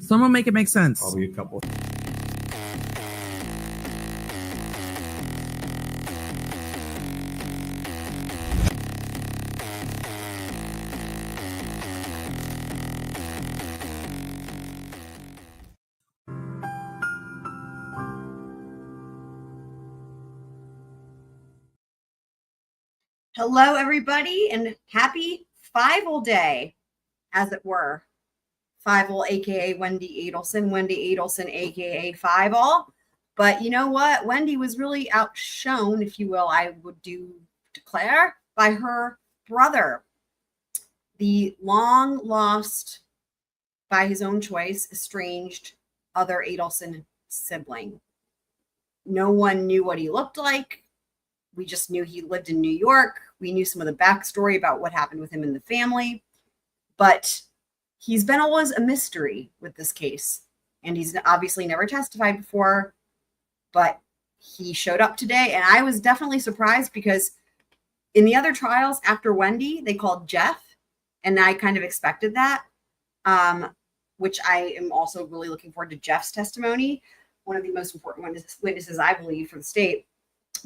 Someone make it make sense. Probably a couple. Hello, everybody, and happy Five-L Day, as it were. Five-L, aka Wendy Adelson, aka Five-L. But you know what? Wendy was really outshone, if you will, I would declare, by her brother, the long lost, by his own choice, estranged other Adelson sibling. No one knew what he looked like. We just knew he lived in New York. We knew some of the backstory about what happened with him in the family. But he's been always a mystery with this case. And he's obviously never testified before. But he showed up today. And I was definitely surprised because in the other trials after Wendy, they called Jeff. And I kind of expected that, which I am also really looking forward to Jeff's testimony. One of the most important witnesses, I believe, for the state.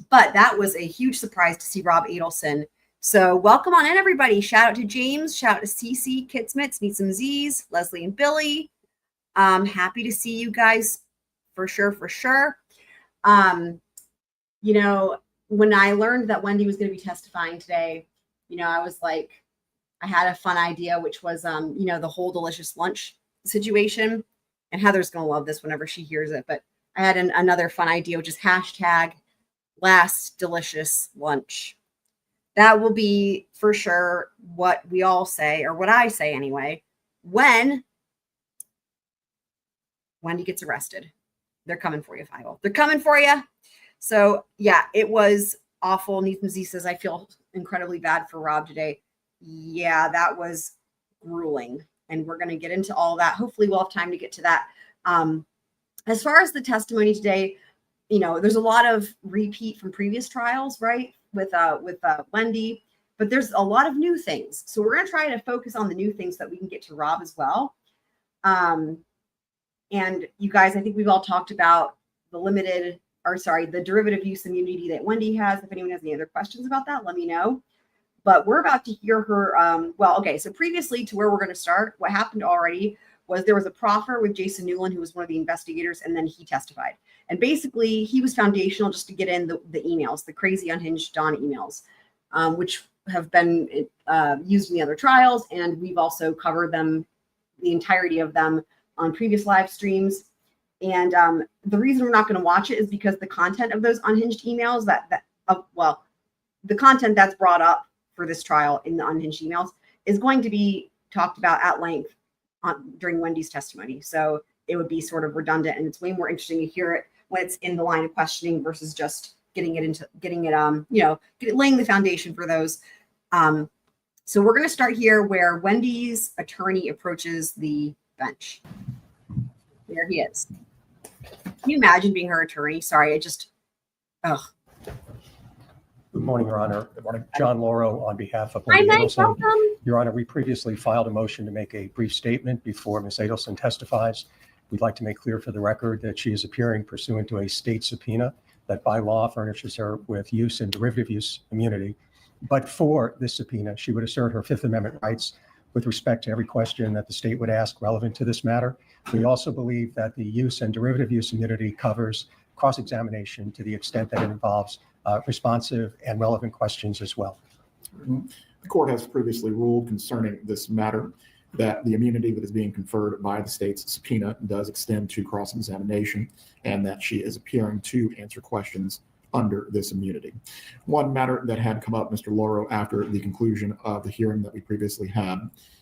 But that was a huge surprise to see Rob Adelson. So welcome on in, everybody. Shout out to James. Shout out to Cece, Kitsmits, Meet Some Z's, Leslie and Billy. Happy to see you guys for sure, for sure. You know, when I learned that Wendy was going to be testifying today, you know, I was like, I had a fun idea, which was, you know, the whole delicious lunch situation. And Heather's going to love this whenever she hears it. But I had another fun idea, which is hashtag last delicious lunch. That will be for sure what we all say, or what I say anyway, when Wendy gets arrested. They're coming for you, Five-L. They're coming for you. So yeah, it was awful. Nathan Z says, I feel incredibly bad for Rob today. Yeah, that was grueling. And we're going to get into all that. Hopefully we'll have time to get to that. As far as the testimony today, you know, there's a lot of repeat from previous trials, right? With Wendy, but there's a lot of new things. So we're going to try to focus on the new things so that we can get to Rob as well. And you guys, I think we've all talked about the derivative use immunity that Wendy has. If anyone has any other questions about that, let me know. But we're about to hear her. So previously to where we're going to start, what happened already was there was a proffer with Jason Newland, who was one of the investigators, and then he testified. And basically, he was foundational just to get in the emails, the crazy unhinged Dawn emails, which have been used in the other trials. And we've also covered them, the entirety of them, on previous live streams. And the reason we're not going to watch it is because the content of those unhinged emails, the content that's brought up for this trial in the unhinged emails is going to be talked about at length during Wendy's testimony. So it would be sort of redundant, and it's way more interesting to hear it when it's in the line of questioning versus just laying the foundation for those. So we're going to start here where Wendy's attorney approaches the bench. There he is. Can you imagine being her attorney? Sorry, Good morning, Your Honor. Good morning. John Lauro on behalf of Hi, Wendy Mike. Adelson. Welcome. Your Honor, we previously filed a motion to make a brief statement before Ms. Adelson testifies. We'd like to make clear for the record that she is appearing pursuant to a state subpoena that by law furnishes her with use and derivative use immunity. But for this subpoena, she would assert her Fifth Amendment rights with respect to every question that the state would ask relevant to this matter. We also believe that the use and derivative use immunity covers cross-examination to the extent that it involves responsive and relevant questions as well. The court has previously ruled concerning this matter that the immunity that is being conferred by the state's subpoena does extend to cross-examination, and that she is appearing to answer questions under this immunity. One matter that had come up, Mr. Lauro, after the conclusion of the hearing that we previously had,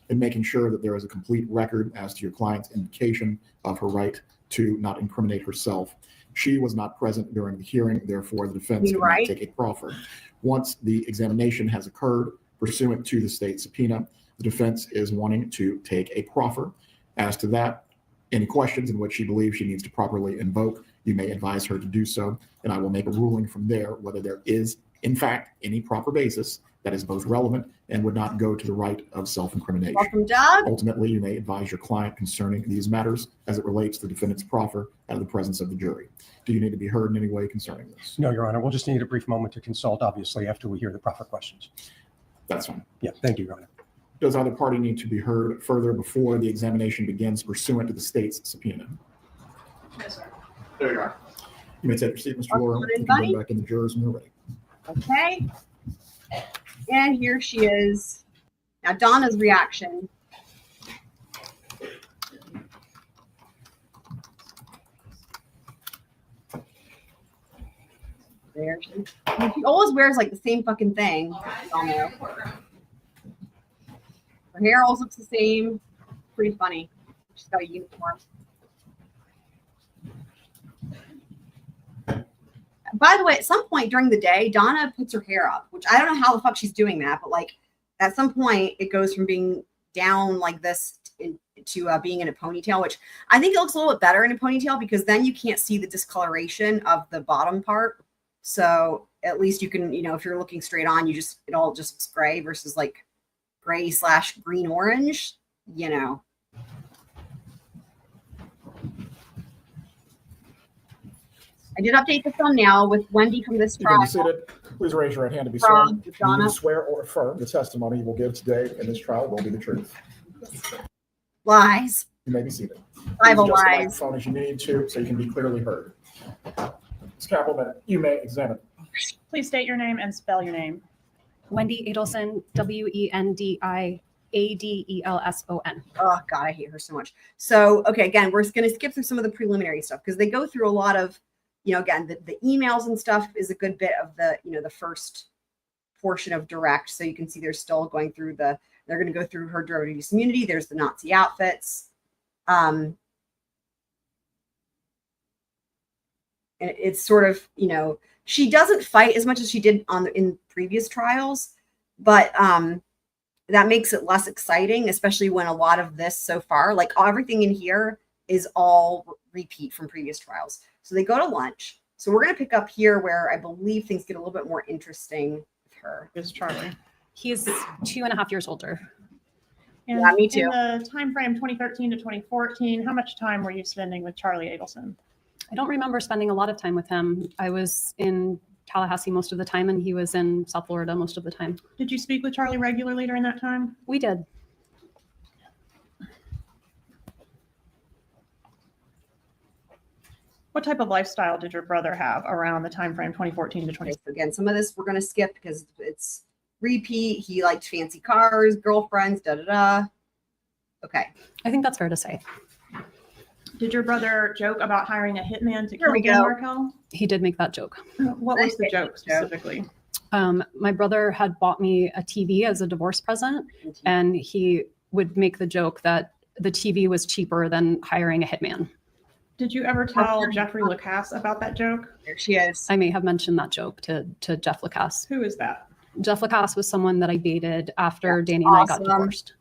in making sure that there is a complete record as to your client's indication of her right to not incriminate herself. She was not present during the hearing, therefore the defense could not take a proffer. Once the examination has occurred pursuant to the state subpoena, the defense is wanting to take a proffer. As to that, any questions in which she believes she needs to properly invoke, you may advise her to do so, and I will make a ruling from there whether there is, in fact, any proper basis that is both relevant and would not go to the right of self-incrimination. Welcome, Doug. Ultimately, you may advise your client concerning these matters as it relates to the defendant's proffer out of the presence of the jury. Do you need to be heard in any way concerning this? No, Your Honor. We'll just need a brief moment to consult, obviously, after we hear the proper questions. That's fine. Yeah, thank you, Your Honor. Does either party need to be heard further before the examination begins pursuant to the state's subpoena? Yes, sir. There you are. You may take your seat, Mr. Welcome, Laura. You can everybody. go back in the jurors when you're ready. Okay. And here she is. Now, Donna's reaction. There she, she always wears like the same fucking thing. Donna. Her hair always looks the same. Pretty funny. She's got a uniform. By the way, at some point during the day, Donna puts her hair up, which I don't know how the fuck she's doing that, but like at some point it goes from being down like this to being in a ponytail, which I think it looks a little bit better in a ponytail because then you can't see the discoloration of the bottom part. So at least you can, if you're looking straight on, it all just looks gray versus like gray / green orange, I did update the thumbnail with Wendy from this You can trial. be seated. Please raise your right hand to be Rob, sworn. Do Donna. you swear or affirm the testimony you will give today in this trial will be the truth? Lies. You may be seated. Bible Please adjust the lies. microphone as you need to so you can be clearly heard. Ms. Kappelman, you may examine. Please state your name and spell your name. Wendy Adelson, WENDI ADELSON. Oh God, I hate her so much. So, okay, again, we're going to skip through some of the preliminary stuff because they go through a lot of, again, the emails and stuff is a good bit of the, the first portion of direct. So you can see they're still going through they're going to go through her derivative use immunity. There's the Nazi outfits. And it's sort of, she doesn't fight as much as she did in previous trials, but that makes it less exciting, especially when a lot of this so far, like everything in here is all repeat from previous trials. So they go to lunch. So we're going to pick up here where I believe things get a little bit more interesting with her. Is Charlie. He's 2.5 years older. And Yeah, me too. In the time frame 2013 to 2014, how much time were you spending with Charlie Adelson? I don't remember spending a lot of time with him. I was in Tallahassee most of the time, and he was in South Florida most of the time. Did you speak with Charlie regularly during that time? We did. What type of lifestyle did your brother have around the time frame 2014 to 20? Okay, so again, some of this we're going to skip because it's repeat. He liked fancy cars, girlfriends, da-da-da. Okay. I think that's fair to say. Did your brother joke about hiring a hitman to Here kill we Dan go. Markel? He did make that joke. What was the Nice joke specifically? My brother had bought me a TV as a divorce present, and he would make the joke that the TV was cheaper than hiring a hitman. Did you ever tell Jeffrey Lacasse about that joke? There she is. I may have mentioned that joke to Jeff Lacasse. Who is that? Jeff Lacasse was someone that I dated after That's Danny and I got awesome. divorced.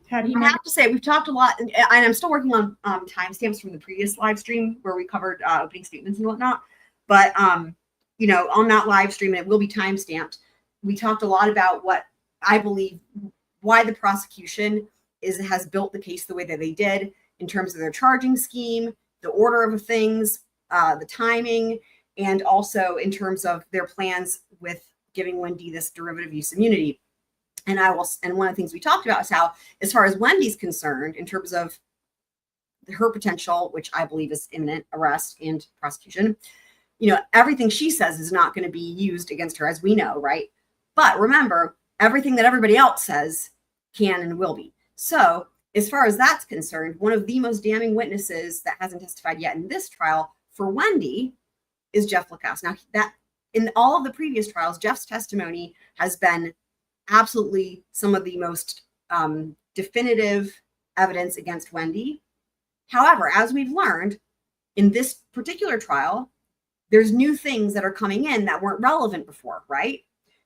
Had he I never, have to say, we've talked a lot, and I'm still working on timestamps from the previous live stream where we covered opening statements and whatnot. But, on that live stream, and it will be timestamped, we talked a lot about what I believe, why the prosecution has built the case the way that they did in terms of their charging scheme, the order of things, the timing, and also in terms of their plans with giving Wendy this derivative use immunity. And one of the things we talked about is how, as far as Wendy's concerned, in terms of her potential, which I believe is imminent arrest and prosecution, everything she says is not going to be used against her, as we know, right? But remember, everything that everybody else says can and will be. So as far as that's concerned, one of the most damning witnesses that hasn't testified yet in this trial for Wendy is Jeff Lacasse. Now, that in all of the previous trials, Jeff's testimony has been absolutely some of the most definitive evidence against Wendy. However, as we've learned in this particular trial, there's new things that are coming in that weren't relevant before, right?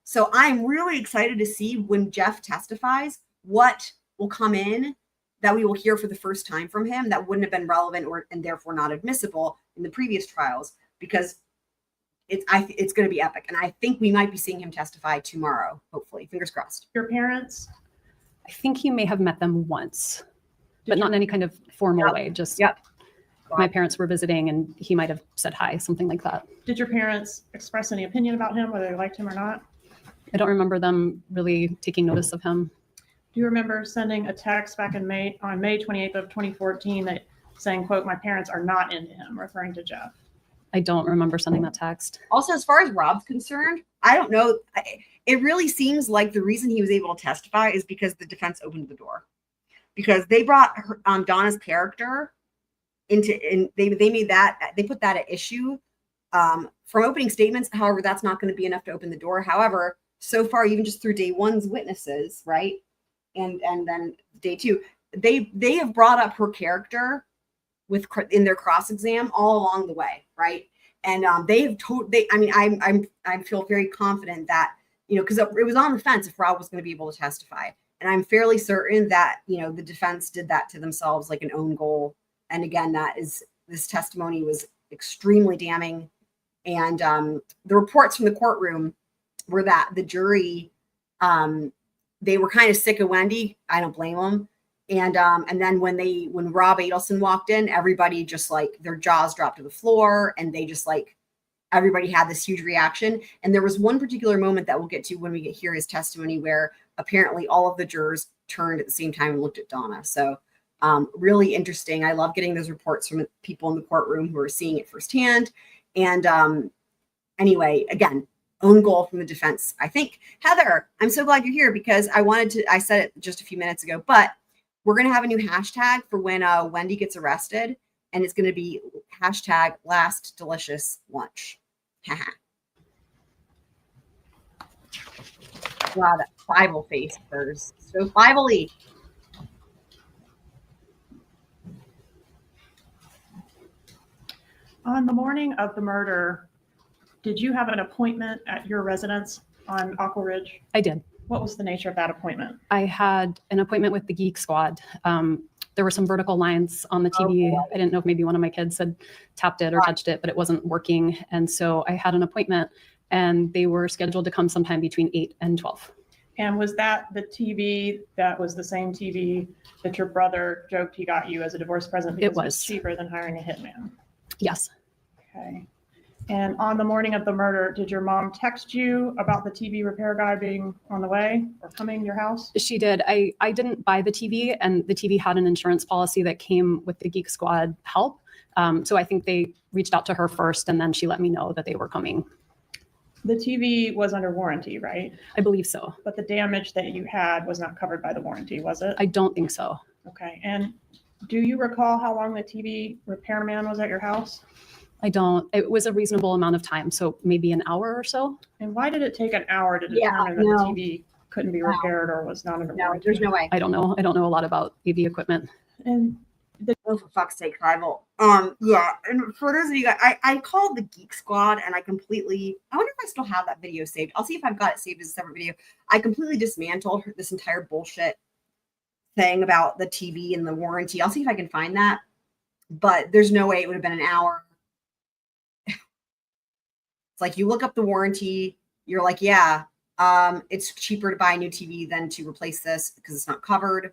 So I'm really excited to see when Jeff testifies what will come in that we will hear for the first time from him that wouldn't have been relevant and therefore not admissible in the previous trials, because it's going to be epic. And I think we might be seeing him testify tomorrow, hopefully. Fingers crossed. Your parents? I think he may have met them once, but Did not in you- any kind of formal Yep. way. Just Yep. my parents were visiting and he might have said hi, something like that. Did your parents express any opinion about him, whether they liked him or not? I don't remember them really taking notice of him. Do you remember sending a text back in May, on May 28th of 2014, that saying, quote, "My parents are not into him," referring to Jeff? I don't remember sending that text. Also, as far as Rob's concerned, I don't know. It really seems like the reason he was able to testify is because the defense opened the door, because they brought her, Donna's character into, and they made that, they put that at issue from opening statements. However, that's not going to be enough to open the door. However, so far, even just through day one's witnesses, right, and then day two, they have brought up her character in their cross exam all along the way, right? And they have I feel very confident that, because it was on the fence if Rob was going to be able to testify, and I'm fairly certain that the defense did that to themselves, like an own goal. And again, this testimony was extremely damning, and the reports from the courtroom were that the jury, they were kind of sick of Wendy. I don't blame them. And then when Rob Adelson walked in, everybody just like their jaws dropped to the floor, and they just like everybody had this huge reaction. And there was one particular moment that we'll get to when we hear his testimony where apparently all of the jurors turned at the same time and looked at Donna. So really interesting. I love getting those reports from people in the courtroom who are seeing it firsthand. And anyway, again, own goal from the defense, I think. Heather, I'm so glad you're here, because I said it just a few minutes ago, but we're going to have a new hashtag for when Wendy gets arrested, and it's going to be hashtag last delicious lunch. Wow, that Bible face first. So Bible-y. On the morning of the murder, did you have an appointment at your residence on Aqua Ridge? I did. What was the nature of that appointment? I had an appointment with the Geek Squad. There were some vertical lines on the TV. I didn't know if maybe one of my kids had tapped it or touched it, but it wasn't working. And so I had an appointment, and they were scheduled to come sometime between 8 and 12. And was that the TV that was the same TV that your brother joked he got you as a divorce present because it was cheaper than hiring a hitman? Yes. Okay. And on the morning of the murder, did your mom text you about the TV repair guy being on the way or coming to your house? She did. I didn't buy the TV, and the TV had an insurance policy that came with the Geek Squad help. So I think they reached out to her first, and then she let me know that they were coming. The TV was under warranty, right? I believe so. But the damage that you had was not covered by the warranty, was it? I don't think so. Okay. And do you recall how long the TV repairman was at your house? I don't. It was a reasonable amount of time, so maybe an hour or so. And why did it take an hour to determine that the TV couldn't be repaired or was not under warranty? There's no way. I don't know. I don't know a lot about AV equipment. And Oh, for fuck's sake, rival. Yeah. And for those of you guys, I called the Geek Squad, and I wonder if I still have that video saved. I'll see if I've got it saved as a separate video. I completely dismantled this entire bullshit thing about the TV and the warranty. I'll see if I can find that. But there's no way it would have been an hour. It's like you look up the warranty, you're like, yeah, it's cheaper to buy a new TV than to replace this because it's not covered.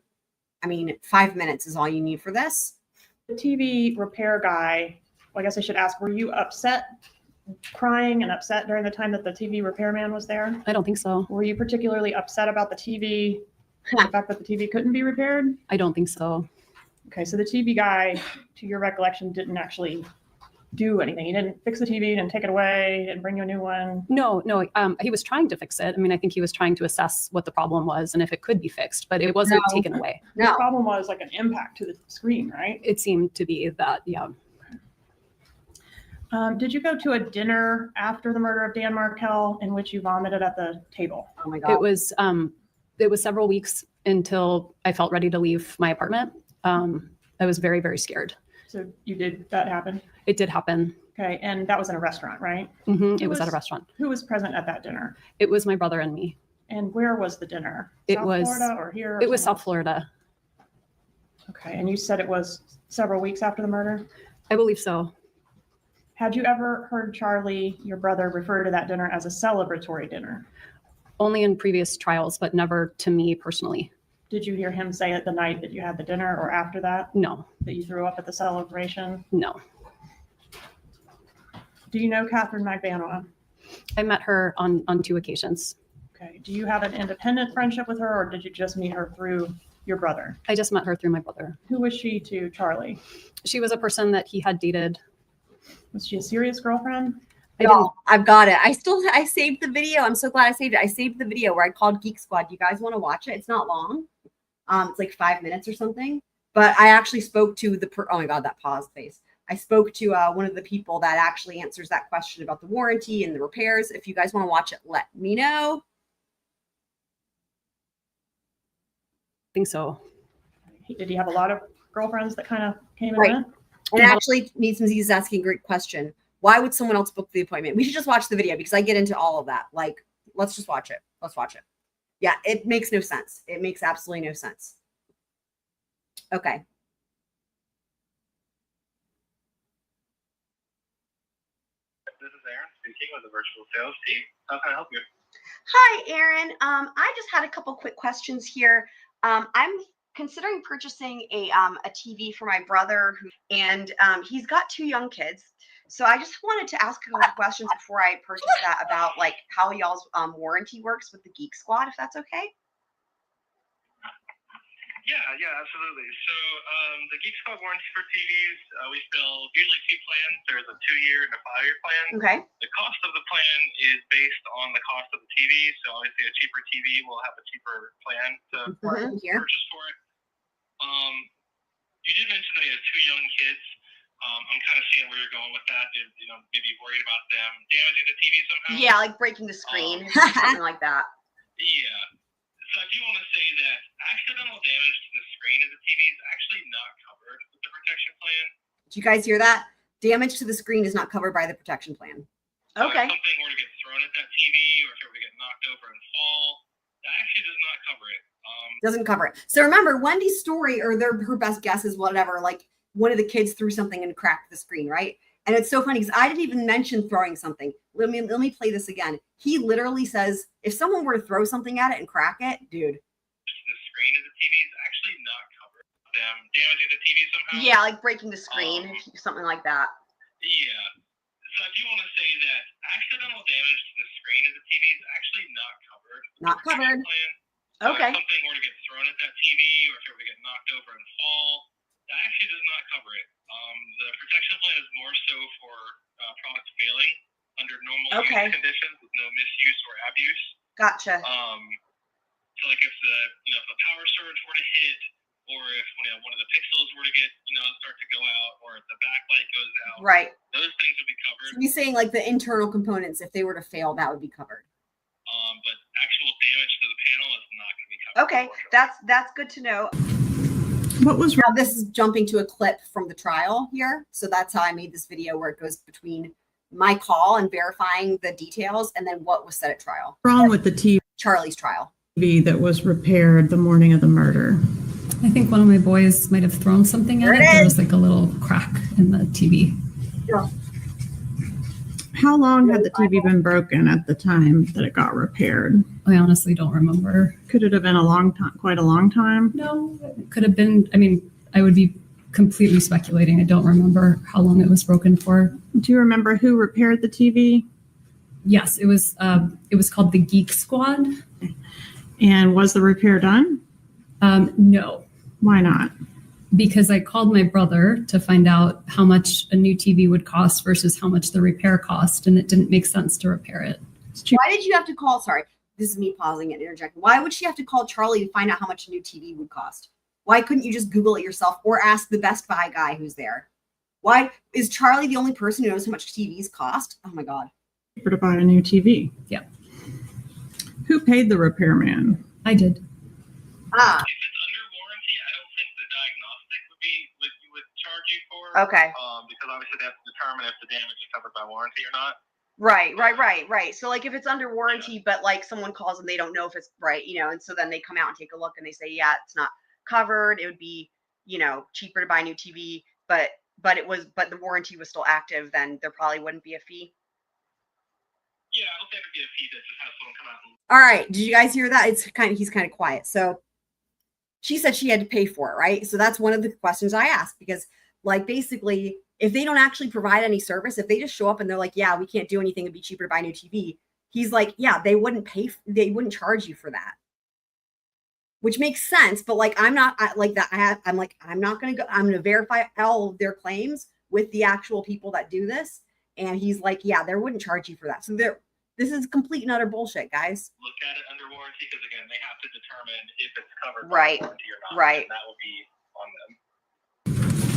I mean, 5 minutes is all you need for this. the TV repair guy, well, I guess I should ask, were you crying and upset during the time that the TV repairman was there? I don't think so. Were you particularly upset about the TV, the fact that the TV couldn't be repaired? I don't think so. Okay, so the TV guy, to your recollection, didn't actually do anything. He didn't fix the TV, didn't take it away, didn't bring you a new one. No. He was trying to fix it. I mean, I think he was trying to assess what the problem was and if it could be fixed, but it wasn't taken away. The No. problem was like an impact to the screen, right? It seemed to be that, yeah. Did you go to a dinner after the murder of Dan Markell in which you vomited at the table? Oh my God. It was several weeks until I felt ready to leave my apartment. I was very, very scared. So that happen? It did happen. Okay, and that was in a restaurant, right? It was at a restaurant. Who was present at that dinner? It was my brother and me. And where was the dinner? It was Florida or here? It was South Florida. Okay, and you said it was several weeks after the murder? I believe so. Had you ever heard Charlie, your brother, refer to that dinner as a celebratory dinner? Only in previous trials, but never to me personally. Did you hear him say it the night that you had the dinner or after that, No, that you threw up at the celebration? no. Do you know Catherine Magbanua? I met her on 2 occasions. Okay. Do you have an independent friendship with her, or did you just meet her through your brother? I just met her through my brother. Who was she to Charlie? She was a person that he had dated. Was she a serious girlfriend? I didn't, No, I've got it. I saved the video. I'm so glad I saved it. I saved the video where I called Geek Squad. You guys want to watch it? It's not long. It's like 5 minutes or something. But I actually spoke to oh my God, that pause face. I spoke to one of the people that actually answers that question about the warranty and the repairs. If you guys want to watch it, let me know. think so. Did he have a lot of girlfriends that kind of came and Right. went? And actually, Needs is asking a great question. Why would someone else book the appointment? We should just watch the video because I get into all of that. Like, let's just watch it. Let's watch it. Yeah, it makes no sense. It makes absolutely no sense. Okay. This is Aaron speaking with the virtual sales team. How can I help you? Hi, Aaron. I just had a couple quick questions here. I'm considering purchasing a TV for my brother, and he's got 2 young kids. So I just wanted to ask a couple questions before I purchase that about like how y'all's warranty works with the Geek Squad, if that's okay. Yeah, absolutely. So the Geek Squad warranty for TVs, we sell usually 2 plans. There's a 2-year and a 5-year plan. Okay. The cost of the plan is based on the cost of the TV. So obviously a cheaper TV will have a cheaper plan to Here. purchase for it. You did mention that he has 2 young kids. I'm kind of seeing where you're going with that. Maybe worried about them damaging the TV somehow. Yeah, like breaking the screen, something like that. Yeah. So I do want to say that accidental damage to the screen of the TV is actually not covered with the protection plan. Did you guys hear that? Damage to the screen is not covered by the protection plan. So Okay. if something were to get thrown at that TV or if it were to get knocked over and fall, that actually does not cover it. Doesn't cover it. So remember, Wendy's story, or her best guess is whatever, like one of the kids threw something and cracked the screen, right? And it's so funny because I didn't even mention throwing something. Let me play this again. He literally says, if someone were to throw something at it and crack it, dude. The screen of the TV is actually not covered. Them damaging the TV somehow. Yeah, like breaking the screen, something like that. Yeah. So I do want to say that accidental damage to the screen of the TV is actually not covered. with Not the protection covered. Plan. So Okay. if something were to get thrown at that TV or if it were to get knocked over and fall, that actually does not cover it. The protection plan is more so for products failing under normal Okay. use conditions with no misuse or abuse. Gotcha. So like if the power surge were to hit, or if one of the pixels were to get start to go out, or if the backlight goes out, Right. those things would be covered. So he's saying like the internal components, if they were to fail, that would be covered. But actual damage to the panel is not going to be covered. Okay. unfortunately. That's good to know. What was Now this is jumping to a clip from the trial here. So that's how I made this video where it goes between my call and verifying the details and then what was said at trial. wrong with the Charlie's trial. TV that was repaired the morning of the murder? I think one of my boys might have thrown something at There it. it There is. was like a little crack in the TV. How long had the TV been broken at the time that it got repaired? I honestly don't remember. Could it have been a long time, quite a long time? No, it could have been. I mean, I would be completely speculating. I don't remember how long it was broken for. Do you remember who repaired the TV? Yes, it was called the Geek Squad. And was the repair done? No, Why not? because I called my brother to find out how much a new TV would cost versus how much the repair cost, and it didn't make sense to repair it. Why did you have to call? Sorry, this is me pausing and interjecting. Why would she have to call Charlie to find out how much a new TV would cost? Why couldn't you just Google it yourself or ask the Best Buy guy who's there? Why is Charlie the only person who knows how much TVs cost? Oh my God. To buy a new TV? Yeah. Who paid the repairman? I did. Ah, If it's under warranty, I don't think the diagnostic would charge you for. Okay. Because obviously they have to determine if the damage is covered by warranty or not. Right. So like if it's under warranty, but like someone calls and they don't know if it's right, and so then they come out and take a look and they say, yeah, it's not covered. It would be, cheaper to buy a new TV, but but the warranty was still active, then there probably wouldn't be a fee. Yeah, I don't think it'd be a fee to just have someone come out and All right. Did you guys hear that? He's kind of quiet. So she said she had to pay for it, right? So that's one of the questions I asked, because like basically if they don't actually provide any service, if they just show up and they're like, yeah, we can't do anything, it'd be cheaper to buy a new TV. He's like, yeah, they wouldn't charge you for that. Which makes sense, but like I'm not going to verify all of their claims with the actual people that do this. And he's like, yeah, they wouldn't charge you for that. So this is complete and utter bullshit, guys. look at it under warranty, because again, they have to determine if it's covered Right, by warranty or not. right. And that will be on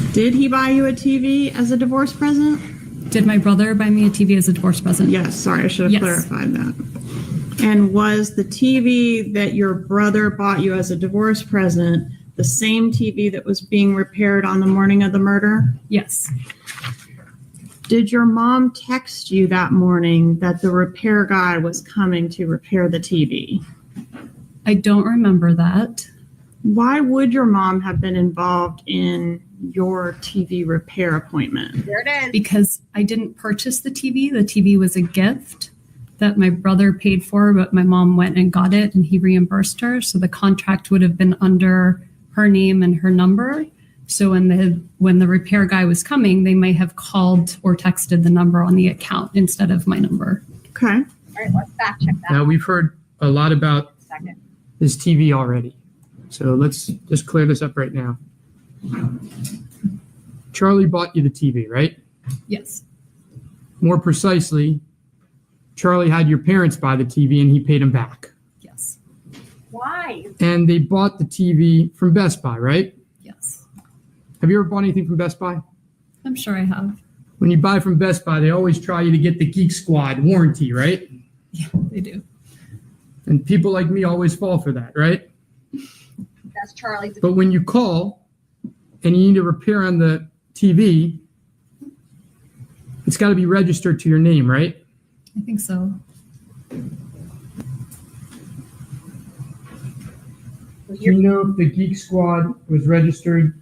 them. Did he buy you a TV as a divorce present? Did my brother buy me a TV as a divorce present? Yes, sorry, I should have Yes. clarified that. And was the TV that your brother bought you as a divorce present the same TV that was being repaired on the morning of the murder? Yes. Did your mom text you that morning that the repair guy was coming to repair the TV? I don't remember that. Why would your mom have been involved in your TV repair appointment? There it is. Because I didn't purchase the TV. The TV was a gift that my brother paid for, but my mom went and got it and he reimbursed her. So the contract would have been under her name and her number. So when the repair guy was coming, they may have called or texted the number on the account instead of my number. Okay. All right, let's fact check that. Now, we've heard a lot about Second. this TV already. So let's just clear this up right now. Charlie bought you the TV, right? Yes. More precisely, Charlie had your parents buy the TV and he paid them back. Yes. Why? And they bought the TV from Best Buy, right? Yes. Have you ever bought anything from Best Buy? I'm sure I have. When you buy from Best Buy, they always try you to get the Geek Squad warranty, right? Yeah, they do. And people like me always fall for that, right? That's Charlie's. But when you call and you need a repair on the TV, it's got to be registered to your name, right? I think so. Do you know if the Geek Squad was registered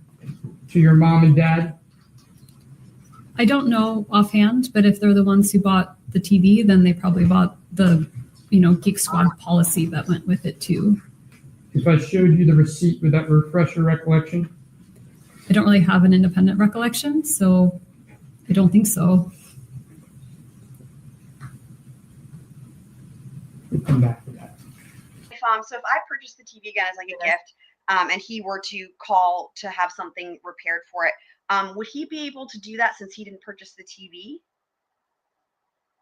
to your mom and dad? I don't know offhand, but if they're the ones who bought the TV, then they probably bought the, Geek Squad policy that went with it too. If I showed you the receipt, would that refresh your recollection? I don't really have an independent recollection, so I don't think so. We'll come back to that. So if I purchased the TV again as like a gift, and he were to call to have something repaired for it, would he be able to do that since he didn't purchase the TV?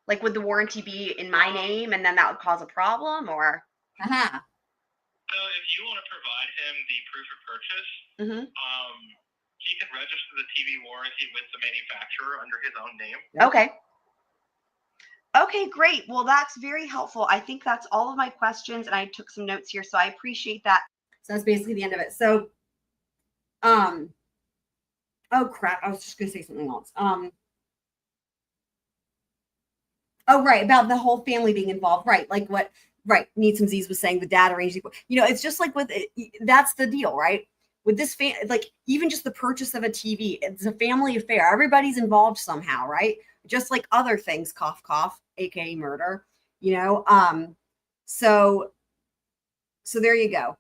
Like, would the warranty be in my name, and then that would cause a problem, or? Uh-huh. So if you want to provide him the proof of purchase, Mm-hmm. he can register the TV warranty with the manufacturer under his own name. Okay. Okay, great. Well, that's very helpful. I think that's all of my questions, and I took some notes here, so I appreciate that. So that's basically the end of it. So, oh crap, I was just gonna say something else. Oh right, about the whole family being involved, right? Like what, right? Needs some Z's was saying the dad arranged. It's just like with that's the deal, right? With this like even just the purchase of a TV, it's a family affair. Everybody's involved somehow, right? Just like other things, cough, cough, aka murder. So there you go.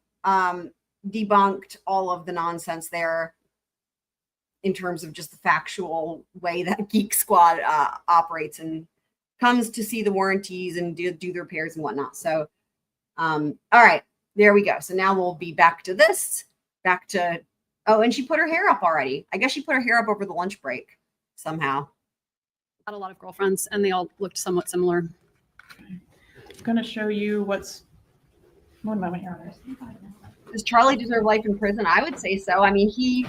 Debunked all of the nonsense there in terms of just the factual way that Geek Squad operates and comes to see the warranties and do the repairs and whatnot. So, all right, there we go. So now we'll be back to this, oh, and she put her hair up already. I guess she put her hair up over the lunch break somehow. I had a lot of girlfriends and they all looked somewhat similar. I'm going to show you what's, one moment here. Does Charlie deserve life in prison? I would say so. I mean, he,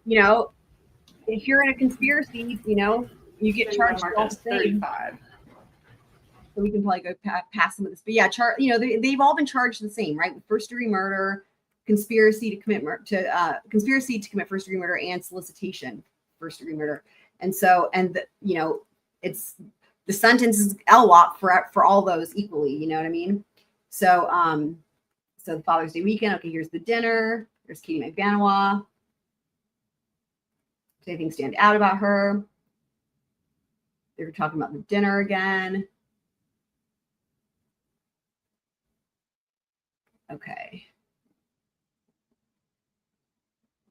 if you're in a conspiracy, you get charged for all the things. 35. So we can probably go past some of this. But yeah, they've all been charged the same, right? With first-degree murder, conspiracy to commit first degree murder, and solicitation first-degree murder. And so, it's the sentence is LWOP for all those equally. You know what I mean? So, so the Father's Day weekend. Okay, here's the dinner. There's Katie McBanois. Does anything stand out about her? They were talking about the dinner again. Okay.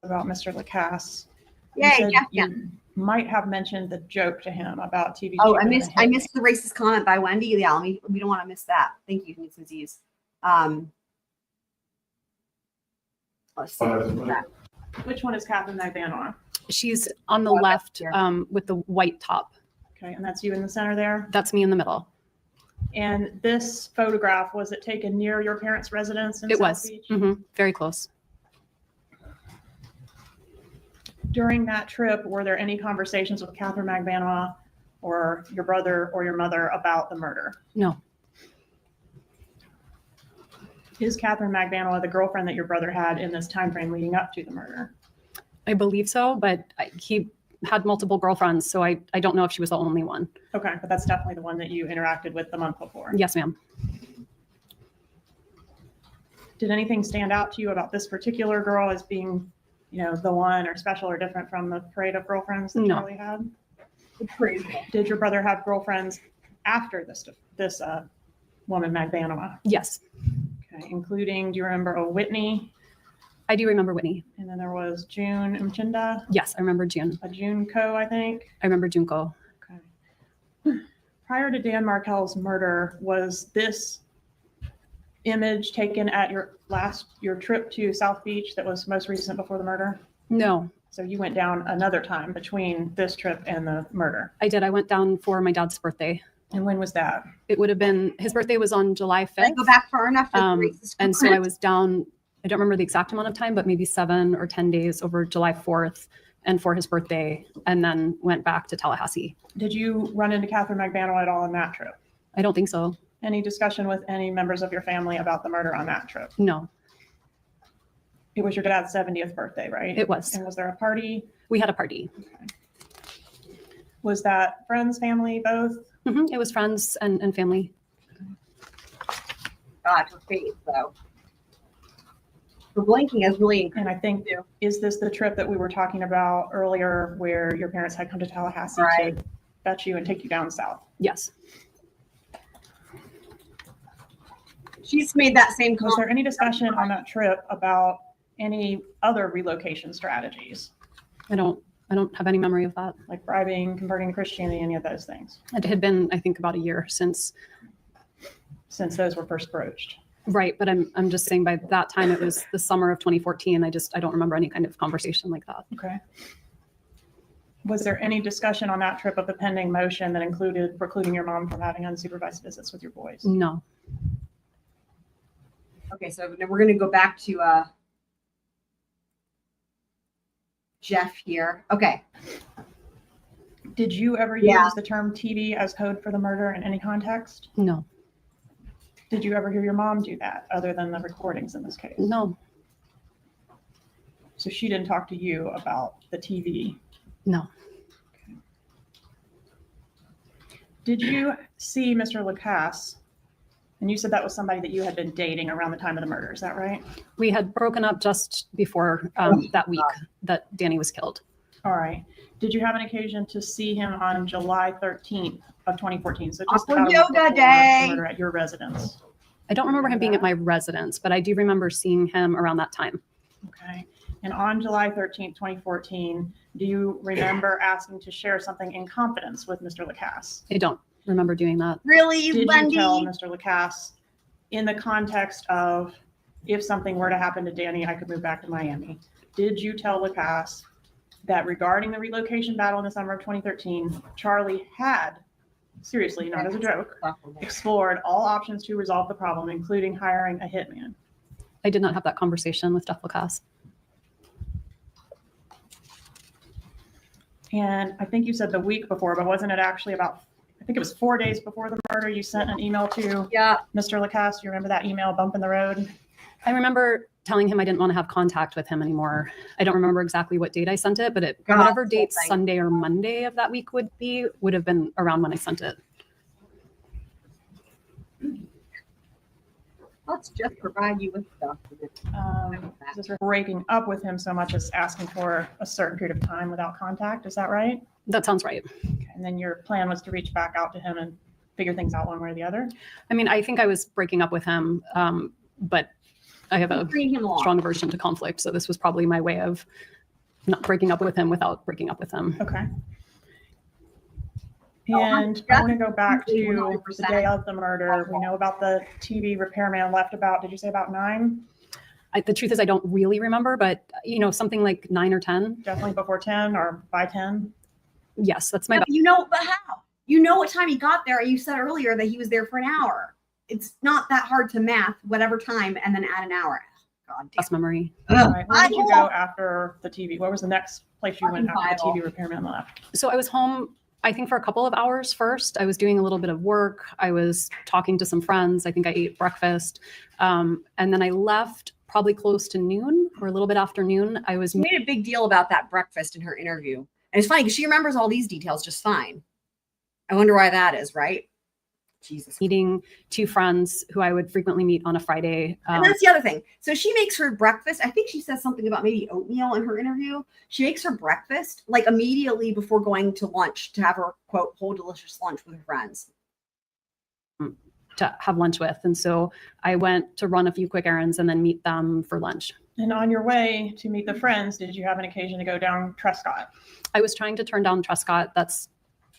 About Mr. Lacasse. You Yay, said Jeff. you might have mentioned the joke to him about TV. Oh, I chicken missed and a hit. the racist comment by Wendy. Yeah, we don't want to miss that. Thank you, Ms. Aziz. Let's see. Which one is Catherine Magbanua? She's on the Oh, that's left here. with the white top. Okay, and that's you in the center there. That's me in the middle. And this photograph, was it taken near your parents' residence in It South was Beach? very close. During that trip, were there any conversations with Catherine Magbanua or your brother or your mother about the murder? No, Is Catherine Magbanua the girlfriend that your brother had in this time frame leading up to the murder? I believe so, but he had multiple girlfriends, so I don't know if she was the only one. Okay, but that's definitely the one that you interacted with the month before. Yes, ma'am. Did anything stand out to you about this particular girl as being, the one or special or different from the parade of girlfriends that No. Charlie had? Did your brother have girlfriends after this woman, Magbanua? Yes, Okay, including, do you remember Whitney? I do remember Whitney. And then there was June Mchinda, Yes, I remember June. a June Co, I think. I remember Junko. Okay. Prior to Dan Markel's murder, was this image taken at your trip to South Beach that was most recent before the murder? No, So you went down another time between this trip and the murder. I did. I went down for my dad's birthday. And when was that? It would have been, his birthday was on July Did I 5th. go back far enough for the racist And so I comment? was down, I don't remember the exact amount of time, but maybe 7 or 10 days over July 4th and for his birthday, and then went back to Tallahassee. Did you run into Catherine Magbanua at all on that trip? I don't think so. Any discussion with any members of your family about the murder on that trip? No, It was your dad's 70th birthday, right? it was. And was there a party? We had a party. Was that friends, family, both? It was friends and family. God, her face, though. Her blinking is really And I think, is this the trip that we were talking about earlier where your parents had come to Tallahassee Right. to fetch you and take you down south? Yes. She's made that same Was comment. there any discussion on that trip about any other relocation strategies, I don't have any memory of that. like bribing, converting to Christianity, any of those things, It had been, I think, about a year since. since those were first broached? Right, but I'm just saying by that time it was the summer of 2014. I don't remember any kind of conversation like that. Okay. Was there any discussion on that trip of the pending motion that included precluding your mom from having unsupervised visits with your boys? No. Okay, so now we're going to go back to Jeff here. Okay. Did you ever Yeah. use the term TV as code for the murder in any context? No. Did you ever hear your mom do that other than the recordings in this case? No. So she didn't talk to you about the TV? No. Did you see Mr. Lacasse? And you said that was somebody that you had been dating around the time of the murder, is that right? We had broken up just before that week that Danny was killed. All right. Did you have an occasion to see him on July 13th of 2014? So just Awkward about a week yoga before the day. murder at your residence. I don't remember him being at my residence, but I do remember seeing him around that time. Okay. And on July 13th, 2014, do you remember asking to share something in confidence with Mr. Lacasse? I don't remember doing that. Really, Did Wendy? you tell Mr. Lacasse in the context of if something were to happen to Danny, I could move back to Miami? Did you tell Lacasse that regarding the relocation battle in the summer of 2013, Charlie had, seriously, not as a joke, explored all options to resolve the problem, including hiring a hitman? I did not have that conversation with Jeff Lacasse. And I think you said the week before, but wasn't it actually about, I think it was 4 days before the murder, you sent an email to Yeah. Mr. Lacasse? You remember that email, bump in the road? I remember telling him I didn't want to have contact with him anymore. I don't remember exactly what date I sent it, but God, whatever the whole date thing. Sunday or Monday of that week would have been around when I sent it. Let's just provide you with documents. This is breaking up with him so much as asking for a certain period of time without contact. Is that right? That sounds right. Okay. And then your plan was to reach back out to him and figure things out one way or the other? I mean, I think I was breaking up with him, but I have a Bring him along. strong aversion to conflict. So this was probably my way of not breaking up with him without breaking up with him. Okay. Oh, And I want to go back to 100%. the day of the murder. We know about the TV repairman left about, did you say about 9? The truth is, I don't really remember, but something like 9 or 10. Definitely before 10 or by 10? Yes, that's my. But how? You know what time he got there. You said earlier that he was there for an hour. It's not that hard to math whatever time and then add an hour. God damn. Best memory. All right. Where did you go after the TV? What was the next place you went after the Bible. TV repairman left? So I was home, I think, for a couple of hours first. I was doing a little bit of work. I was talking to some friends. I think I ate breakfast. And then I left probably close to noon or a little bit after noon. I was She made a big deal about that breakfast in her interview. And it's funny because she remembers all these details just fine. I wonder why that is, right? Jesus. meeting 2 friends who I would frequently meet on a Friday. And that's the other thing. So she makes her breakfast. I think she says something about maybe oatmeal in her interview. She makes her breakfast like immediately before going to lunch to have her, quote, whole delicious lunch with her friends. To have lunch with. And so I went to run a few quick errands and then meet them for lunch. And on your way to meet the friends, did you have an occasion to go down Trescott? I was trying to turn down Trescott. That's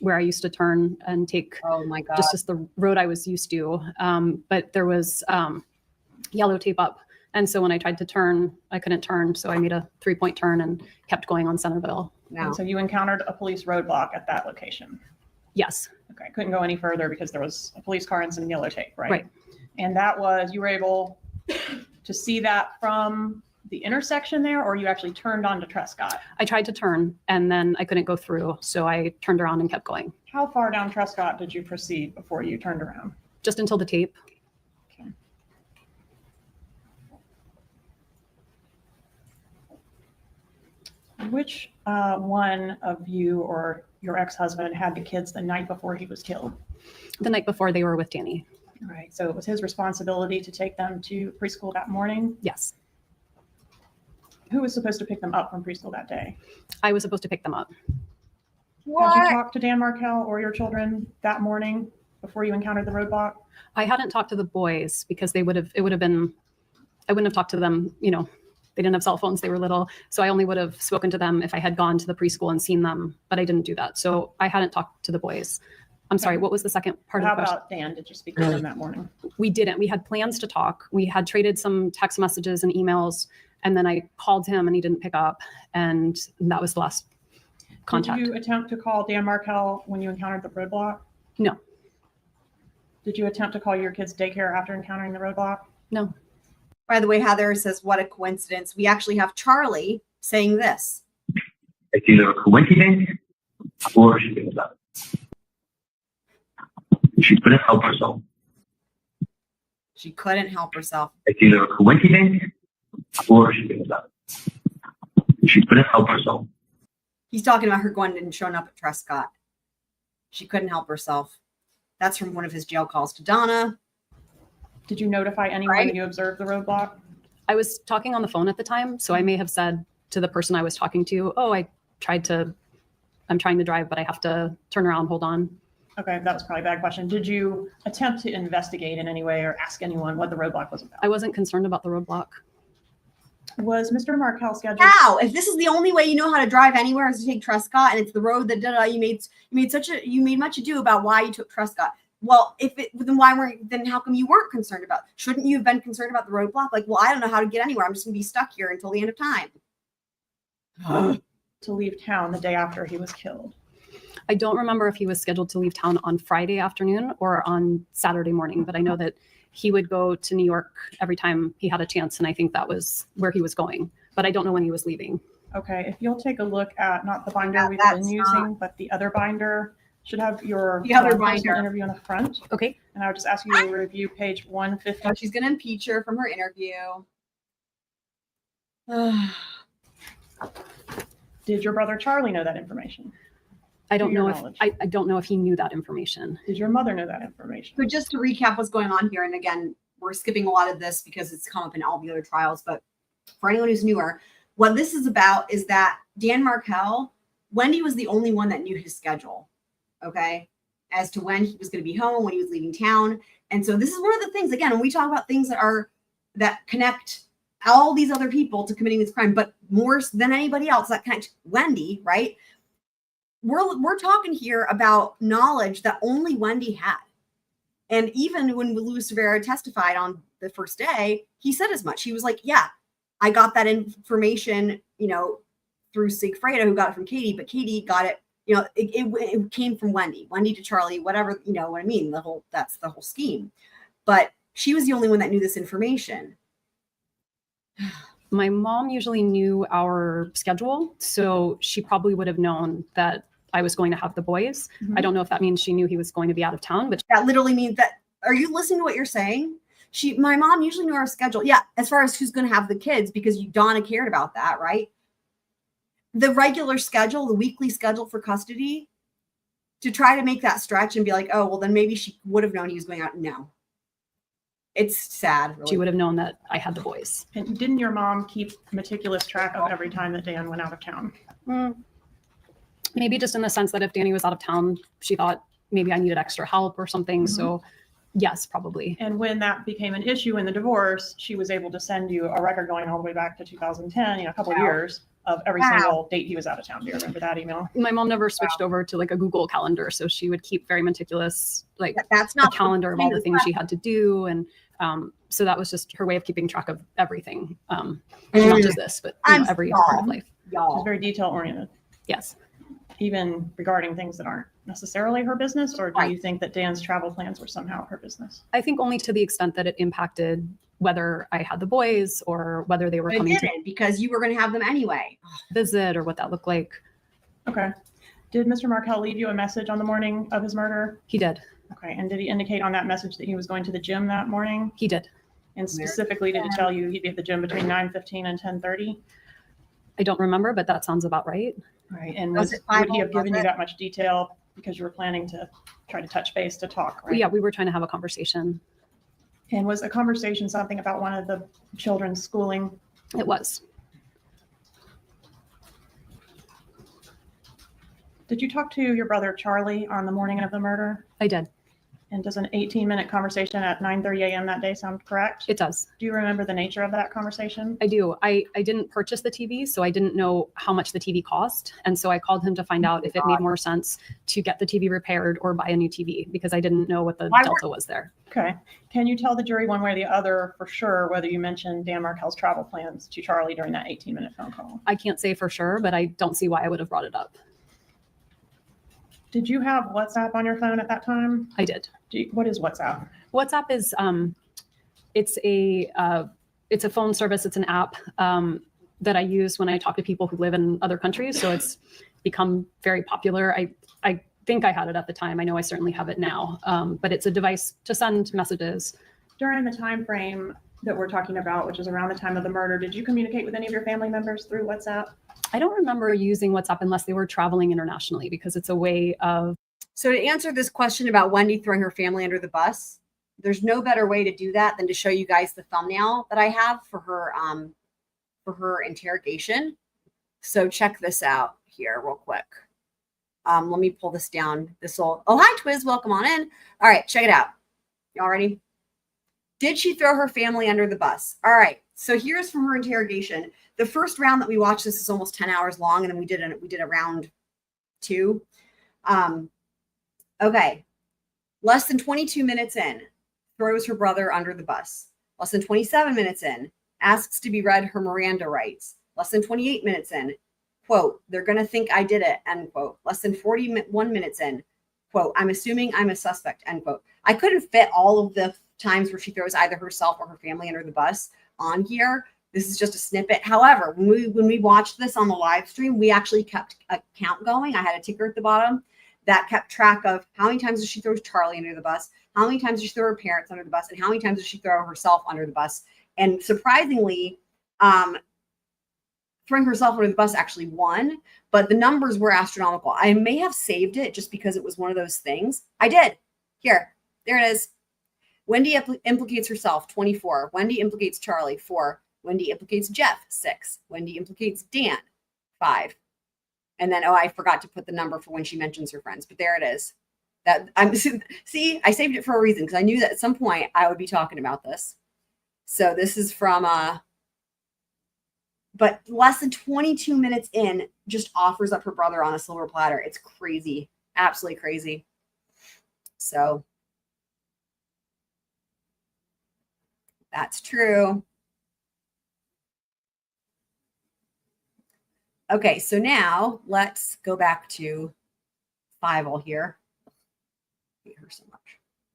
where I used to turn and take Oh my God. just the road I was used to. But there was yellow tape up. And so when I tried to turn, I couldn't turn. So I made a 3-point turn and kept going on Centerville. No. And so you encountered a police roadblock at that location. Yes. Okay, couldn't go any further because there was a police car and some yellow tape, right? Right. And that was, you were able to see that from the intersection there, or you actually turned onto Trescott? I tried to turn and then I couldn't go through. So I turned around and kept going. How far down Trescott did you proceed before you turned around? Just until the tape. Okay. Which one of you or your ex-husband had the kids the night before he was killed? The night before they were with Danny. All right, so it was his responsibility to take them to preschool that morning. Yes. Who was supposed to pick them up from preschool that day? I was supposed to pick them up. Had you talked to Dan Markell or your children that morning before you encountered the roadblock? I hadn't talked to the boys because I wouldn't have talked to them. They didn't have cell phones. They were little. So I only would have spoken to them if I had gone to the preschool and seen them, but I didn't do that. So I hadn't talked to the boys. I'm sorry. What was the second part How of the question? about Dan? Did you speak to him that morning? We didn't. We had plans to talk. We had traded some text messages and emails, and then I called him and he didn't pick up. And that was the last contact. Did you attempt to call Dan Markell when you encountered the roadblock? No. Did you attempt to call your kids' daycare after encountering the roadblock? No. By the way, Heather says, what a coincidence. We actually have Charlie saying this. It's either a coincidence or she thinks that. She couldn't help herself. She couldn't help herself. It's either a coincidence or she thinks that. She couldn't help herself. He's talking about her going and showing up at Trescott. She couldn't help herself. That's from one of his jail calls to Donna. Did you notify anyone Right. that you observed the roadblock? I was talking on the phone at the time. So I may have said to the person I was talking to, I'm trying to drive, but I have to turn around, hold on. Okay, that was probably a bad question. Did you attempt to investigate in any way or ask anyone what the roadblock was about? I wasn't concerned about the roadblock. Was Mr. Markell scheduled? How? If this is the only way you know how to drive anywhere is to take Trescott, and it's the road that you made much ado about why you took Trescott. Well, then how come you weren't concerned about? Shouldn't you have been concerned about the roadblock? Like, well, I don't know how to get anywhere. I'm just gonna be stuck here until the end of time. To leave town the day after he was killed. I don't remember if he was scheduled to leave town on Friday afternoon or on Saturday morning, but I know that he would go to New York every time he had a chance. And I think that was where he was going, but I don't know when he was leaving. Okay, if you'll take a look at not the binder Yeah, we've that's been using, but the other binder, should have your The other law enforcement binder. interview on the front. Okay. And I would just ask you to review page 150. So she's gonna impeach her from her interview. Did your brother Charlie know that information? I don't To your know if knowledge. I don't know if he knew that information. Did your mother know that information? So just to recap what's going on here, and again, we're skipping a lot of this because it's come up in all the other trials. But for anyone who's newer, what this is about is that Dan Markel, Wendy was the only one that knew his schedule, okay, as to when he was going to be home, when he was leaving town. And so this is one of the things, again, when we talk about things that connect all these other people to committing this crime, but more than anybody else that connect Wendy, right? We're talking here about knowledge that only Wendy had. And even when Luis Rivera testified on the first day, he said as much. He was like, yeah, I got that information, through Sigfredo, who got it from Katie, but Katie got it, it came from Wendy to Charlie, whatever, what I mean? That's the whole scheme. But she was the only one that knew this information. My mom usually knew our schedule, so she probably would have known that I was going to have the boys. Mhm. I don't know if that means she knew he was going to be out of town, but That literally means that, are you listening to what you're saying? My mom usually knew our schedule. Yeah, as far as who's going to have the kids, because Donna cared about that, right? The regular schedule, the weekly schedule for custody, to try to make that stretch and be like, oh, well, then maybe she would have known he was going out. No. It's sad. Really. she would have known that I had the boys. And didn't your mom keep meticulous track of every time that Dan went out of town? Maybe just in the sense that if Danny was out of town, she thought maybe I needed extra help or something. So yes, probably. And when that became an issue in the divorce, she was able to send you a record going all the way back to 2010, a couple of years of every single date he was out of town. Do you remember that email? My mom never switched over to like a Google calendar. So she would keep very meticulous, like That's a not calendar of all the things she had to do. And so that was just her way of keeping track of everything. Not just this, but every part of life. She's very detail oriented, Yes. even regarding things that aren't necessarily her business. Or do you think that Dan's travel plans were somehow her business? I think only to the extent that it impacted whether I had the boys or whether they were It coming to didn't, because you were going to have them anyway. visit or what that looked like. Okay. Did Mr. Markel leave you a message on the morning of his murder? He did. Okay. And did he indicate on that message that he was going to the gym that morning? He did. And specifically, did he tell you he'd be at the gym between 9:15 and 10:30? I don't remember, but that sounds about right. Right. And Was would it he have 5:00, given was you it? that much detail because you were planning to try to touch base to talk, right? Yeah, we were trying to have a conversation. And was a conversation something about one of the children's schooling? It was. Did you talk to your brother Charlie on the morning of the murder? I did. And does an 18-minute conversation at 9:30 a.m. that day sound correct? It does. Do you remember the nature of that conversation? I do. I didn't purchase the TV, so I didn't know how much the TV cost. And so I called him to find out if it made more sense to get the TV repaired or buy a new TV because I didn't know what the delta was there. Okay. Can you tell the jury one way or the other for sure whether you mentioned Dan Markel's travel plans to Charlie during that 18-minute phone call? I can't say for sure, but I don't see why I would have brought it up. Did you have WhatsApp on your phone at that time? I did. What is WhatsApp? WhatsApp is it's a phone service. It's an app that I use when I talk to people who live in other countries. So it's become very popular. I think I had it at the time. I know I certainly have it now. But it's a device to send messages. During the time frame that we're talking about, which is around the time of the murder, did you communicate with any of your family members through WhatsApp? I don't remember using WhatsApp unless they were traveling internationally because it's a way of. So to answer this question about Wendy throwing her family under the bus, there's no better way to do that than to show you guys the thumbnail that I have for her interrogation. So check this out here real quick. Let me pull this down. Oh, hi, Twiz. Welcome on in. All right, check it out. Y'all ready? Did she throw her family under the bus? All right. So here's from her interrogation. The first round that we watched, this is almost 10 hours long, and then we did a round 2. Okay. Less than 22 minutes in, throws her brother under the bus. Less than 27 minutes in, asks to be read her Miranda rights. Less than 28 minutes in, quote, they're going to think I did it, end quote. Less than 41 minutes in, quote, I'm assuming I'm a suspect, end quote. I couldn't fit all of the times where she throws either herself or her family under the bus on here. This is just a snippet. However, when we watched this on the live stream, we actually kept a count going. I had a ticker at the bottom that kept track of how many times did she throw Charlie under the bus, how many times did she throw her parents under the bus, and how many times did she throw herself under the bus. And surprisingly, throwing herself under the bus actually won, but the numbers were astronomical. I may have saved it just because it was one of those things. I did. Here, there it is. Wendy implicates herself, 24. Wendy implicates Charlie, 4. Wendy implicates Jeff, 6. Wendy implicates Dan, 5. And then, oh, I forgot to put the number for when she mentions her friends, but there it is. That I'm see, I saved it for a reason because I knew that at some point I would be talking about this. So this is from but less than 22 minutes in, just offers up her brother on a silver platter. It's crazy, absolutely crazy. So that's true. Okay, so now let's go back to Fievel here. I hate her so much.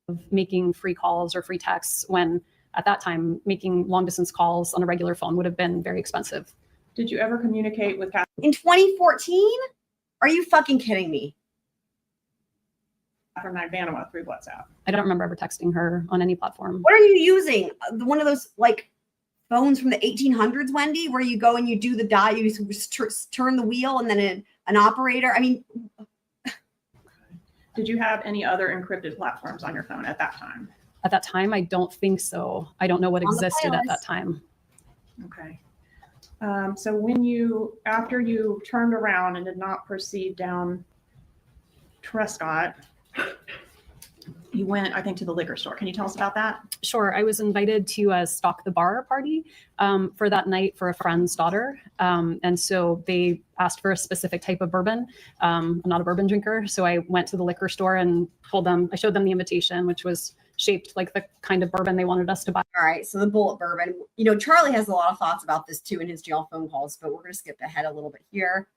Of making free calls or free texts when at that time making long distance calls on a regular phone would have been very expensive. Did you ever communicate with In 2014? Are you fucking kidding me? Catherine Ivanova through WhatsApp? I don't remember ever texting her on any platform. What are you using? One of those like phones from the 1800s, Wendy, where you go and you do the dial, you turn the wheel and then an operator. I mean, did you have any other encrypted platforms on your phone at that time? At that time, I don't think so. I don't know what existed at that time. Okay. So when after you turned around and did not proceed down Trescott, you went, I think, to the liquor store. Can you tell us about that? Sure. I was invited to a Stock the Bar party for that night for a friend's daughter. And so they asked for a specific type of bourbon. I'm not a bourbon drinker. So I went to the liquor store and I showed them the invitation, which was shaped like the kind of bourbon they wanted us to buy. all right. So the bullet bourbon, Charlie has a lot of thoughts about this too in his jail phone calls, but we're going to skip ahead a little bit here.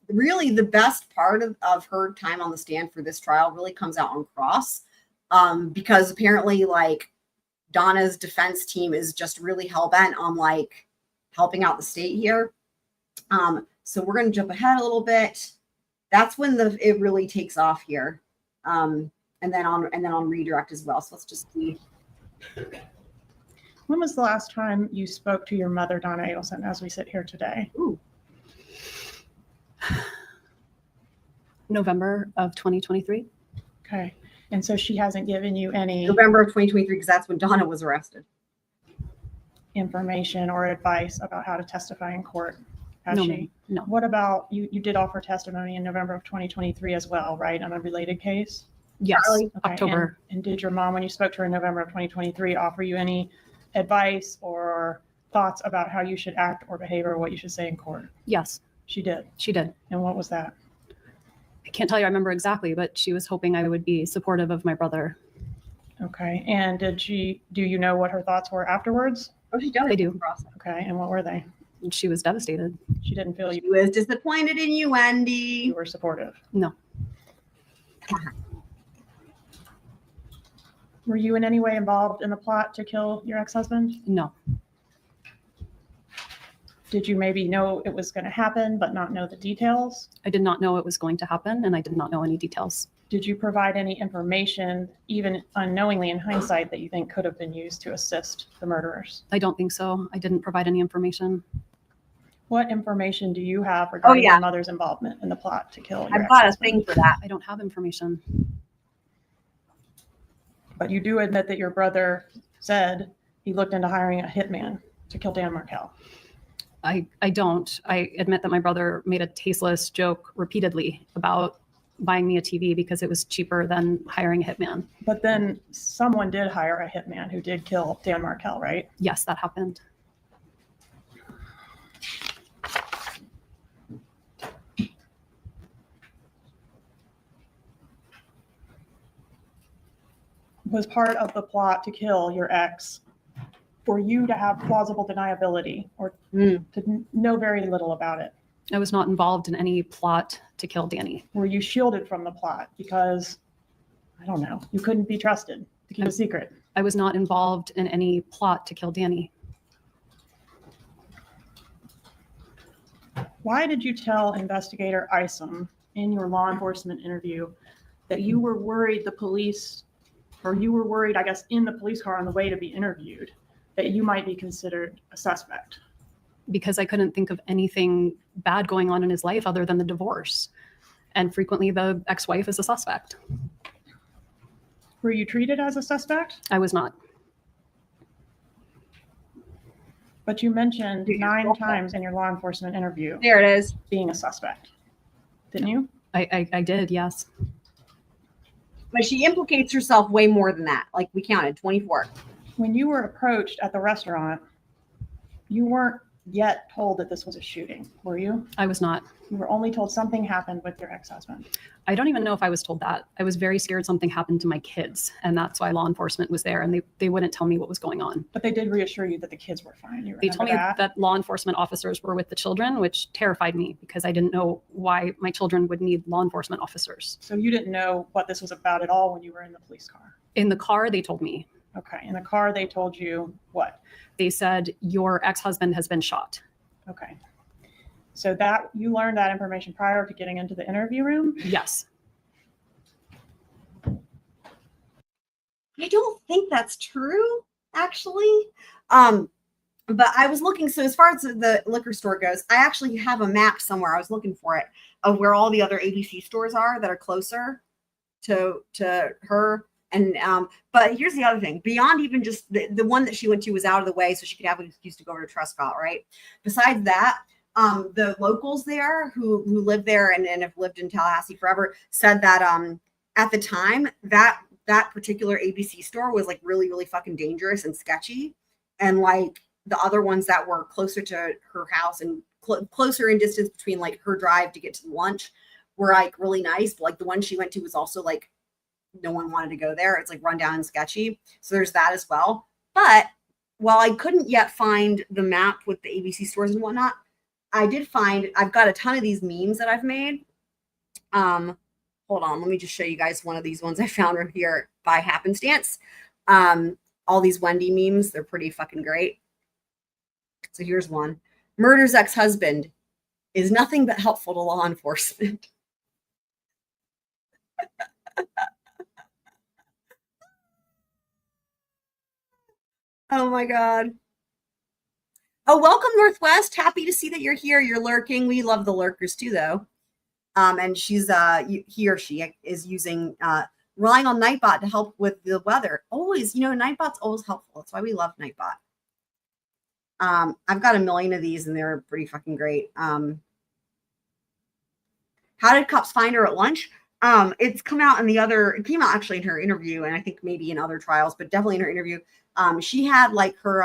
Really the best part of her time on the stand for this trial really comes out on cross, because apparently like Donna's defense team is just really hell-bent on like helping out the state here. So we're going to jump ahead a little bit. That's when it really takes off here. And then on redirect as well. So let's just see. When was the last time you spoke to your mother, Donna Adelson, as we sit here today? Ooh. November of 2023. Okay. And so she hasn't given you any November of 2023, because that's when Donna was arrested. information or advice about how to testify in court, has No, she? ma'am. No. What about, you did offer testimony in November of 2023 as well, right, on a related case? Yes, Okay, October. And did your mom, when you spoke to her in November of 2023, offer you any advice or thoughts about how you should act or behave or what you should say in court? Yes, She did. she did. And what was that? I can't tell you I remember exactly, but she was hoping I would be supportive of my brother. Okay. And do you know what her thoughts were afterwards? Oh, she does. I do. Okay. And what were they? And she was devastated. She didn't feel She you was disappointed in you, Wendy. were supportive. No. Were you in any way involved in the plot to kill your ex-husband? No. Did you maybe know it was going to happen, but not know the details? I did not know it was going to happen, and I did not know any details. Did you provide any information, even unknowingly in hindsight, that you think could have been used to assist the murderers? I don't think so. I didn't provide any information. What information do you have regarding yeah. your mother's involvement in the plot to kill your I've got a ex-husband? thing for that. I don't have information. But you do admit that your brother said he looked into hiring a hitman to kill Dan Markell. I don't. I admit that my brother made a tasteless joke repeatedly about buying me a TV because it was cheaper than hiring a hitman. But then someone did hire a hitman who did kill Dan Markell, right? Yes, that happened. Was part of the plot to kill your ex for you to have plausible deniability or to know very little about it? I was not involved in any plot to kill Danny. Were you shielded from the plot because, I don't know, you couldn't be trusted to keep a secret? I was not involved in any plot to kill Danny. Why did you tell investigator Isom in your law enforcement interview that you were worried the police, or you were worried, I guess, in the police car on the way to be interviewed, that you might be considered a suspect? Because I couldn't think of anything bad going on in his life other than the divorce. And frequently the ex-wife is a suspect. Were you treated as a suspect? I was not. But you mentioned 9 times in your law enforcement interview There it is. being a suspect, didn't you? I did, yes. But she implicates herself way more than that. Like we counted 24. When you were approached at the restaurant, you weren't yet told that this was a shooting, were you? I was not. You were only told something happened with your ex-husband. I don't even know if I was told that. I was very scared something happened to my kids, and that's why law enforcement was there, and they wouldn't tell me what was going on. But they did reassure you that the kids were fine. You They remember told me that? that law enforcement officers were with the children, which terrified me because I didn't know why my children would need law enforcement officers. So you didn't know what this was about at all when you were in the police car? In the car, they told me. Okay. In the car, they told you what? They said, your ex-husband has been shot. Okay. So that you learned that information prior to getting into the interview room? Yes. I don't think that's true, actually. But I was looking, so as far as the liquor store goes, I actually have a map somewhere. I was looking for it of where all the other ABC stores are that are closer to her. And but here's the other thing. Beyond even just the one that she went to was out of the way, so she could have an excuse to go over to Truscott, right? Besides that, the locals there who live there and have lived in Tallahassee forever said that at the time that particular ABC store was like really, really fucking dangerous and sketchy. And like the other ones that were closer to her house and closer in distance between like her drive to get to lunch were like really nice. But like the one she went to was also like, no one wanted to go there. It's like run down and sketchy. So there's that as well. But while I couldn't yet find the map with the ABC stores and whatnot, I did find, I've got a ton of these memes that I've made. Hold on, let me just show you guys one of these ones I found right here by happenstance. All these WENDI memes, they're pretty fucking great. So here's one. Murder's ex-husband is nothing but helpful to law enforcement. Oh my God. Oh, welcome Northwest. Happy to see that you're here. You're lurking. We love the lurkers too, though. And she's he or she is using relying on Nightbot to help with the weather. Always, Nightbot's always helpful. That's why we love Nightbot. I've got a million of these and they're pretty fucking great. How did cops find her at lunch? It's come out it came out actually in her interview, and I think maybe in other trials, but definitely in her interview. She had like her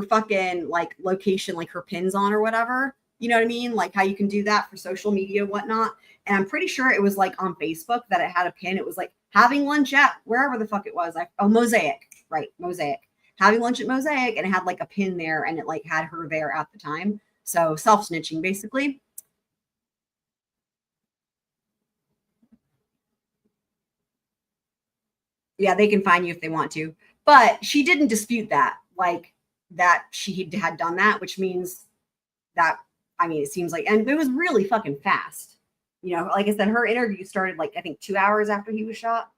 fucking like location, like her pins on or whatever. You know what I mean? Like how you can do that for social media, whatnot. And I'm pretty sure it was like on Facebook that it had a pin. It was like having lunch at wherever the fuck it was. Mosaic, right? Mosaic. Having lunch at Mosaic, and it had like a pin there, and it like had her there at the time. So self-snitching, basically. Yeah, they can find you if they want to. But she didn't dispute that, like that she had done that, which means that, it seems like, and it was really fucking fast. Like I said, her interview started like, I think 2 hours after he was shot.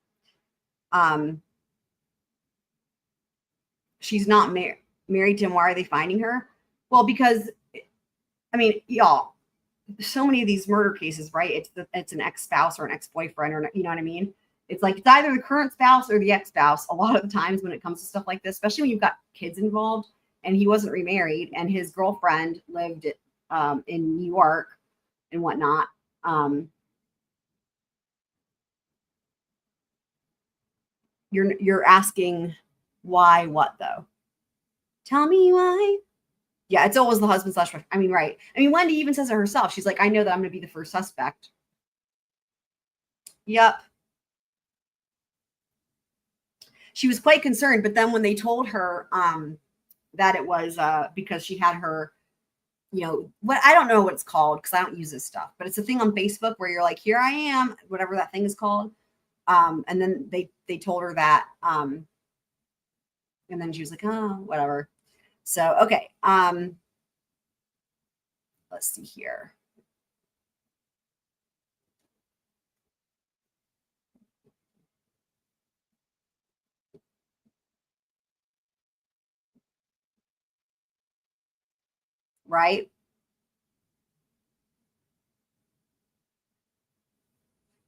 She's not married to him. Why are they finding her? Well, because, y'all, so many of these murder cases, right? It's an ex-spouse or an ex-boyfriend, or you know what I mean? It's like it's either the current spouse or the ex-spouse a lot of the times when it comes to stuff like this, especially when you've got kids involved. And he wasn't remarried, and his girlfriend lived in New York and whatnot. You're asking why what though? Tell me why. Yeah, it's always the husband / wife. Right. WENDI even says it herself. She's like, I know that I'm going to be the first suspect. Yep. She was quite concerned, but then when they told her that it was because she had her, what, I don't know what it's called because I don't use this stuff, but it's a thing on Facebook where you're like, here I am, whatever that thing is called. And then they told her that, and then she was like, oh, whatever. So, okay. Let's see here. Right?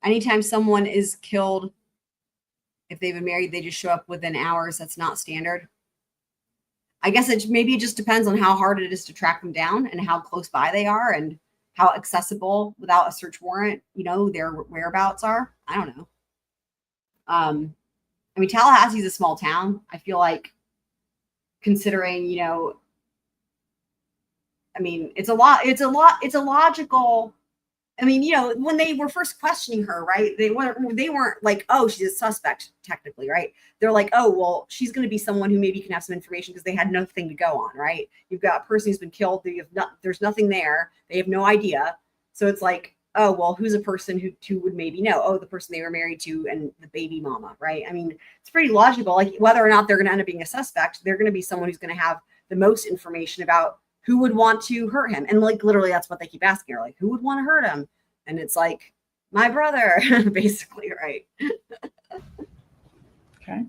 Anytime someone is killed If they've been married, they just show up within hours. That's not standard. I guess maybe it just depends on how hard it is to track them down and how close by they are and how accessible without a search warrant, their whereabouts are. I don't know. I mean, Tallahassee's a small town. I feel like considering, I mean, it's a logical. I mean, when they were first questioning her, right? They weren't like, oh, she's a suspect technically, right? They're like, oh, well, she's going to be someone who maybe can have some information because they had nothing to go on, right? You've got a person who's been killed. There's nothing there. They have no idea. So it's like, oh, well, who's a person who would maybe know? Oh, the person they were married to and the baby mama, right? I mean, it's pretty logical. Like whether or not they're going to end up being a suspect, they're going to be someone who's going to have the most information about who would want to hurt him. And like literally that's what they keep asking her, like, who would want to hurt him? And it's like, my brother, basically, right? Okay.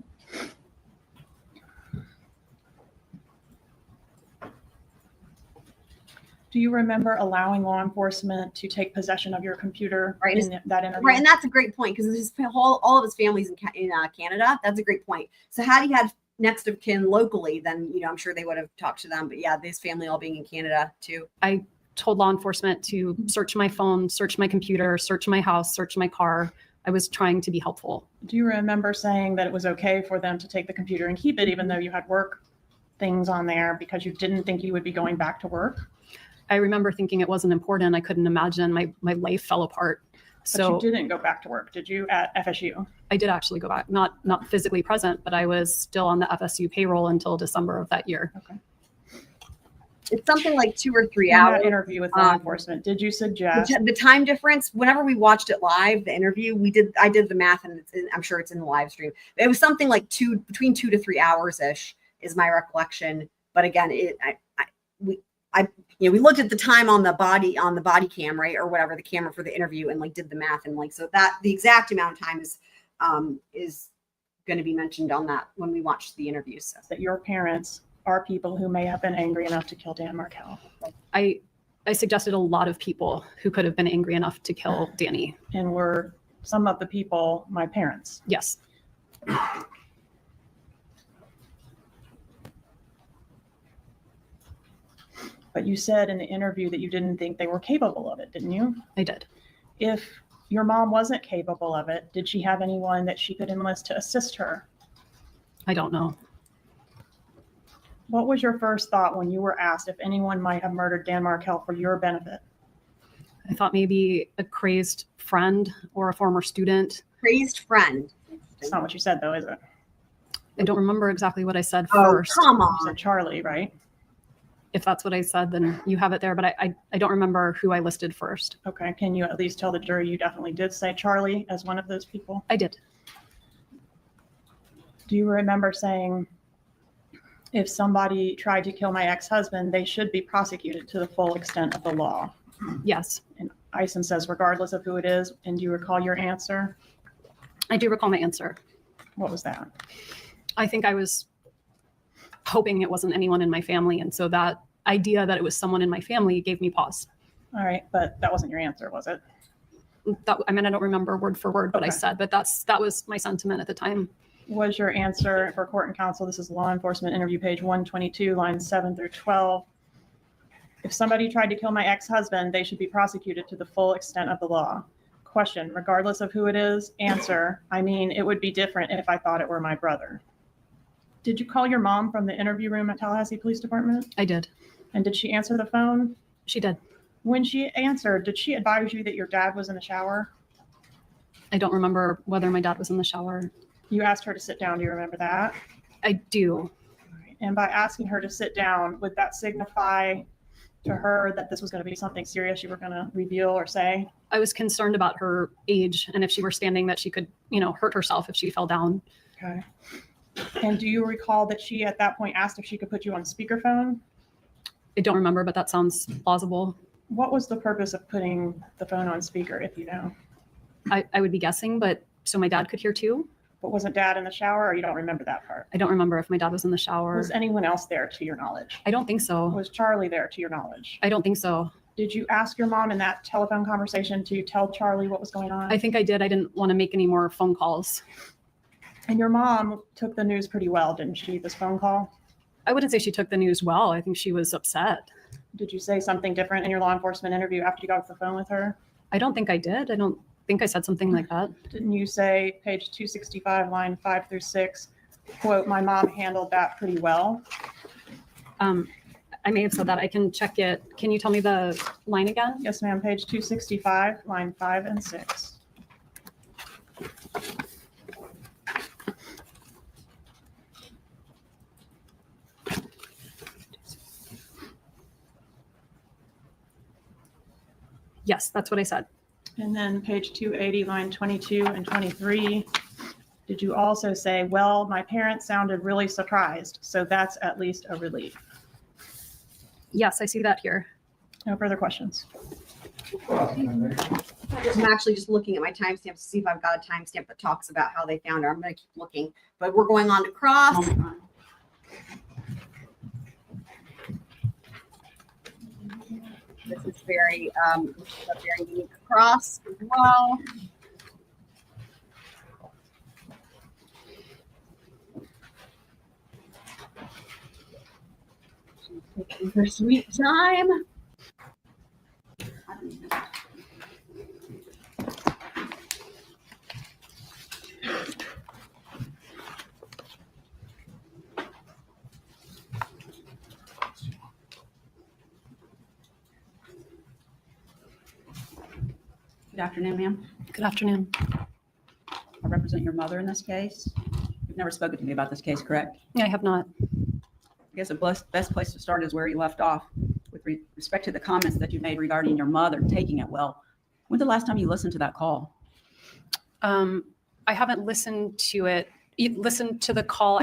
Do you remember allowing law enforcement to take possession of your computer in that interview? Right, and that's a great point because all of his family's in Canada. That's a great point. So had he had next of kin locally, then I'm sure they would have talked to them. But yeah, his family all being in Canada too. I told law enforcement to search my phone, search my computer, search my house, search my car. I was trying to be helpful. Do you remember saying that it was okay for them to take the computer and keep it even though you had work things on there because you didn't think you would be going back to work? I remember thinking it wasn't important. I couldn't imagine. My life fell apart. So but you didn't go back to work, did you, at FSU? I did actually go back, not physically present, but I was still on the FSU payroll until December of that year. Okay. It's something like 2 or 3 In hours. that interview with law enforcement, did you suggest the time difference? Whenever we watched it live, the interview, I did the math, and I'm sure it's in the live stream. It was something like between 2 to 3 hours ish, is my recollection. But again, we looked at the time on the body cam, right, or whatever, the camera for the interview, and like did the math, and like so that the exact amount of time is going to be mentioned on that when we watch the interview. So that your parents are people who may have been angry enough to kill Dan Markell? I suggested a lot of people who could have been angry enough to kill Danny. And were some of the people my parents? Yes. But you said in the interview that you didn't think they were capable of it, didn't you? I did. If your mom wasn't capable of it, did she have anyone that she could enlist to assist her? I don't know. What was your first thought when you were asked if anyone might have murdered Dan Markell for your benefit? I thought maybe a crazed friend or a former student. Crazed friend. That's not what you said, though, is it? I don't remember exactly what I said Oh, first. come on. You said Charlie, right? If that's what I said, then you have it there. But I don't remember who I listed first. Okay. Can you at least tell the jury you definitely did say Charlie as one of those people? I did. Do you remember saying, if somebody tried to kill my ex-husband, they should be prosecuted to the full extent of the law? Yes. And Ison says, regardless of who it is. And do you recall your answer? I do recall my answer. What was that? I think I was hoping it wasn't anyone in my family. And so that idea that it was someone in my family gave me pause. All right. But that wasn't your answer, was it? I don't remember word for word what I said, but that was my sentiment at the time. Was your answer for court and counsel? This is law enforcement interview page 122, lines 7 through 12. If somebody tried to kill my ex-husband, they should be prosecuted to the full extent of the law. Question, regardless of who it is. Answer, I mean, it would be different if I thought it were my brother. Did you call your mom from the interview room at Tallahassee Police Department? I did. And did she answer the phone? She did. When she answered, did she advise you that your dad was in the shower? I don't remember whether my dad was in the shower. You asked her to sit down. Do you remember that? I do. And by asking her to sit down, would that signify to her that this was going to be something serious you were going to reveal or say? I was concerned about her age, and if she were standing, that she could, hurt herself if she fell down. Okay. And do you recall that she at that point asked if she could put you on speakerphone? I don't remember, but that sounds plausible. What was the purpose of putting the phone on speaker, if you know? I would be guessing, but so my dad could hear too. But wasn't dad in the shower, or you don't remember that part? I don't remember if my dad was in the shower. Was anyone else there to your knowledge? I don't think so. Was Charlie there to your knowledge? I don't think so. Did you ask your mom in that telephone conversation to tell Charlie what was going on? I think I did. I didn't want to make any more phone calls. And your mom took the news pretty well, didn't she, this phone call? I wouldn't say she took the news well. I think she was upset. Did you say something different in your law enforcement interview after you got off the phone with her? I don't think I did. I don't think I said something like that. Didn't you say, page 265, line 5 through 6, quote, my mom handled that pretty well? I may have said that. I can check it. Can you tell me the line again? Yes, ma'am, page 265, line 5 and 6. Yes, that's what I said. And then page 280, line 22 and 23. Did you also say, well, my parents sounded really surprised, so that's at least a relief? Yes, I see that here. No further questions. I'm actually just looking at my timestamp to see if I've got a timestamp that talks about how they found her. I'm going to keep looking, but we're going on to cross. This is very, a very unique cross as well. She's taking her sweet time. Good afternoon, ma'am. Good afternoon. I represent your mother in this case. You've never spoken to me about this case, correct? I have not. I guess the best place to start is where you left off with respect to the comments that you made regarding your mother taking it well. When's the last time you listened to that call? I haven't listened to it. Listened to the call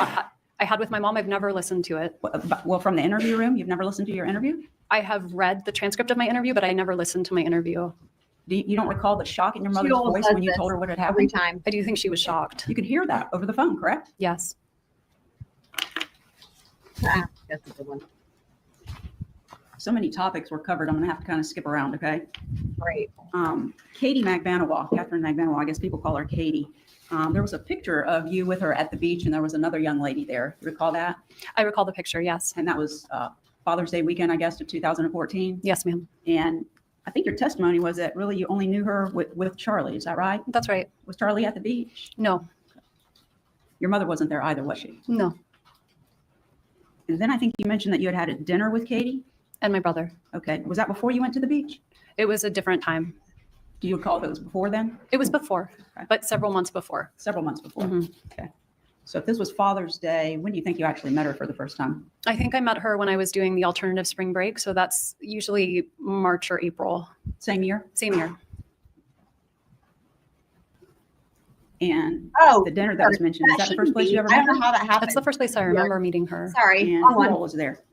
I had with my mom. I've never listened to it. Well, from the interview room, you've never listened to your interview? I have read the transcript of my interview, but I never listened to my interview. You don't recall the shock in your mother's always voice does when you this told her what had every happened? time. I do think she was shocked. You could hear that over the phone, correct? Yes. That's a good one. So many topics were covered. I'm going to have to kind of skip around, okay? Great. Katie Magbanawah, Catherine Magbanawah, I guess people call her Katie. There was a picture of you with her at the beach, and there was another young lady there. You recall that? I recall the picture, yes. And that was Father's Day weekend, I guess, of 2014. Yes, ma'am. And I think your testimony was that really you only knew her with Charlie. Is that right? That's right. Was Charlie at the beach? No. Your mother wasn't there either, was she? No. And then I think you mentioned that you had had a dinner with Katie. And my brother. Okay. Was that before you went to the beach? It was a different time. Do you recall if it was before then? It was before, Okay. but several months before. Several months before. Mhm. Okay. So if this was Father's Day, when do you think you actually met her for the first time? I think I met her when I was doing the alternative spring break. So that's usually March or April. Same year? Same year. And Oh, the dinner that was mentioned, is that the first place you ever I met don't her? know how that happened. That's the first place I remember meeting her. Sorry. And Wrong who one. all was there?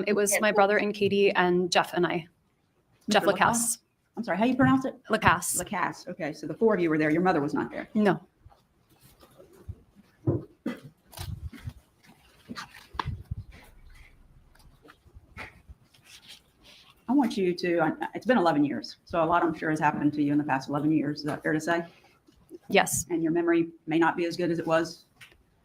It was my brother and Katie and Jeff and I. Jeff Mr. Lacasse. I'm sorry, how you pronounce it? Lacasse. Lacasse. Okay, so the four of you were there. Your mother was not there. No. I want you to, it's been 11 years, so a lot I'm sure has happened to you in the past 11 years. Is that fair to say? Yes. And your memory may not be as good as it was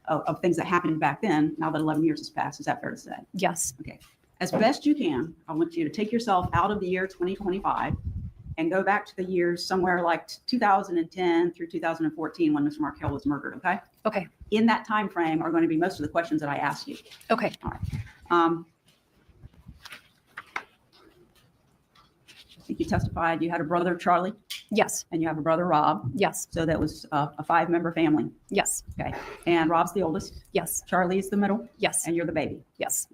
of things that happened back then, now that 11 years has passed. Is that fair to say? Yes. Okay. As best you can, I want you to take yourself out of the year 2025 and go back to the years somewhere like 2010 through 2014 when Mr. Markell was murdered, okay? Okay. In that time frame are going to be most of the questions that I ask you. Okay. All right. I think you testified you had a brother, Charlie, Yes. and you have a brother, Rob. Yes. So that was a five-member family. Yes. Okay. And Rob's the oldest. Yes. Charlie is the middle. Yes. And you're the baby. Yes.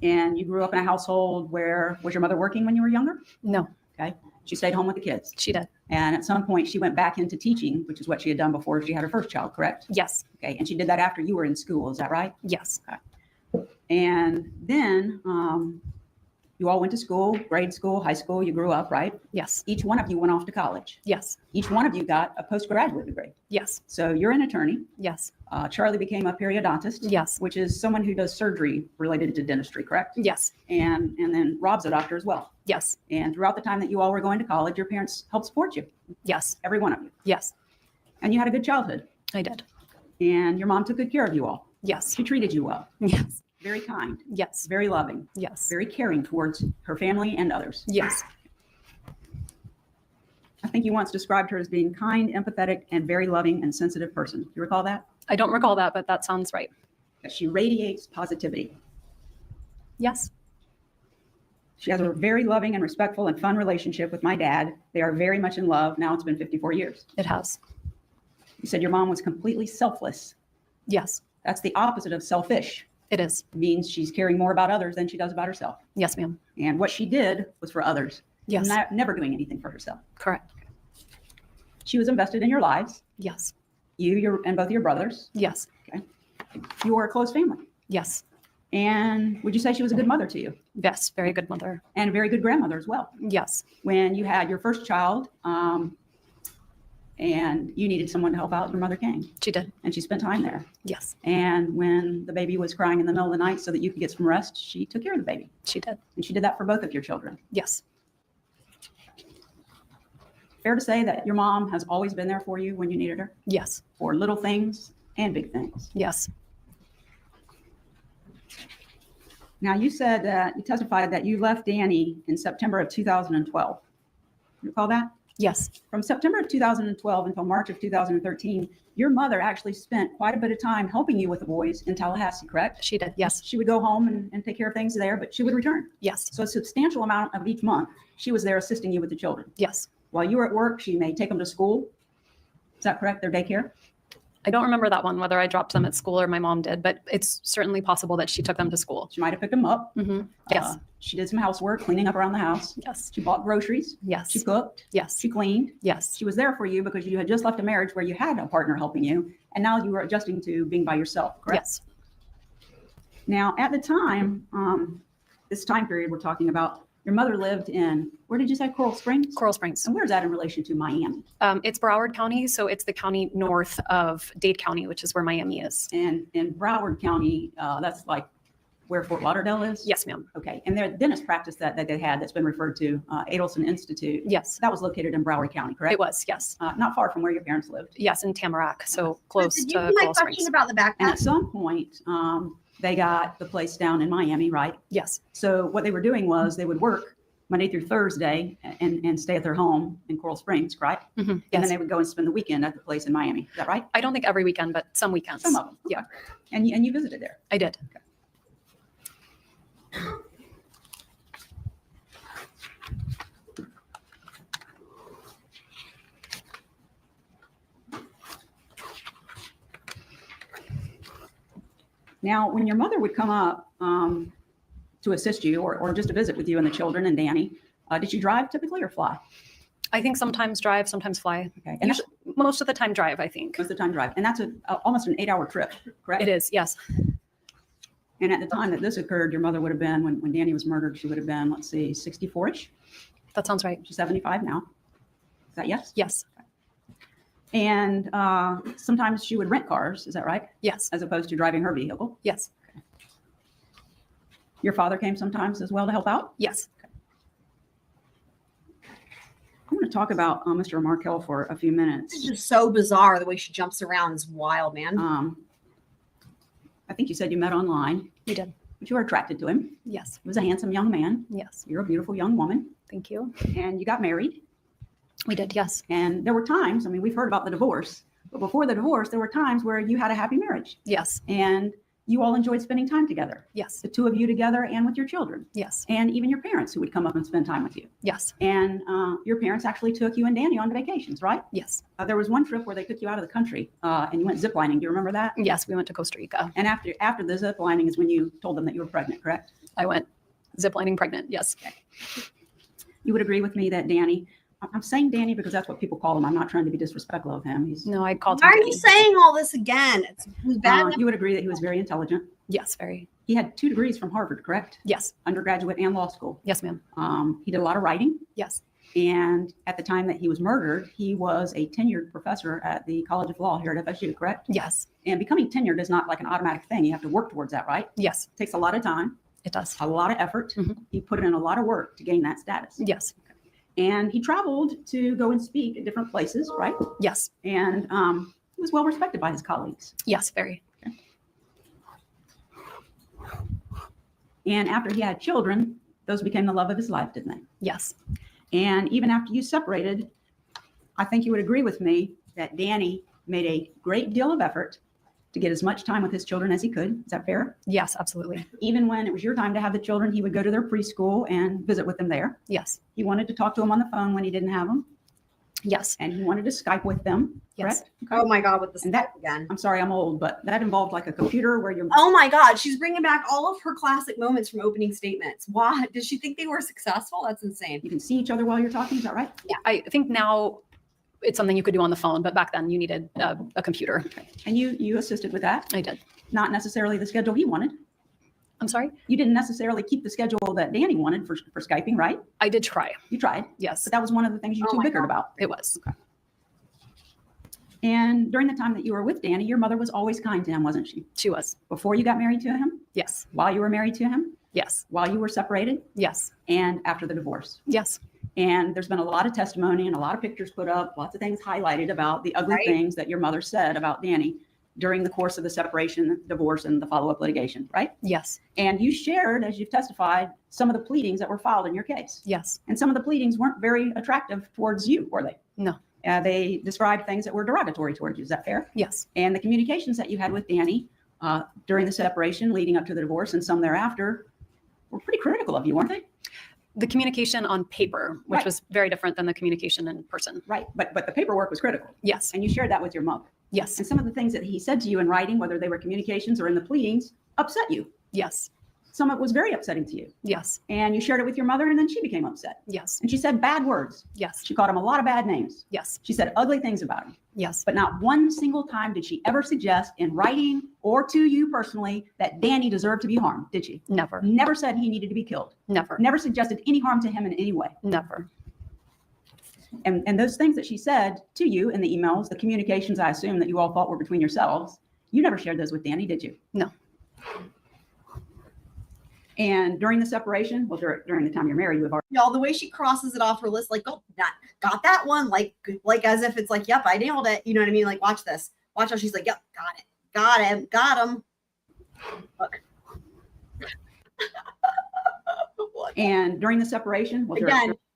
And you grew up in a household where, was your mother working when you were younger? No. Okay. She stayed home with the kids. She did. And at some point she went back into teaching, which is what she had done before she had her first child, correct? Yes. Okay. And she did that after you were in school. Is that right? Yes. And then you all went to school, grade school, high school, you grew up, right? Yes. Each one of you went off to college. Yes. Each one of you got a postgraduate degree. Yes. So you're an attorney. Yes. Charlie became a periodontist. Yes. Which is someone who does surgery related to dentistry, correct? Yes. And then Rob's a doctor as well. Yes. And throughout the time that you all were going to college, your parents helped support you, Yes. every one of you. Yes. And you had a good childhood. I did. And your mom took good care of you all. Yes. She treated you well. Yes. Very kind, Yes. very loving, Yes. very caring towards her family and others. Yes. I think you once described her as being kind, empathetic, and very loving and sensitive person. Do you recall that? I don't recall that, but that sounds right. That she radiates positivity. Yes. She has a very loving and respectful and fun relationship with my dad. They are very much in love. Now it's been 54 years. It has. You said your mom was completely selfless. Yes. That's the opposite of selfish. It is. It means she's caring more about others than she does about herself. Yes, ma'am. And what she did was for others. Yes. Never doing anything for herself. Correct. She was invested in your lives. Yes. And both of your brothers. Yes. Okay. You were a close family. Yes. And would you say she was a good mother to you? Yes. Very good mother. And a very good grandmother as well. Yes. When you had your first child, and you needed someone to help out, your mother came. She did. And she spent time there. Yes. And when the baby was crying in the middle of the night so that you could get some rest, she took care of the baby. She did. And she did that for both of your children. Yes. Fair to say that your mom has always been there for you when you needed her? Yes. For little things and big things. Yes. Now, you said that you testified that you left Danny in September of 2012. You recall that? Yes. From September of 2012 until March of 2013, your mother actually spent quite a bit of time helping you with the boys in Tallahassee, correct? She did. Yes. She would go home and take care of things there, but she would return. Yes. So a substantial amount of each month, she was there assisting you with the children. Yes. While you were at work, she may take them to school. Is that correct? Their daycare? I don't remember that one, whether I dropped them at school or my mom did, but it's certainly possible that she took them to school. She might have picked them up. Mm-hmm. Yes. She did some housework, cleaning up around the house. Yes. She bought groceries. Yes. She cooked. Yes. She cleaned. Yes. She was there for you because you had just left a marriage where you had a partner helping you, and now you were adjusting to being by yourself, correct? Yes. Now, at the time, this time period we're talking about, your mother lived in, where did you say, Coral Springs? Coral Springs. And where's that in relation to Miami? It's Broward County, so it's the county north of Dade County, which is where Miami is. And in Broward County, that's like where Fort Lauderdale is? Yes, ma'am. Okay. And their dentist practice that they had that's been referred to, Adelson Institute. Yes. That was located in Broward County, correct? It was, yes. Not far from where your parents lived. Yes, in Tamarack, so close Did to you my Coral question Springs. about the backpack? And at some point, they got the place down in Miami, right? Yes. So what they were doing was they would work Monday through Thursday and stay at their home in Coral Springs, right? Mm-hmm. And Yes. then they would go and spend the weekend at the place in Miami. Is that right? I don't think every weekend, but some weekends. Some of them. Yeah, And you visited there. I did. Now, when your mother would come up to assist you or just to visit with you and the children and Danny, did you drive typically or fly? I think sometimes drive, sometimes fly. Okay. And Usually, most of the time drive, I think. most of the time drive. And that's almost an 8-hour trip, correct? It is, yes. And at the time that this occurred, your mother would have been, when Danny was murdered, she would have been, let's see, 64-ish. That sounds right. She's 75 now. Is that yes? Yes. And sometimes she would rent cars, is that right? Yes. As opposed to driving her vehicle. Yes. Your father came sometimes as well to help out? Yes. I'm going to talk about Mr. Markel for a few minutes. It's just so bizarre. The way she jumps around is wild, man. I think you said you met online, We did. but you were attracted to him. Yes. He was a handsome young man. Yes. You're a beautiful young woman. Thank you. And you got married. We did. Yes. And there were times, I mean, we've heard about the divorce, but before the divorce, there were times where you had a happy marriage Yes. and you all enjoyed spending time together, Yes. the two of you together and with your children, Yes. and even your parents who would come up and spend time with you. Yes. And your parents actually took you and Danny on vacations, right? Yes. There was one trip where they took you out of the country and you went ziplining. Do you remember that? Yes. We went to Costa Rica. And after the ziplining is when you told them that you were pregnant, correct? I went ziplining pregnant. Yes. You would agree with me that Danny, I'm saying Danny because that's what people call him. I'm not trying to be disrespectful of him. He's, No, I called Why him. are you Danny. saying all this again? It's bad enough. you would agree that he was very intelligent. Yes. Very. He had 2 degrees from Harvard, correct? Yes. Undergraduate and law school. Yes, ma'am. He did a lot of writing. Yes. And at the time that he was murdered, he was a tenured professor at the College of Law here at FSU, correct? Yes. And becoming tenured is not like an automatic thing. You have to work towards that, right? Yes. It takes a lot of time, It does. a lot of effort. Mhm. He put in a lot of work to gain that status. Yes. And he traveled to go and speak at different places, right? Yes. And He was well respected by his colleagues. Yes, very. And after he had children, those became the love of his life, didn't they? Yes. And even after you separated, I think you would agree with me that Danny made a great deal of effort to get as much time with his children as he could. Is that fair? Yes, absolutely. Even when it was your time to have the children, he would go to their preschool and visit with them there. Yes. He wanted to talk to them on the phone when he didn't have them. Yes. And he wanted to Skype with them. Yes. Correct? Oh my God, with the And that- Skype again. I'm sorry, I'm old, but that involved like a computer where you're. Oh my God, she's bringing back all of her classic moments from opening statements. Why? Did she think they were successful? That's insane. You can see each other while you're talking. Is that right? I think now it's something you could do on the phone, but back then you needed a computer. And you assisted with that. I did. Not necessarily the schedule he wanted. I'm sorry? You didn't necessarily keep the schedule that Danny wanted for Skyping, right? I did try. You tried. Yes, But that was one of the things you Oh two my bickered God. about. it was. And during the time that you were with Danny, your mother was always kind to him, wasn't she? She was. Before you got married to him, Yes. while you were married to him, Yes. while you were separated, Yes. and after the divorce. Yes. And there's been a lot of testimony and a lot of pictures put up, lots of things highlighted about the ugly Right. things that your mother said about Danny during the course of the separation, divorce, and the follow-up litigation, right? Yes. And you shared, as you've testified, some of the pleadings that were filed in your case. Yes. And some of the pleadings weren't very attractive towards you, were they? No. They described things that were derogatory towards you. Is that fair? Yes. And the communications that you had with Danny during the separation, leading up to the divorce, and some thereafter, were pretty critical of you, weren't they? The communication on paper, which Right. was very different than the communication in person. Right. But the paperwork was critical. Yes. And you shared that with your mother. Yes. And some of the things that he said to you in writing, whether they were communications or in the pleadings, upset you. Yes. Some of it was very upsetting to you. Yes. And you shared it with your mother, and then she became upset. Yes. And she said bad words. Yes. She called him a lot of bad names. Yes. She said ugly things about him. Yes. But not one single time did she ever suggest in writing or to you personally that Danny deserved to be harmed, did she? Never. Never said he needed to be killed. Never. Never suggested any harm to him in any way. Never. And those things that she said to you in the emails, the communications I assume that you all thought were between yourselves, you never shared those with Danny, did you? No. And during the separation, well, during the time you're married, you've already. Y'all, the way she crosses it off her list, like, oh, got that one, like as if it's like, yep, I nailed it. You know what I mean? Like, watch this. Watch how she's like, yep, got it, got him, got him. Look. And during the separation, well,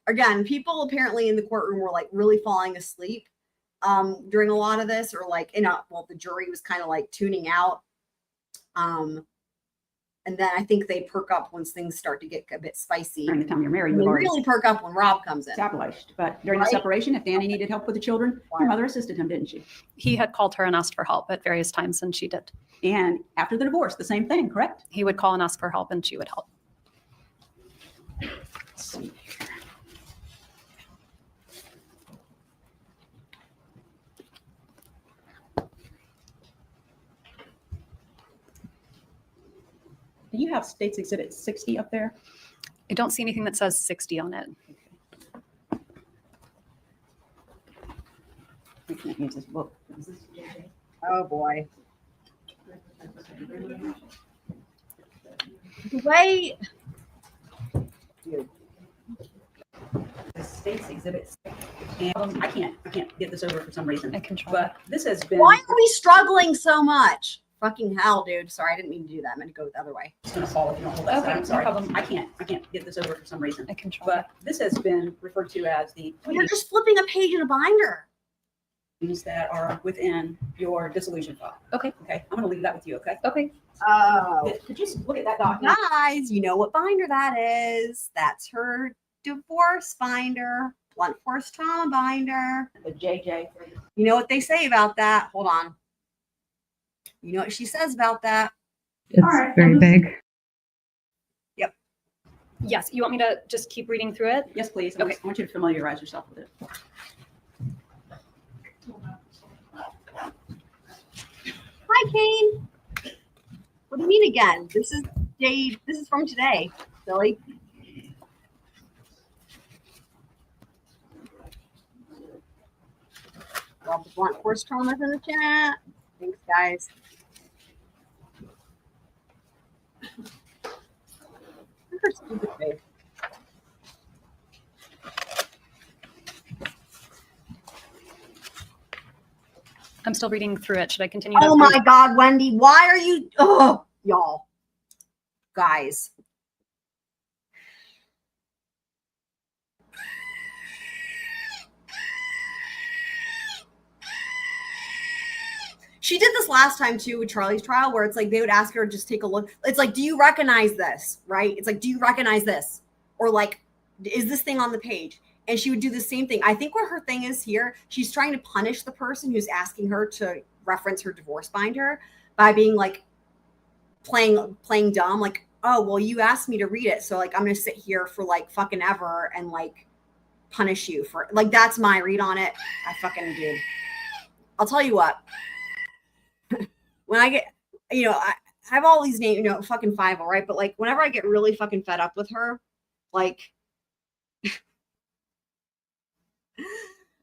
Again, people apparently in the courtroom were like really falling asleep during a lot of this, or like, the jury was kind of like tuning out. And then I think they perk up once things start to get a bit spicy. during the time you're married, And you've they already really perk up when Rob comes in. established. But during the Right. separation, if Danny needed help with the children, your mother assisted him, didn't she? He had called her and asked for help at various times, and she did. And after the divorce, the same thing, correct? He would call and ask for help, and she would help. Let's see here. Do you have States Exhibit 60 up there? I don't see anything that says 60 on it. I can't use this book. Is this JJ? Oh boy. The way The States Exhibit 60. And I can't get this over for some reason. I can try. But this has been. why are we struggling so much? Fucking hell, dude. Sorry, I didn't mean to do that. I meant to go the other way. It's gonna fall if you don't hold that Okay, side. I'm no sorry. problem. I can't get this over for some reason. I can try. But this has been referred to as the You're just flipping a page in a binder. things that are within your dissolution file. Okay. Okay. I'm gonna leave that with you. Okay. Okay. Oh. Could you look at that document? Guys, you know what binder that is. That's her divorce binder, blunt force trauma binder. The JJ. You know what they say about that? Hold on. You know what she says about that? It's right, very big. Yes. You want me to just keep reading through it? Yes, please. Okay. I want you to familiarize yourself with it. Hi, Kane. What do you mean again? This is from today, silly. Well, the blunt force traumas in the chat. Thanks, guys. Look at her stupid face. I'm still reading through it. Should I continue? to Oh my God, Wendy, why are you? Oh, y'all, guys. She did this last time too with Charlie's trial, where it's like they would ask her to just take a look. It's like, do you recognize this? Right? It's like, do you recognize this? Or like, is this thing on the page? And she would do the same thing. I think what her thing is here, she's trying to punish the person who's asking her to reference her divorce binder by being like playing dumb. Like, oh, well, you asked me to read it, so like I'm gonna sit here for like fucking ever and like punish you for like that's my read on it. I fucking did. I'll tell you what. When I get, I have all these names, fucking Five, all right? But like, whenever I get really fucking fed up with her, like,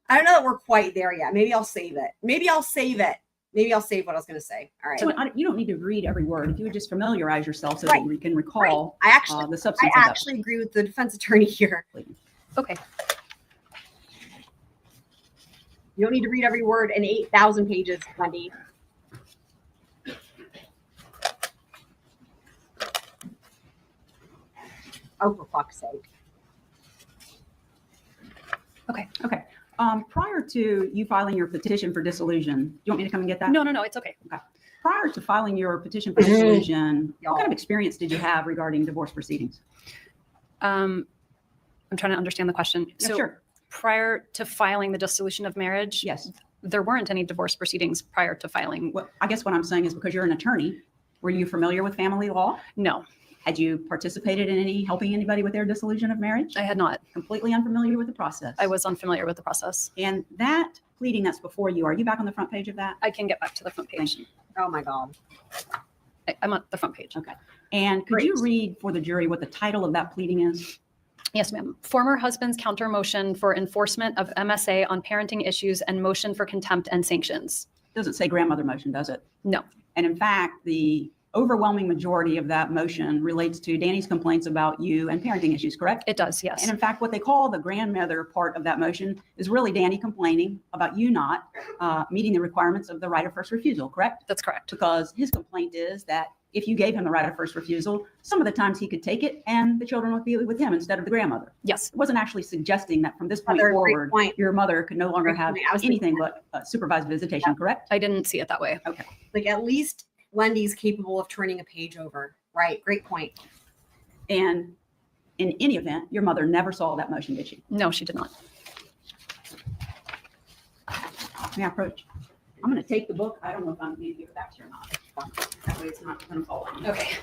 I don't know that we're quite there yet. Maybe I'll save it. Maybe I'll save what I was going to say. All right. So you don't need to read every word. If you would just familiarize yourself so that you can recall I actually, the substance I of that. actually agree with the defense attorney here. Okay. You don't need to read every word in 8,000 pages, Wendy. Oh, for fuck's sake. Okay. Prior to you filing your petition for dissolution, you want me to come and get that? No, it's okay. Okay. Prior to filing your petition for dissolution, what kind of experience did you have regarding divorce proceedings? I'm trying to understand the question. Yeah, So sure. prior to filing the dissolution of marriage, Yes. there weren't any divorce proceedings prior to filing. Well, I guess what I'm saying is because you're an attorney, were you familiar with family law? No, Had you participated in any helping anybody with their dissolution of marriage? I had not. Completely unfamiliar with the process. I was unfamiliar with the process. And that pleading that's before you, are you back on the front page of that? I can get back to the front page. Thank you. Oh my God. I'm on the front page. Okay. And could you read for the jury what the title of that pleading is? Yes, ma'am. Former husband's counter motion for enforcement of MSA on parenting issues and motion for contempt and sanctions. Doesn't say grandmother motion, does it? No. And in fact, the overwhelming majority of that motion relates to Danny's complaints about you and parenting issues, correct? It does, yes. And in fact, what they call the grandmother part of that motion is really Danny complaining about you not meeting the requirements of the right of first refusal, correct? That's correct. Because his complaint is that if you gave him the right of first refusal, some of the times he could take it and the children would be with him instead of the grandmother. Yes. It wasn't actually suggesting that from this point Great forward, point. your mother could no longer Great have point. I was anything but supervised visitation, correct? I didn't see it that way. Okay. Like at least Wendy's capable of turning a page over. Right. Great point. And in any event, your mother never saw that motion, did she? No, she did not. May I approach? I'm going to take the book. I don't know if I'm going to give it back to you or not. That way it's not going to fall on you. Okay.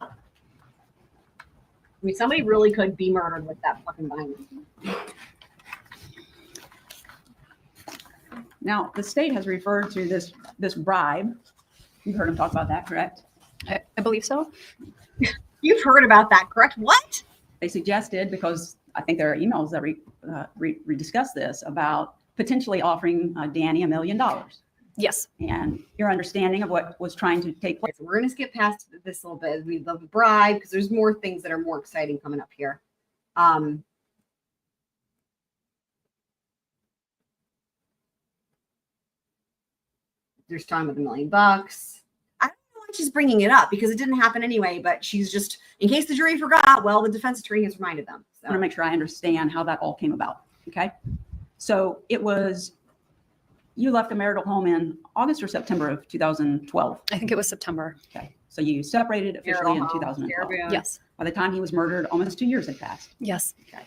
I mean, somebody really could be murdered with that fucking binder. Now, the state has referred to this bribe. You've heard him talk about that, correct? I believe so. You've heard about that, correct? What? They suggested, because I think there are emails that discuss this, about potentially offering Danny $1 million. Yes. And your understanding of what was trying to take place. We're going to skip past this a little bit. We love the bribe because there's more things that are more exciting coming up here. There's talking about the $1 million. I don't know why she's bringing it up because it didn't happen anyway, but she's just, in case the jury forgot, well, the defense attorney has reminded them. I want to make sure I understand how that all came about. Okay. So it was, you left the marital home in August or September of 2012. I think it was September. Okay. So you separated officially in 2012. Yes. By the time he was murdered, almost 2 years had passed. Yes. Okay.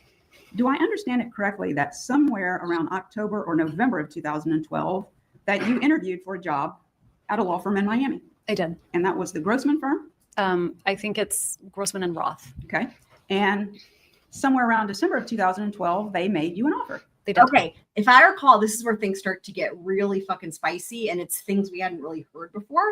Do I understand it correctly that somewhere around October or November of 2012 that you interviewed for a job at a law firm in Miami? I did. And that was the Grossman firm? I think it's Grossman and Roth. Okay. And somewhere around December of 2012, they made you an offer. They did. Okay. If I recall, this is where things start to get really fucking spicy and it's things we hadn't really heard before.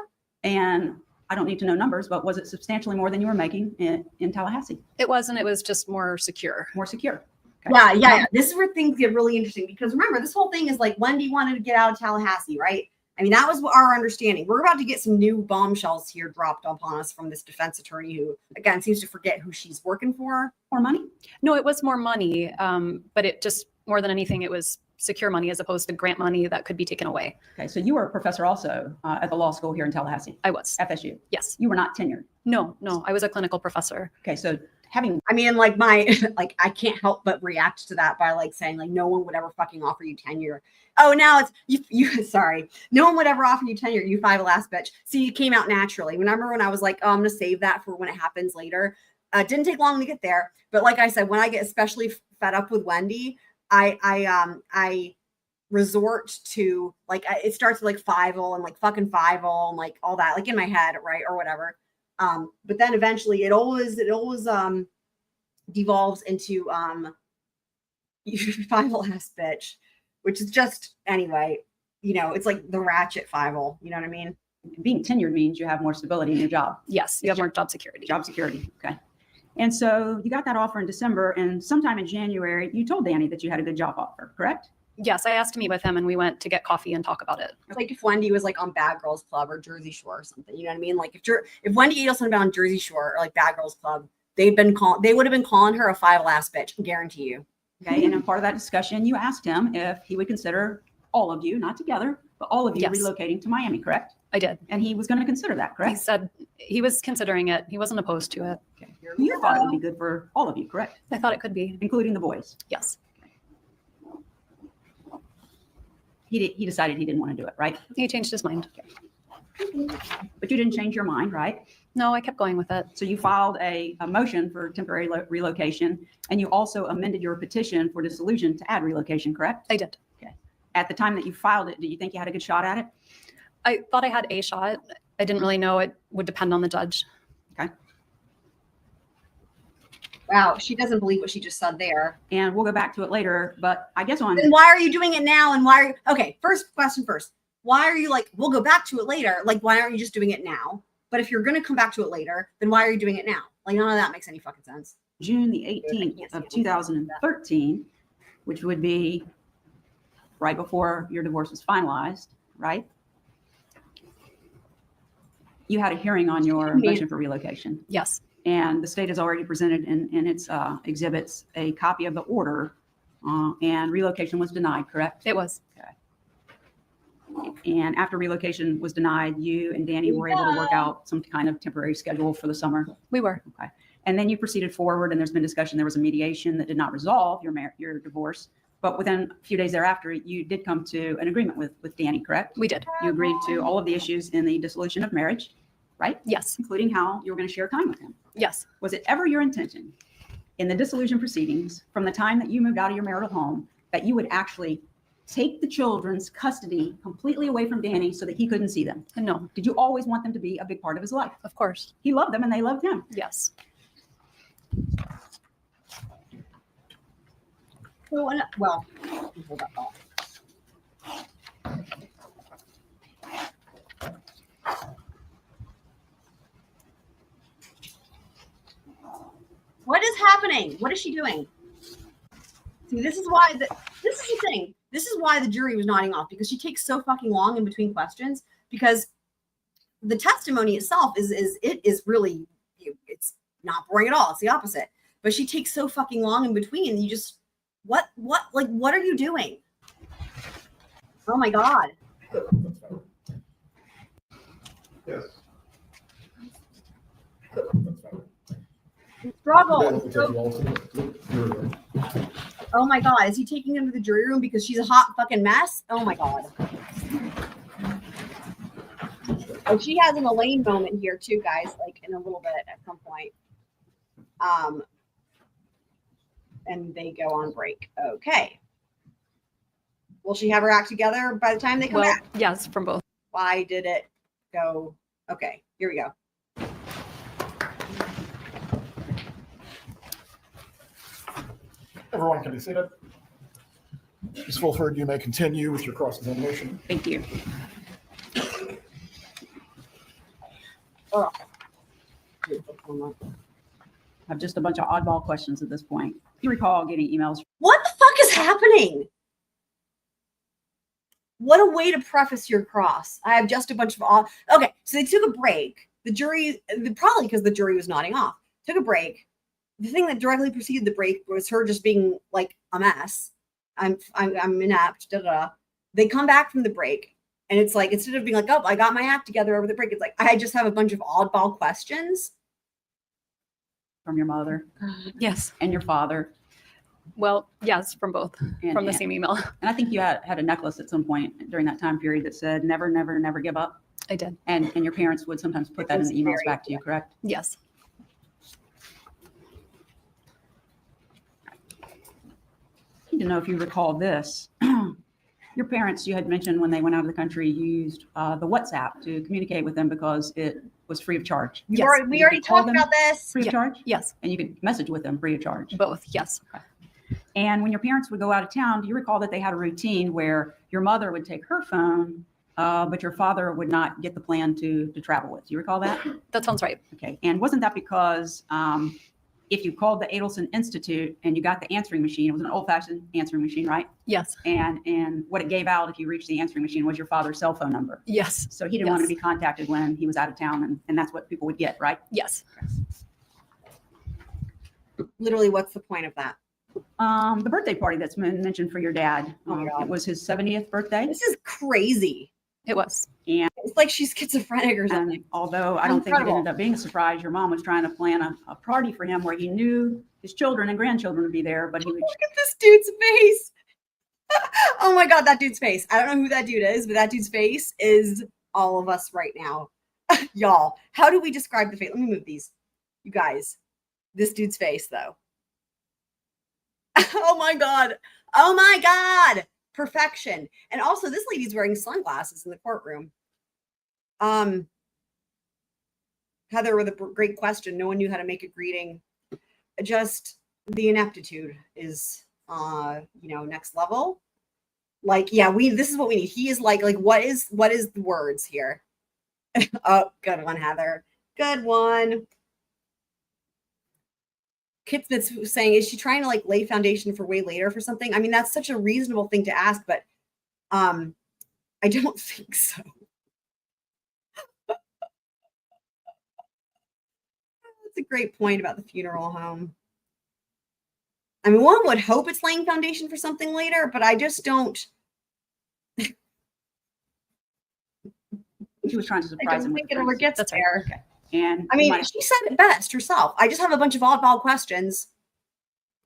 And I don't need to know numbers, but was it substantially more than you were making in Tallahassee? It wasn't. It was just more secure. More secure. Okay. Yeah. This is where things get really interesting because remember, this whole thing is like Wendy wanted to get out of Tallahassee, right? I mean, that was our understanding. We're about to get some new bombshells here dropped upon us from this defense attorney who, again, seems to forget who she's working for. More money? No, it was more money. But it just, more than anything, it was secure money as opposed to grant money that could be taken away. Okay, so you were a professor also at the law school here in Tallahassee, I was. FSU. Yes. You were not tenured. No, I was a clinical professor. Okay, so having I mean, like like I can't help but react to that by like saying like no one would ever fucking offer you tenure. Oh, now it's you sorry. No one would ever offer you tenure, you five last bitch. See, it came out naturally. Remember when I was like, oh, I'm gonna save that for when it happens later. It didn't take long to get there. But like I said, when I get especially fed up with WENDI, I resort to like it starts with like Fivel and like fucking Fivel and like all that, like in my head, right? Or whatever. But then eventually it always devolves into Fivel ass bitch, which is just anyway, you know, it's like the ratchet Fivel, you know what I mean? being tenured means you have more stability in your job. Yes, you have more job security. Job security. Okay. And so you got that offer in December, and sometime in January, you told Danny that you had a good job offer, correct? Yes, I asked to meet with him and we went to get coffee and talk about it. It's like if WENDI was like on Bad Girls Club or Jersey Shore or something, you know what I mean? Like if WENDI Adelson had been on Jersey Shore or like Bad Girls Club, they would have been calling her a Fivel ass bitch, I guarantee you. Okay. And in part of that discussion, you asked him if he would consider all of you, not together, but all of you Yes. relocating to Miami, correct? I did. And he was going to consider that, He correct? said he was considering it. He wasn't opposed to it. Okay. You thought it would be good for all of you, correct? I thought it could be. Including the boys. Yes. He decided he didn't want to do it, right? He changed his mind. But you didn't change your mind, right? No, I kept going with it. So you filed a motion for temporary relocation, and you also amended your petition for dissolution to add relocation, correct? I did. Okay. At the time that you filed it, do you think you had a good shot at it? I thought I had a shot. I didn't really know. It would depend on the judge. Okay. Wow, she doesn't believe what she just said there. And we'll go back to it later, but I guess on Then why are you doing it now? And why are you, okay, first question first. Why are you like, we'll go back to it later. Like, why aren't you just doing it now? But if you're going to come back to it later, then why are you doing it now? Like, none of that makes any fucking sense. June the 18th of 2013, which would be right before your divorce was finalized, right? You had a hearing on your motion for relocation. Yes. And the state has already presented in its exhibits a copy of the order, and relocation was denied, correct? It was. And after relocation was denied, you and Danny were able to work out some kind of temporary schedule for the summer. We were. Okay. And then you proceeded forward, and there's been discussion. There was a mediation that did not resolve your divorce. But within a few days thereafter, you did come to an agreement with Danny, correct? We did. You agreed to all of the issues in the dissolution of marriage, right? Yes. Including how you were going to share time with him. Yes. Was it ever your intention in the dissolution proceedings from the time that you moved out of your marital home that you would actually take the children's custody completely away from Danny so that he couldn't see them? No. Did you always want them to be a big part of his life? Of course. He loved them and they loved him. Yes. Well, hold that thought. What is happening? What is she doing? See, this is the thing. This is why the jury was nodding off, because she takes so fucking long in between questions, because the testimony itself is really, it's not boring at all. It's the opposite. But she takes so fucking long in between. You just, what are you doing? Oh my God. Yes. Struggle. Oh my God. Is he taking him to the jury room because she's a hot fucking mess? Oh my God. Oh, she has an Elaine moment here too, guys, like in a little bit at some point. And they go on break. Okay. Will she have her act together by the time they come back? Yes, from both. Why did it go? Okay, here we go. Everyone can be seated. Ms. Fulford, you may continue with your cross-examination. Thank you. Oh. I have just a bunch of oddball questions at this point. You recall getting emails. What the fuck is happening? What a way to preface your cross. I have just a bunch of okay, so they took a break. The jury, probably because the jury was nodding off, took a break. The thing that directly preceded the break was her just being like a mess. I'm inept. Da, da, da. They come back from the break, and it's like, instead of being like, oh, I got my act together over the break, it's like, I just have a bunch of oddball questions. From your mother Yes. and your father. Well, yes, from both, And, from the same email. And I think you had a necklace at some point during that time period that said, never, never, never give up. I did. And your parents would sometimes put that in the emails back to you, correct? Yes. I need to know if you recall this. Your parents, you had mentioned when they went out of the country, used the WhatsApp to communicate with them because it was free of charge. Yes. We already talked about this. Free of charge? Yes. And you could message with them free of charge. Both. Yes. And when your parents would go out of town, do you recall that they had a routine where your mother would take her phone, but your father would not get the plan to travel with? Do you recall that? That sounds right. Okay. And wasn't that because if you called the Adelson Institute and you got the answering machine, it was an old-fashioned answering machine, right? Yes. And what it gave out if you reached the answering machine was your father's cell phone number. Yes. So he didn't want to be contacted when he was out of town, and that's what people would get, right? Yes. Literally, what's the point of that? The birthday party that's been mentioned for your dad. Oh my God. It was his 70th birthday. This is crazy. It was. And It's like she's schizophrenic or something. although I don't think it Incredible. ended up being a surprise, your mom was trying to plan a party for him where he knew his children and grandchildren would be there, but he would. Look at this dude's face. Oh my God, that dude's face. I don't know who that dude is, but that dude's face is all of us right now. Y'all, how do we describe the face? Let me move these. You guys, this dude's face though. Oh my God. Oh my God. Perfection. And also this lady's wearing sunglasses in the courtroom. Heather with a great question. No one knew how to make a greeting. Just the ineptitude is next level. Like, yeah, this is what we need. He is like what is the words here? Oh, good one, Heather. Good one. Kit Smith's saying, is she trying to like lay foundation for way later for something? I mean, that's such a reasonable thing to ask, but I don't think so. That's a great point about the funeral home. I mean, one would hope it's laying foundation for something later, but I just don't. She was trying to I surprise him. don't with think the it ever phrase. gets That's right. there. Okay. And I mean, she said it best herself. I just have a bunch of oddball questions.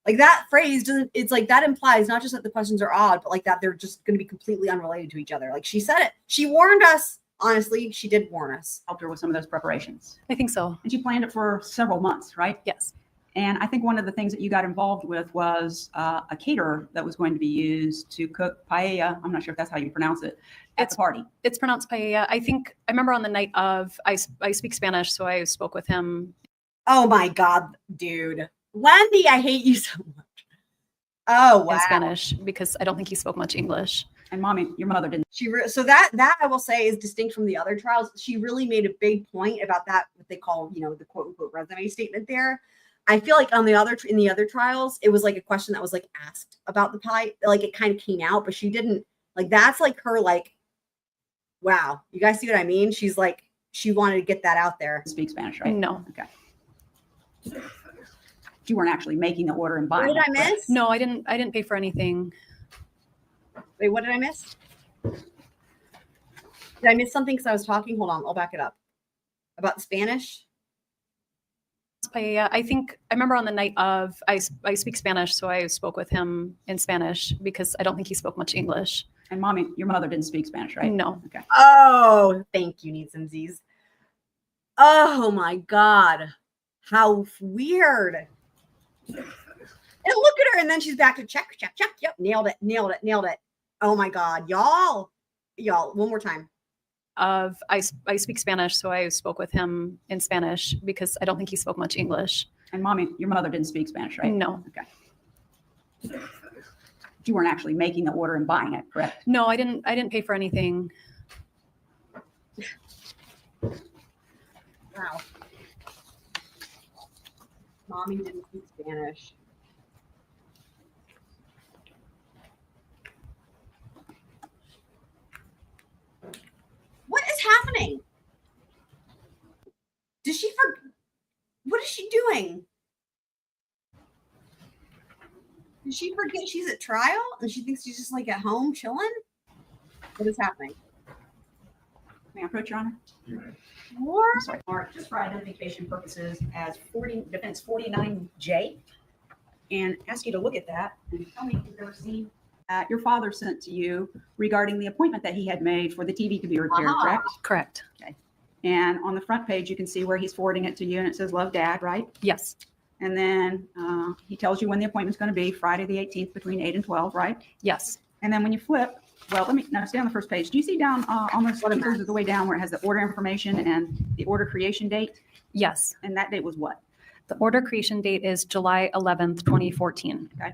Like that phrase doesn't, it's like that implies not just that the questions are odd, but like that they're just going to be completely unrelated to each other. Like she said it. She warned us. Honestly, she did warn us. helped her with some of those preparations. I think so. And she planned it for several months, right? Yes. And I think one of the things that you got involved with was a caterer that was going to be used to cook paella. I'm not sure if that's how you pronounce it at the party. It's pronounced paella. I remember on the night of, I speak Spanish, so I spoke with him. Oh my God, dude. Wendy, I hate you so much. Oh, wow. In Spanish because I don't think he spoke much English. And mommy, your mother didn't. So that I will say is distinct from the other trials. She really made a big point about that, what they call, the quote unquote resume statement there. I feel like in the other trials, it was like a question that was like asked about the pie. Like it kind of came out, but she didn't like, that's like her, like, wow, you guys see what I mean? She's like, she wanted to get that out there. Speak Spanish, right? No. Okay. You weren't actually making the order and buying. What did I it, correct? miss? No, I didn't pay for anything. Wait, what did I miss? Did I miss something? Because I was talking. Hold on, I'll back it up. About Spanish? Paella. I remember on the night of, I speak Spanish, so I spoke with him in Spanish because I don't think he spoke much English. And mommy, your mother didn't speak Spanish, right? No. Okay. Oh, thank you, Needs and Z's. Oh my God. How weird. And look at her, and then she's back to check. Yep, nailed it. Oh my God, y'all, one more time. I speak Spanish, so I spoke with him in Spanish because I don't think he spoke much English. And mommy, your mother didn't speak Spanish, right? No. Okay. You weren't actually making the order and buying it, correct? No, I didn't pay for anything. Wow. Mommy didn't speak Spanish. What is happening? What is she doing? Did she forget she's at trial and she thinks she's just like at home chilling? What is happening? May I approach, Your Honor? Or I'm sorry, Mark, just for identification purposes as defense 49J, and ask you to look at that and tell me if you've ever seen your father sent to you regarding the appointment that he had made for the TV to be repaired, correct? Correct. Okay. And on the front page, you can see where he's forwarding it to you, and it says, "Love, Dad," right? Yes. And then he tells you when the appointment's going to be, Friday the 18th between 8 and 12, right? Yes. And then when you flip, well, now stay on the first page. Do you see down almost 2/3 of the way down where it has the order information and the order creation date? Yes. And that date was what? The order creation date is July 11th, 2014. Okay.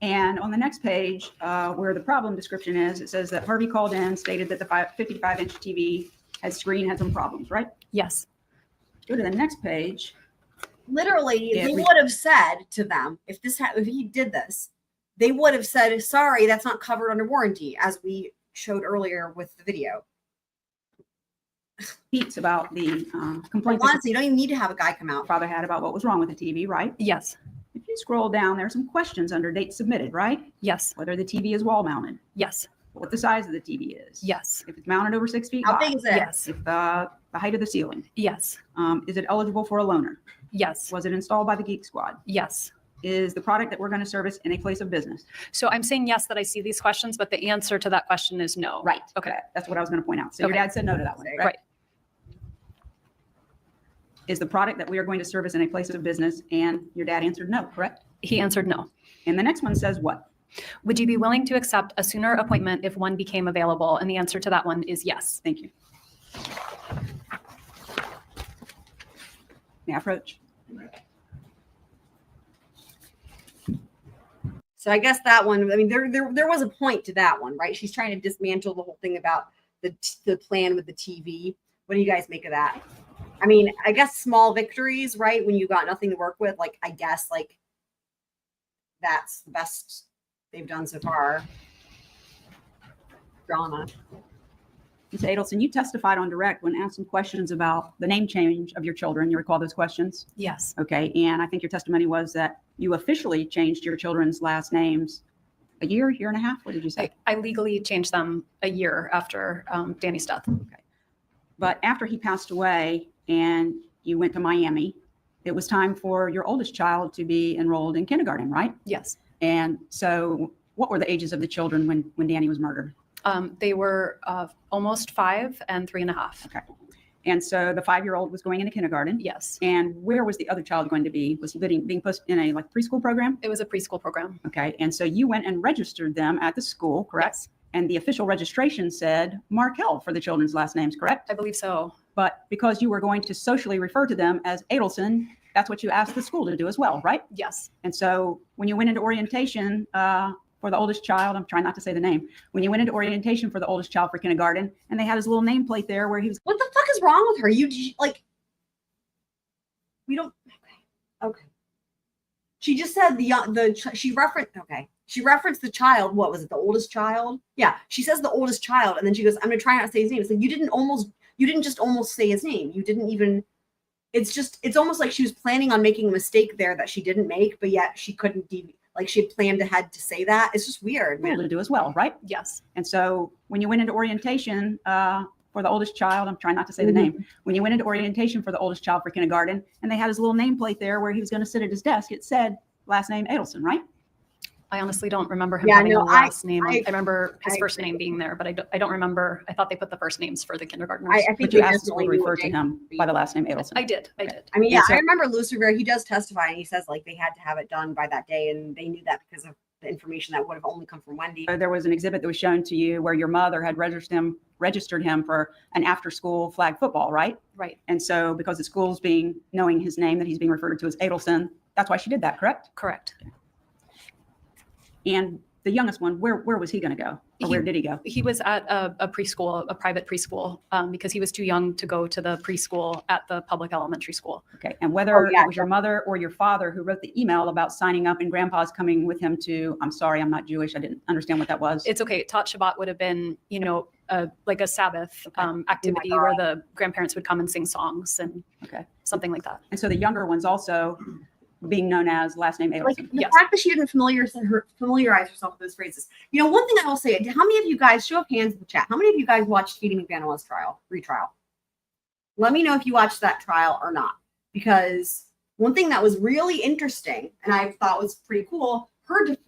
And on the next page, where the problem description is, it says that Harvey called in, stated that the 55-inch TV screen had some problems, right? Yes. Go to the next page. literally, Yeah, they we- would have said to them, if he did this, they would have said, sorry, that's not covered under warranty, as we showed earlier with the video. Speaks about the But complaint that honestly, you don't even need to have a guy come your out. father had about what was wrong with the TV, right? Yes. If you scroll down, there's some questions under date submitted, right? Yes. Whether the TV is wall mounted, Yes. what the size of the TV is. Yes. If it's mounted over 6 feet How high. big is it? Yes. If the height of the ceiling. Yes. Is it eligible for a loaner? Yes. Was it installed by the Geek Squad? Yes. Is the product that we're going to service in a place of business? So I'm saying yes that I see these questions, but the answer to that question is no. Right. Okay. That's what I was going to point out. So your Okay. dad said no to that one. Right? Right. Is the product that we are going to service in a place of business? And your dad answered no, correct? He answered no. And the next one says what? Would you be willing to accept a sooner appointment if one became available? And the answer to that one is yes. Thank you. May I approach? So I guess that one, I mean, there was a point to that one, right? She's trying to dismantle the whole thing about the plan with the TV. What do you guys make of that? I mean, I guess small victories, right? When you got nothing to work with, like, I guess, like, that's the best they've done so far. Drama. Ms. Adelson, you testified on direct when asked some questions about the name change of your children. You recall those questions? Yes. Okay. And I think your testimony was that you officially changed your children's last names a year and a half. What did you say? I legally changed them a year after Danny's death. But after he passed away and you went to Miami, it was time for your oldest child to be enrolled in kindergarten, right? Yes. And so what were the ages of the children when Danny was murdered? They were almost 5 and 3.5. Okay. And so the 5-year-old was going into kindergarten. Yes. And where was the other child going to be? Was he being put in a preschool program? It was a preschool program. Okay. And so you went and registered them at the school, correct? Yes. And the official registration said Markell for the children's last names, correct? I believe so. But because you were going to socially refer to them as Adelson, that's what you asked the school to do as well, right? Yes. And so when you went into orientation for the oldest child, I'm trying not to say the name, when you went into orientation for the oldest child for kindergarten, and they had his little nameplate there where he was. What the fuck is wrong with her? Like, we don't, okay. She just said she referenced the child. What was it? The oldest child? Yeah. She says the oldest child. And then she goes, I'm going to try not to say his name. It's like, you didn't just almost say his name. You didn't even, it's almost like she was planning on making a mistake there that she didn't make, but yet she couldn't like she had planned ahead to say that. It's just weird, man. To do as well, right? Yes. And so when you went into orientation for the oldest child, I'm trying not to say the name, when you went into orientation for the oldest child for kindergarten, and they had his little nameplate there where he was going to sit at his desk, it said last name Adelson, right? I honestly don't remember him Yeah, having no, a last name. I I remember his first agree. name being there, but I don't remember. I thought they put the first names for the kindergartners. I think But you we asked the school to definitely knew refer what to day- him by the last name Adelson. I did. I did. I mean, yeah, And so- I remember Lucifer, he does testify and he says like they had to have it done by that day and they knew that because of the information that would have only come from Wendy. There was an exhibit that was shown to you where your mother had registered him for an after-school flag football, right? Right. And so because the school's knowing his name that he's being referred to as Adelson, that's why she did that, correct? Correct. And the youngest one, where was he going to go? Or where did he go? He was at a preschool, a private preschool, because he was too young to go to the preschool at the public elementary school. Okay. And whether Oh, yeah. it was your mother or your father who wrote the email about signing up and grandpa's coming with him to, I'm sorry, I'm not Jewish. I didn't understand what that was. It's okay. Tot Shabbat would have been, like a Sabbath activity God. where the grandparents would come and sing songs and Okay. something like that. And so the younger ones also, being known as last name Like Adelson. the Yes. fact that she didn't familiarize herself with those phrases. You know, one thing I will say, how many of you guys, show of hands in the chat, how many of you guys watched Katie McBanoa's retrial? Let me know if you watched that trial or not. Because one thing that was really interesting and I thought was pretty cool,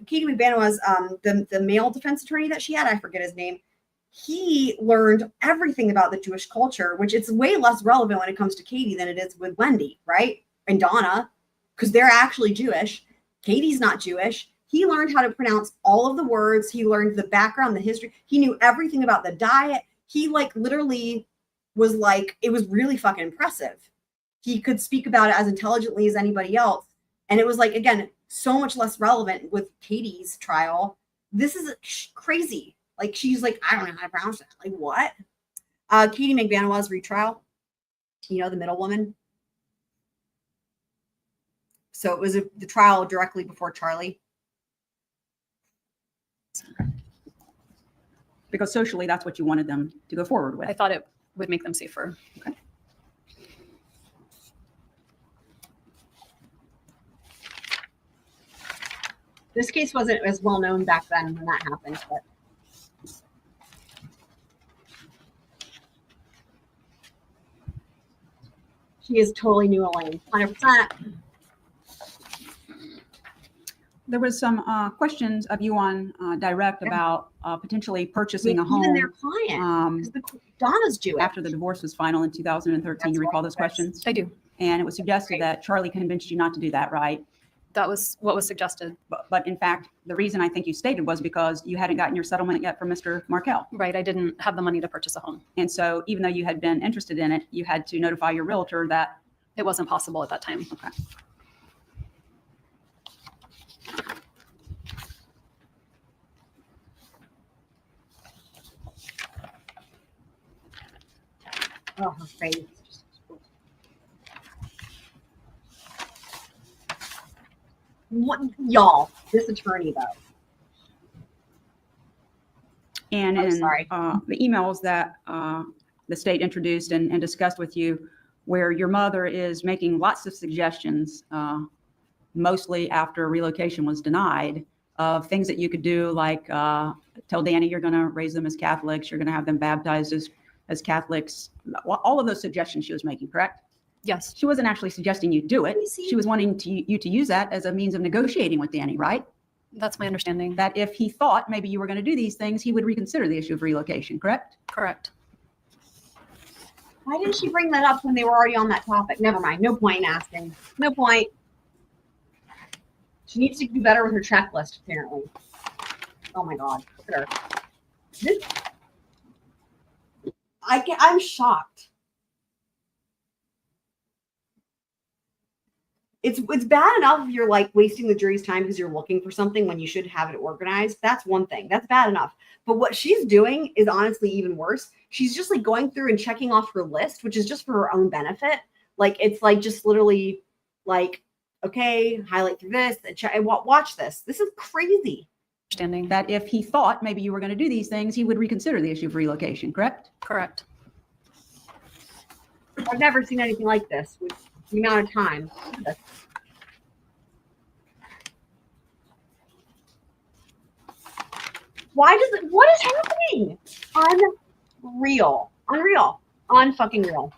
Katie McBanoa's the male defense attorney that she had, I forget his name, he learned everything about the Jewish culture, which it's way less relevant when it comes to Katie than it is with Wendy, right? And Donna, because they're actually Jewish. Katie's not Jewish. He learned how to pronounce all of the words. He learned the background, the history. He knew everything about the diet. He like literally was like, it was really fucking impressive. He could speak about it as intelligently as anybody else. And it was like, again, so much less relevant with Katie's trial. This is crazy. Like, she's like, I don't know how to pronounce that. Like, what? Katie McBanoa's retrial. You know, the middle woman. So it was the trial directly before Charlie. Because socially, that's what you wanted them to go forward with. I thought it would make them safer. Okay. This case wasn't as well known back then when that happened, but she is totally new Elaine, 100%. There was some questions of you on direct about potentially purchasing a home. Even their client, Donna's Jewish. After the divorce was final in 2013. You recall those questions? I do. And it was suggested that Charlie convinced you not to do that, right? That was what was suggested. But in fact, the reason I think you stated was because you hadn't gotten your settlement yet from Mr. Markel. Right. I didn't have the money to purchase a home. And so even though you had been interested in it, you had to notify your realtor that it wasn't possible at that time. Okay. Oh, her face. What, y'all, this attorney though. And I'm in sorry. The emails that the state introduced and discussed with you, where your mother is making lots of suggestions, mostly after relocation was denied, of things that you could do, like tell Danny you're going to raise them as Catholics, you're going to have them baptized as Catholics, all of those suggestions she was making, correct? Yes. She wasn't actually suggesting you do it. She was wanting you to use that as a means of negotiating with Danny, right? That's my understanding. That if he thought maybe you were going to do these things, he would reconsider the issue of relocation, correct? Correct. Why didn't she bring that up when they were already on that topic? Never mind. No point in asking. No point. She needs to do better with her checklist, apparently. Oh my God. Look at her. This, I'm shocked. It's bad enough if you're like wasting the jury's time because you're looking for something when you should have it organized. That's one thing. That's bad enough. But what she's doing is honestly even worse. She's just like going through and checking off her list, which is just for her own benefit. Like, it's like just literally like, okay, highlight through this and watch this. This is crazy. Understanding. That if he thought maybe you were going to do these things, he would reconsider the issue of relocation, correct? Correct. I've never seen anything like this with the amount of time. What is happening? Unreal. Unfucking real.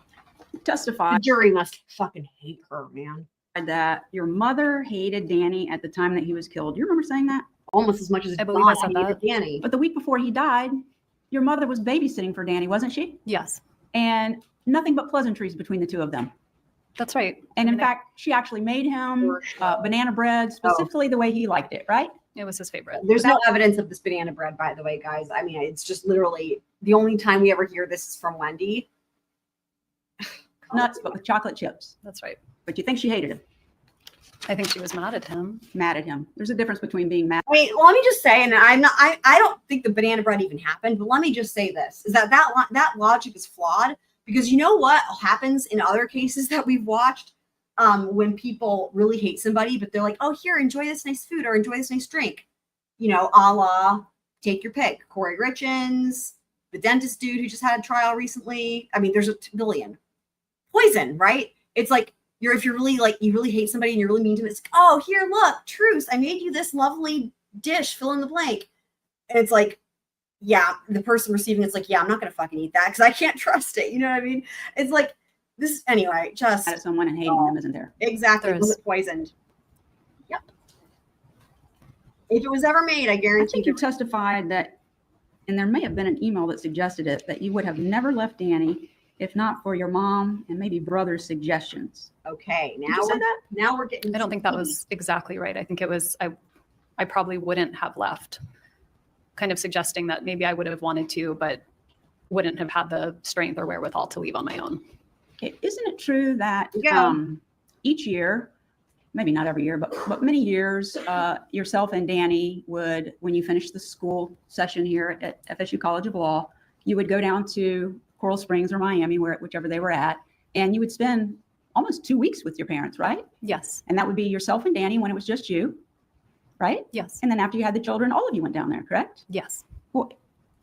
Testify. The jury must fucking hate her, man. That your mother hated Danny at the time that he was killed. You remember saying that? Almost as much as I believe I said hated that. Danny. But the week before he died, your mother was babysitting for Danny, wasn't she? Yes. And nothing but pleasantries between the two of them. That's right. And in fact, she actually made him banana bread specifically the way he liked it, right? It was his favorite. There's no evidence of this banana bread, by the way, guys. I mean, it's just literally the only time we ever hear this is from Wendy. Nuts, but with chocolate chips. That's right. But you think she hated him? I think she was mad at him. Mad at him. There's a difference between being mad. I mean, let me just say, and I don't think the banana bread even happened, but let me just say this, is that logic is flawed, because you know what happens in other cases that we've watched when people really hate somebody, but they're like, oh, here, enjoy this nice food or enjoy this nice drink. You know, a la, take your pick. Corey Richins, the dentist dude who just had a trial recently. I mean, there's a billion. Poison, right? It's like, if you're really like, you really hate somebody and you're really mean to them, it's like, oh, here, look, truce. I made you this lovely dish, fill in the blank. And it's like, yeah, the person receiving it's like, yeah, I'm not going to fucking eat that because I can't trust it. You know what I mean? It's like this anyway, just At someone and hating them, isn't there? exactly. There Was is. it poisoned? Yep. If it was ever made, I I guarantee think you testified that, and there may have been an email that suggested it, that you would have never left Danny if not for your mom and maybe brother's suggestions. okay, Did now you say we're, that? now we're getting. I don't think that was exactly right. I think it was, I probably wouldn't have left, kind of suggesting that maybe I would have wanted to, but wouldn't have had the strength or wherewithal to leave on my own. Okay, isn't it true that Yeah. each year, maybe not every year, but many years, yourself and Danny would, when you finished the school session here at FSU College of Law, you would go down to Coral Springs or Miami, whichever they were at, and you would spend almost 2 weeks with your parents, right? Yes. And that would be yourself and Danny when it was just you, right? Yes. And then after you had the children, all of you went down there, correct? Yes. Well,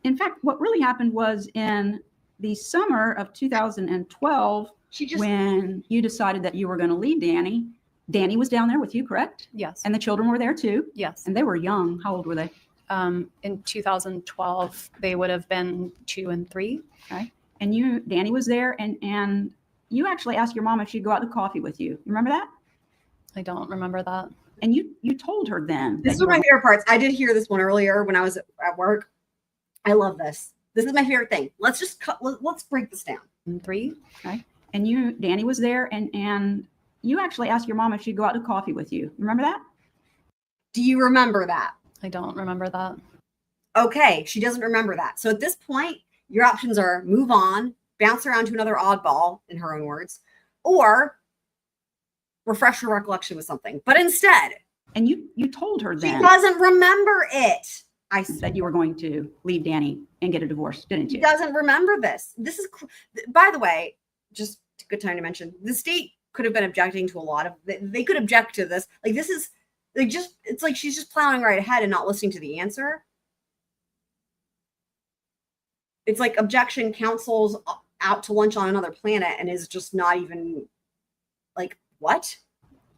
in fact, what really happened was in the summer of 2012, She just when you decided that you were going to leave Danny, Danny was down there with you, correct? Yes. And the children were there too. Yes. And they were young. How old were they? In 2012, they would have been 2 and 3. And Danny was there, and you actually asked your mom if she'd go out to coffee with you. You remember that? I don't remember that. And you told her then. This is one of my favorite parts. I did hear this one earlier when I was at work. I love this. This is my favorite thing. Let's just let's break this down. 3. And Danny was there, and you actually asked your mom if she'd go out to coffee with you. Remember that? Do you remember that? I don't remember that. Okay, she doesn't remember that. So at this point, your options are move on, bounce around to another oddball, in her own words, or refresh her recollection with something. But instead, and you told her she then doesn't remember it. I that you were going to leave Danny and get a divorce, didn't She you? doesn't remember this. This is, by the way, just a good time to mention, the state could have been objecting to a lot of, they could object to this. Like this is, like just, it's like she's just plowing right ahead and not listening to the answer. It's like objection counsel's out to lunch on another planet and is just not even like, what?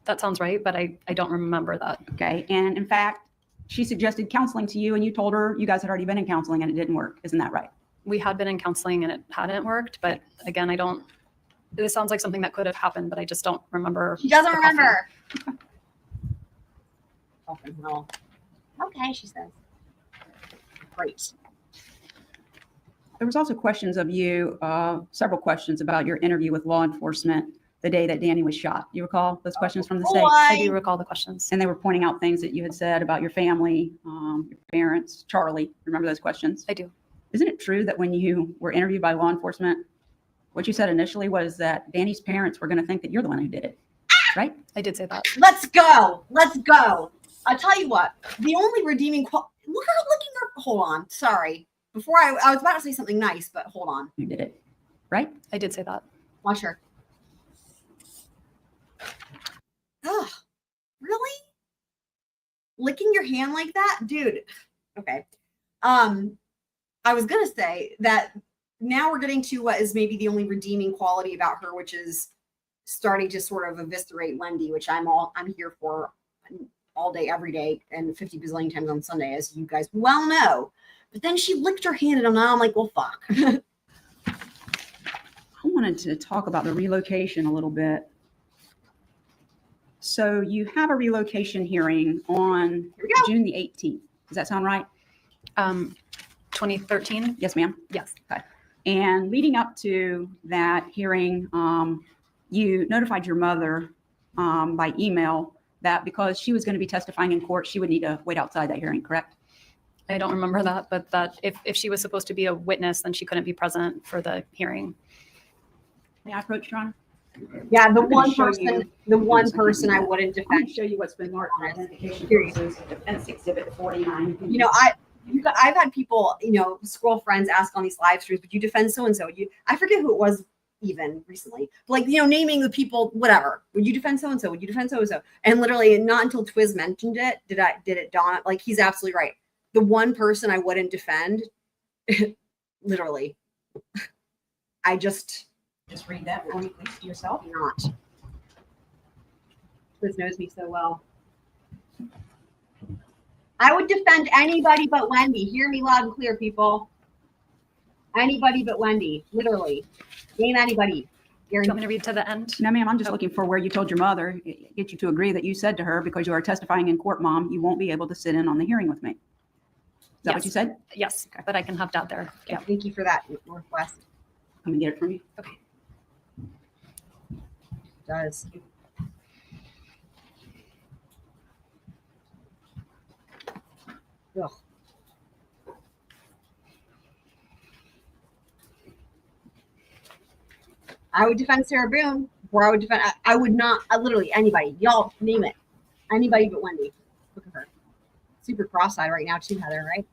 That sounds right, but I don't remember that. Okay. And in fact, she suggested counseling to you, and you told her you guys had already been in counseling and it didn't work. Isn't that right? We had been in counseling and it hadn't worked, but again, this sounds like something that could have happened, but I just don't remember. She doesn't the coffee. remember. Fucking hell. Okay, she says. Great. There was also questions of you, several questions about your interview with law enforcement the day that Danny was shot. You recall those questions from the state? I do recall the questions. And they were pointing out things that you had said about your family, your parents, Charlie. Remember those questions? I do. Isn't it true that when you were interviewed by law enforcement, what you said initially was that Danny's parents were going to think that you're the one who did it, right? I did say that. Let's go. Let's go. I'll tell you what, the only redeeming hold on. Sorry. Before I was about to say something nice, but hold on. Who did it, right? I did say that. Watch her. Oh, really? Licking your hand like that? Dude. Okay. I was going to say that now we're getting to what is maybe the only redeeming quality about her, which is starting to sort of eviscerate Wendy, which I'm here for all day, every day, and 50 bazillion times on Sunday, as you guys well know. But then she licked her hand, and now I'm like, well, fuck. I wanted to talk about the relocation a little bit. So you have a relocation hearing on June the 18th. Does that sound right? 2013? Yes, ma'am. Yes. Okay. And leading up to that hearing, you notified your mother by email that because she was going to be testifying in court, she would need to wait outside that hearing, correct? I don't remember that, but that if she was supposed to be a witness, then she couldn't be present for the hearing. May I approach, Your Honor? Yeah, the I'm gonna one show person, you- the one person I wouldn't I'm going defend. to show you what's been marked on identification Period. purposes, Defense Exhibit 49. You know, I've had people, scroll friends ask on these live streams, would you defend so-and-so? I forget who it was even recently, like, naming the people, whatever. Would you defend so-and-so? Would you defend so-and-so? And literally not until Twiz mentioned it, did it dawn, like, he's absolutely right. The one person I wouldn't defend, literally, I just Just read that for me, please, to yourself. not. Chris knows me so well. I would defend anybody but Wendy. Hear me loud and clear, people. Anybody but Wendy, literally. Name anybody. Do you want me to read to the end? No, ma'am, I'm just looking for where you told your mother, get you to agree that you said to her, because you are testifying in court, Mom, you won't be able to sit in on the hearing with me. Is that what Yes. you said? Yes, but I can have Dad there. Yeah, thank you for that, Northwest. Come and get it from you. Okay. Does. Ugh. I would defend Sarah Boone, or I would defend, I would not, literally anybody, y'all name it. Anybody but Wendy. Look at her. Super cross-eyed right now too, Heather, right?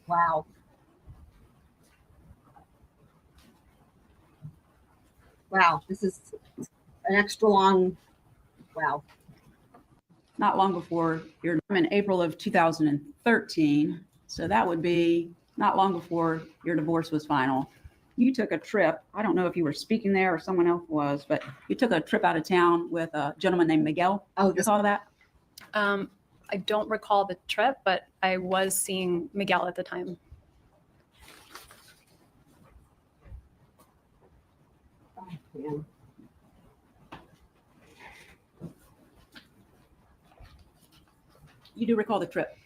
Wow. Wow, this is an extra long, wow. Not long before your, in April of 2013. So that would be not long before your divorce was final. You took a trip. I don't know if you were speaking there or someone else was, but you took a trip out of town with a gentleman named Miguel. Oh, You saw that? I don't recall the trip, but I was seeing Miguel at the time. Man. You do recall the trip?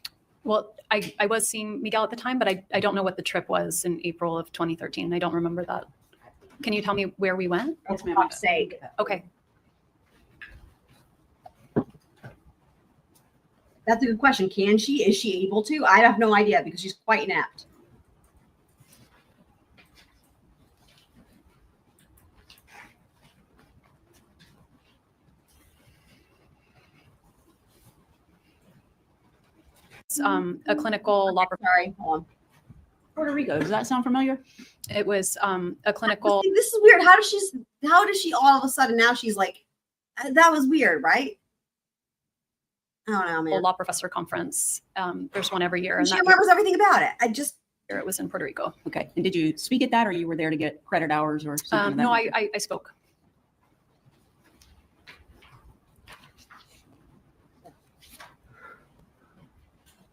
Well, I was seeing Miguel at the time, but I don't know what the trip was in April of 2013. I don't remember that. Can you tell me where we went? Yes, ma'am. For fuck's sake. Okay. That's a good question. Can she? Is she able to? I have no idea because she's quite inept. It's a clinical law. Sorry, hold on. Puerto Rico. Does that sound familiar? It was a clinical. See, this is weird. How does she all of a sudden now she's like, that was weird, right? I don't know, man. law professor conference. There's one every year, and She that remembers everything about it. I just, year it was in Puerto Rico. Okay. And did you speak at that, or you were there to get credit hours or something? of that No, nature? I spoke.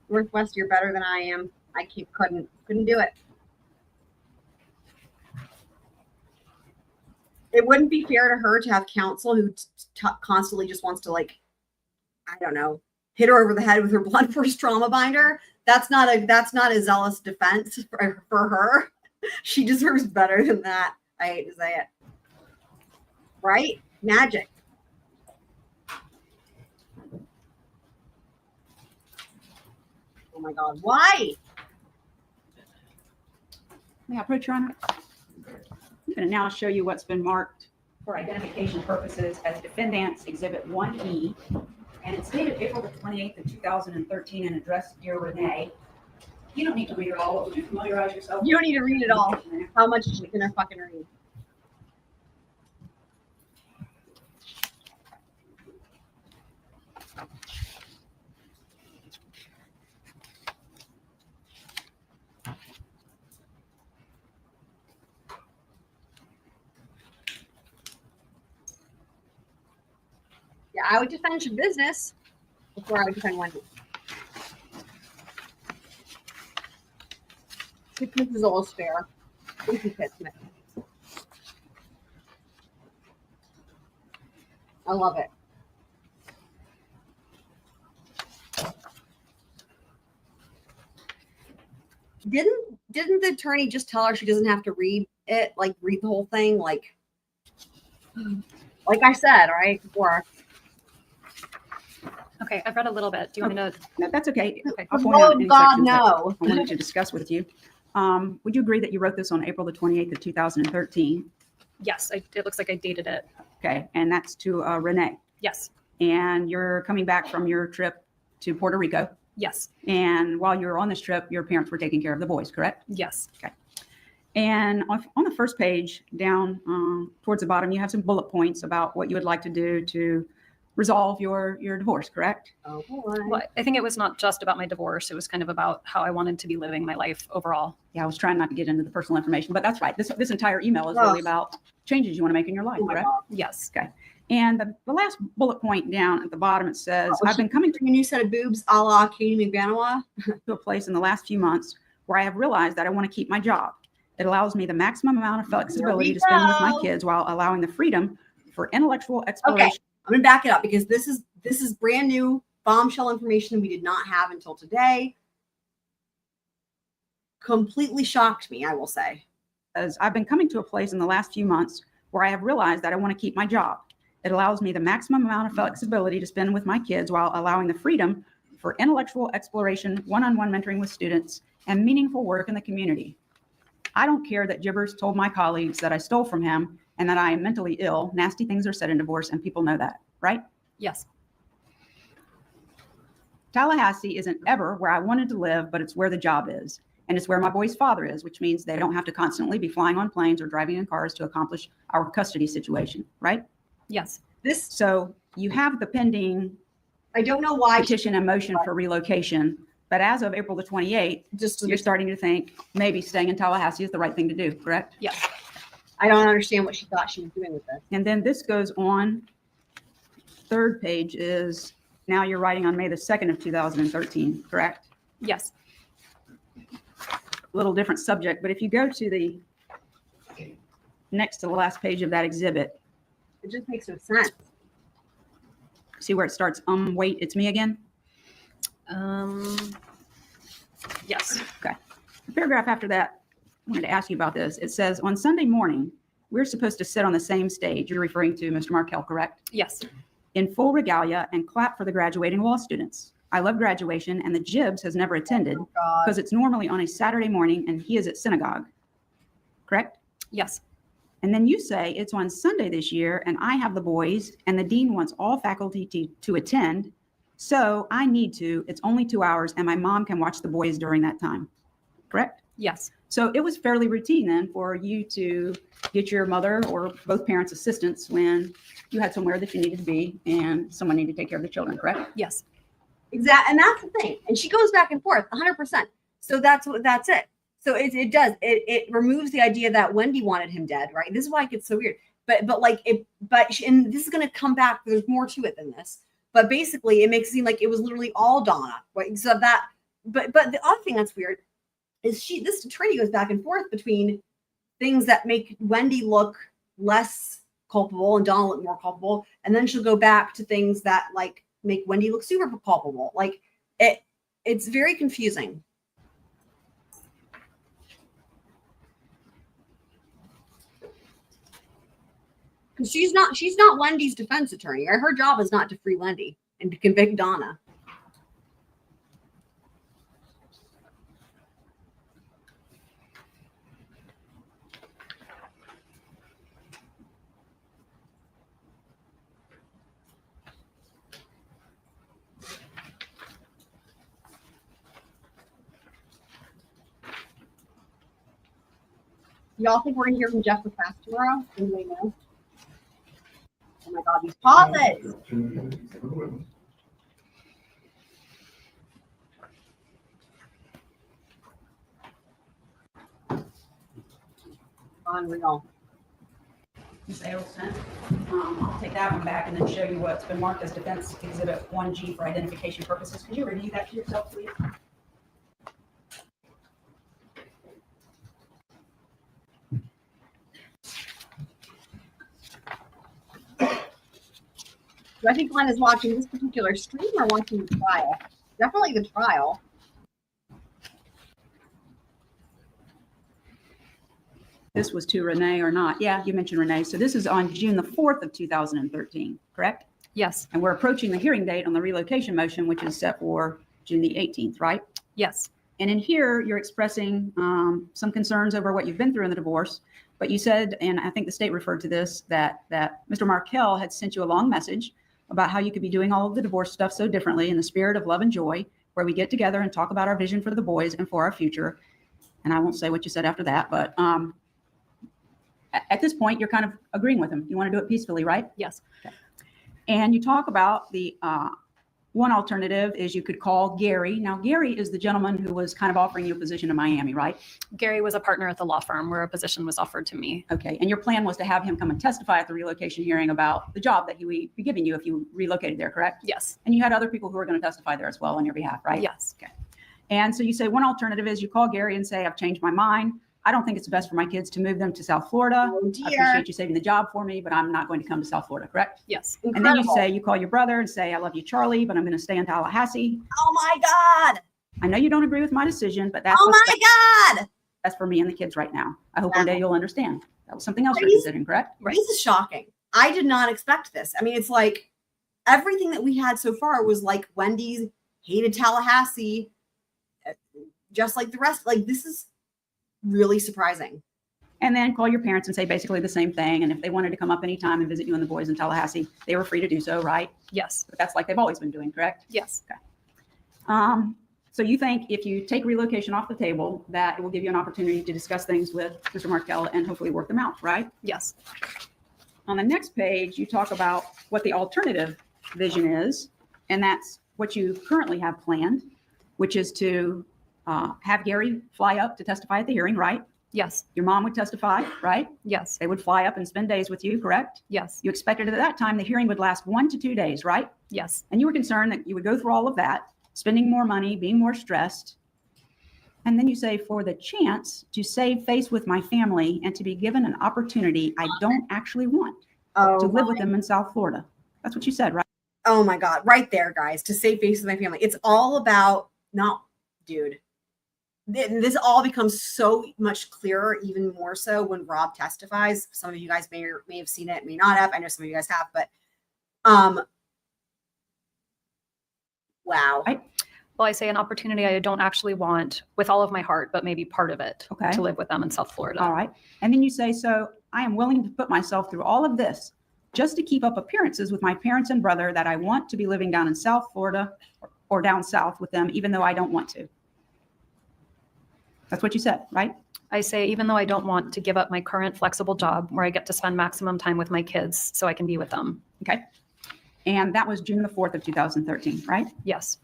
Northwest, you're better than I am. I couldn't do it. It wouldn't be fair to her to have counsel who constantly just wants to, like, I don't know, hit her over the head with her blunt force trauma binder. That's not a zealous defense for her. She deserves better than that. I hate to say it. Right? Magic. Oh my God. Why? May I approach, Your Honor? I'm going to now show you what's been marked for identification purposes as Defendant's Exhibit 1E. And it's dated April the 28th of 2013 and addressed Dear Renee. You don't need to read it all. Would you familiarize yourself? You don't need to read it all. How much is she gonna fucking read? Yeah, I would defend your business before I would defend Wendy. This is almost fair. Thank you, Kit Smith. I love it. Didn't the attorney just tell her she doesn't have to read it, like read the whole thing, like I said, right before? Okay, I've read a little bit. Do you want me to? No, that's okay. Okay. I'll point out Oh any God, sections that no. I wanted to discuss with you. Would you agree that you wrote this on April the 28th of 2013? Yes, it looks like I dated it. Okay, and that's to Renee. Yes, And you're coming back from your trip to Puerto Rico. yes, And while you were on this trip, your parents were taking care of the boys, correct? yes. And on the first page, down towards the bottom, you have some bullet points about what you would like to do to resolve your divorce, correct? Oh, Well, I think it was not just about my divorce. It was kind of about how I wanted to be living my life overall. Yeah, I was trying not to get into the personal information, but that's right. This entire email is Oh. really about changes you want to make in your life, Oh my correct? God. Yes. Okay. And the last bullet point down at the bottom, it says, I've been coming When you said boobs a la Katie McBanoa, to a place in the last few months where I have realized that I want to keep my job. It allows me the maximum amount of flexibility to spend with my go. kids while allowing the freedom for intellectual exploration. I'm gonna back it up because this is brand new bombshell information we did not have until today. Completely shocked me, I will say. As I've been coming to a place in the last few months where I have realized that I want to keep my job. It allows me the maximum amount of flexibility to spend with my kids while allowing the freedom for intellectual exploration, one-on-one mentoring with students, and meaningful work in the community. I don't care that Gibbers told my colleagues that I stole from him and that I am mentally ill. Nasty things are said in divorce, and people know that, right? Yes. Tallahassee isn't ever where I wanted to live, but it's where the job is. And it's where my boy's father is, which means they don't have to constantly be flying on planes or driving in cars to accomplish our custody situation, right? Yes. So you have the pending I don't know why. petition and motion for relocation, but as of April the 28th, you're starting to think maybe staying in Tallahassee is the right thing to do, correct? Yes. I don't understand what she thought she was doing with this. And then this goes on. Third page is now you're writing on May the 2nd of 2013, correct? Yes. A little different subject, but if you go to the next to the last page of that exhibit, It just makes no sense. see where it starts, wait, it's me again? Yes. Okay. The paragraph after that, I wanted to ask you about this. It says, on Sunday morning, we're supposed to sit on the same stage. You're referring to Mr. Markell, correct? Yes. In full regalia and clap for the graduating law students. I love graduation, and the Gibbs has never attended Oh, God. because it's normally on a Saturday morning and he is at synagogue, correct? Yes. And then you say it's on Sunday this year and I have the boys and the dean wants all faculty to attend. So I need to, it's only 2 hours and my mom can watch the boys during that time, correct? Yes. So it was fairly routine then for you to get your mother or both parents' assistance when you had somewhere that you needed to be and someone needed to take care of the children, correct? Yes. Exactly. And that's the thing. And she goes back and forth 100%. So that's it. So it removes the idea that Wendy wanted him dead, right? This is why it gets so weird. And this is going to come back. There's more to it than this. But basically, it makes it seem like it was literally all Donna, right? So that, but the other thing that's weird is this attorney goes back and forth between things that make Wendy look less culpable and Donna look more culpable, and then she'll go back to things that like make Wendy look super culpable. Like it's very confusing. Because she's not Wendy's defense attorney. Her job is not to free Wendy and to convict Donna. Y'all think we're gonna hear from Jeff LaClasse tomorrow? Anybody know? Oh my God, these pauses! Unreal. Ms. Adelson, I'll take that one back and then show you what's been marked as Defense Exhibit 1G for identification purposes. Could you review that to yourself, please? Do I think Glenn is watching this particular stream or watching the trial? Definitely the trial. This was to Renee or not? Yeah, you mentioned Renee. So this is on June the 4th of 2013, correct? Yes. And we're approaching the hearing date on the relocation motion, which is set for June the 18th, right? Yes. And in here, you're expressing some concerns over what you've been through in the divorce. But you said, and I think the state referred to this, that Mr. Markell had sent you a long message about how you could be doing all of the divorce stuff so differently in the spirit of love and joy, where we get together and talk about our vision for the boys and for our future. and I won't say what you said after that, but at this point, you're kind of agreeing with him. You want to do it peacefully, right? Yes. And you talk about the one alternative is you could call Gary. Now, Gary is the gentleman who was kind of offering you a position in Miami, right? Gary was a partner at the law firm where a position was offered to me. Okay. And your plan was to have him come and testify at the relocation hearing about the job that he would be giving you if you relocated there, correct? Yes. And you had other people who were going to testify there as well on your behalf, right? Yes. Okay. And so you say one alternative is you call Gary and say, I've changed my mind. I don't think it's best for my kids to move them to South Florida. Oh, I dear. appreciate you saving the job for me, but I'm not going to come to South Florida, correct? Yes. And then you Incredible. say, you call your brother and say, I love you, Charlie, but I'm going to stay in Tallahassee. Oh my God. I know you don't agree with my decision, but that's, Oh what's my God. that's for me and the kids right now. I hope one day you'll understand. That was something else you're Crazy. considering, correct? Right. This is shocking. I did not expect this. I mean, it's like everything that we had so far was like Wendy's hated Tallahassee, just like the rest. Like, this is really surprising. And then call your parents and say basically the same thing. And if they wanted to come up anytime and visit you and the boys in Tallahassee, they were free to do so, right? Yes. But that's like they've always been doing, correct? Yes. So you think if you take relocation off the table, that it will give you an opportunity to discuss things with Mr. Markell and hopefully work them out, right? Yes. On the next page, you talk about what the alternative vision is, and that's what you currently have planned, which is to have Gary fly up to testify at the hearing, right? Yes. Your mom would testify, right? Yes. They would fly up and spend days with you, correct? Yes. You expected at that time the hearing would last 1 to 2 days, right? Yes. And you were concerned that you would go through all of that, spending more money, being more stressed. And then you say, for the chance to save face with my family and to be given an opportunity I don't actually want to live with them in South Florida. That's what you said, right? Oh my God. Right there, guys. To save face with my family. It's all about dude. This all becomes so much clearer, even more so when Rob testifies. Some of you guys may have seen it, may not have. I know some of you guys have, but wow. Well, I say an opportunity I don't actually want with all of my heart, but maybe part of it Okay. to live with them in South Florida. All right. And then you say, so I am willing to put myself through all of this just to keep up appearances with my parents and brother that I want to be living down in South Florida or down south with them, even though I don't want to. That's what you said, right? I say, even though I don't want to give up my current flexible job where I get to spend maximum time with my kids so I can be with them. Okay. And that was June the 4th of 2013, right? Yes.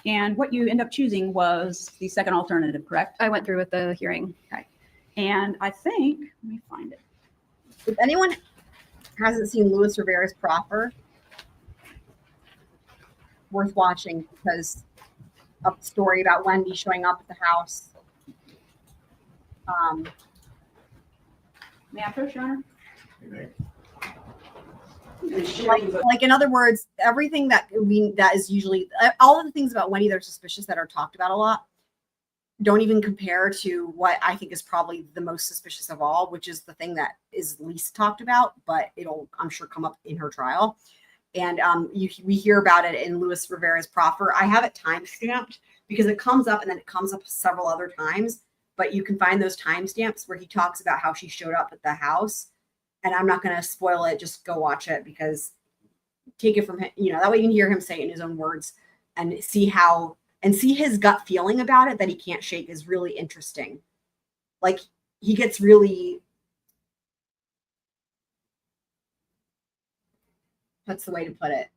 And what you end up choosing was the second alternative, correct? I went through with the hearing. Okay. And I think, let me find it. If anyone hasn't seen Luis Rivera's proffer, worth watching because of the story about Wendy showing up at the house. May I approach, Your Honor? Like in other words, everything that is usually all of the things about Wendy that are suspicious that are talked about a lot don't even compare to what I think is probably the most suspicious of all, which is the thing that is least talked about, but it'll, I'm sure, come up in her trial. And we hear about it in Luis Rivera's proffer. I have it timestamped because it comes up and then it comes up several other times, but you can find those timestamps where he talks about how she showed up at the house. And I'm not going to spoil it. Just go watch it because take it from him. You know, that way you can hear him say it in his own words and see his gut feeling about it that he can't shake is really interesting. Like he gets really, that's the way to put it.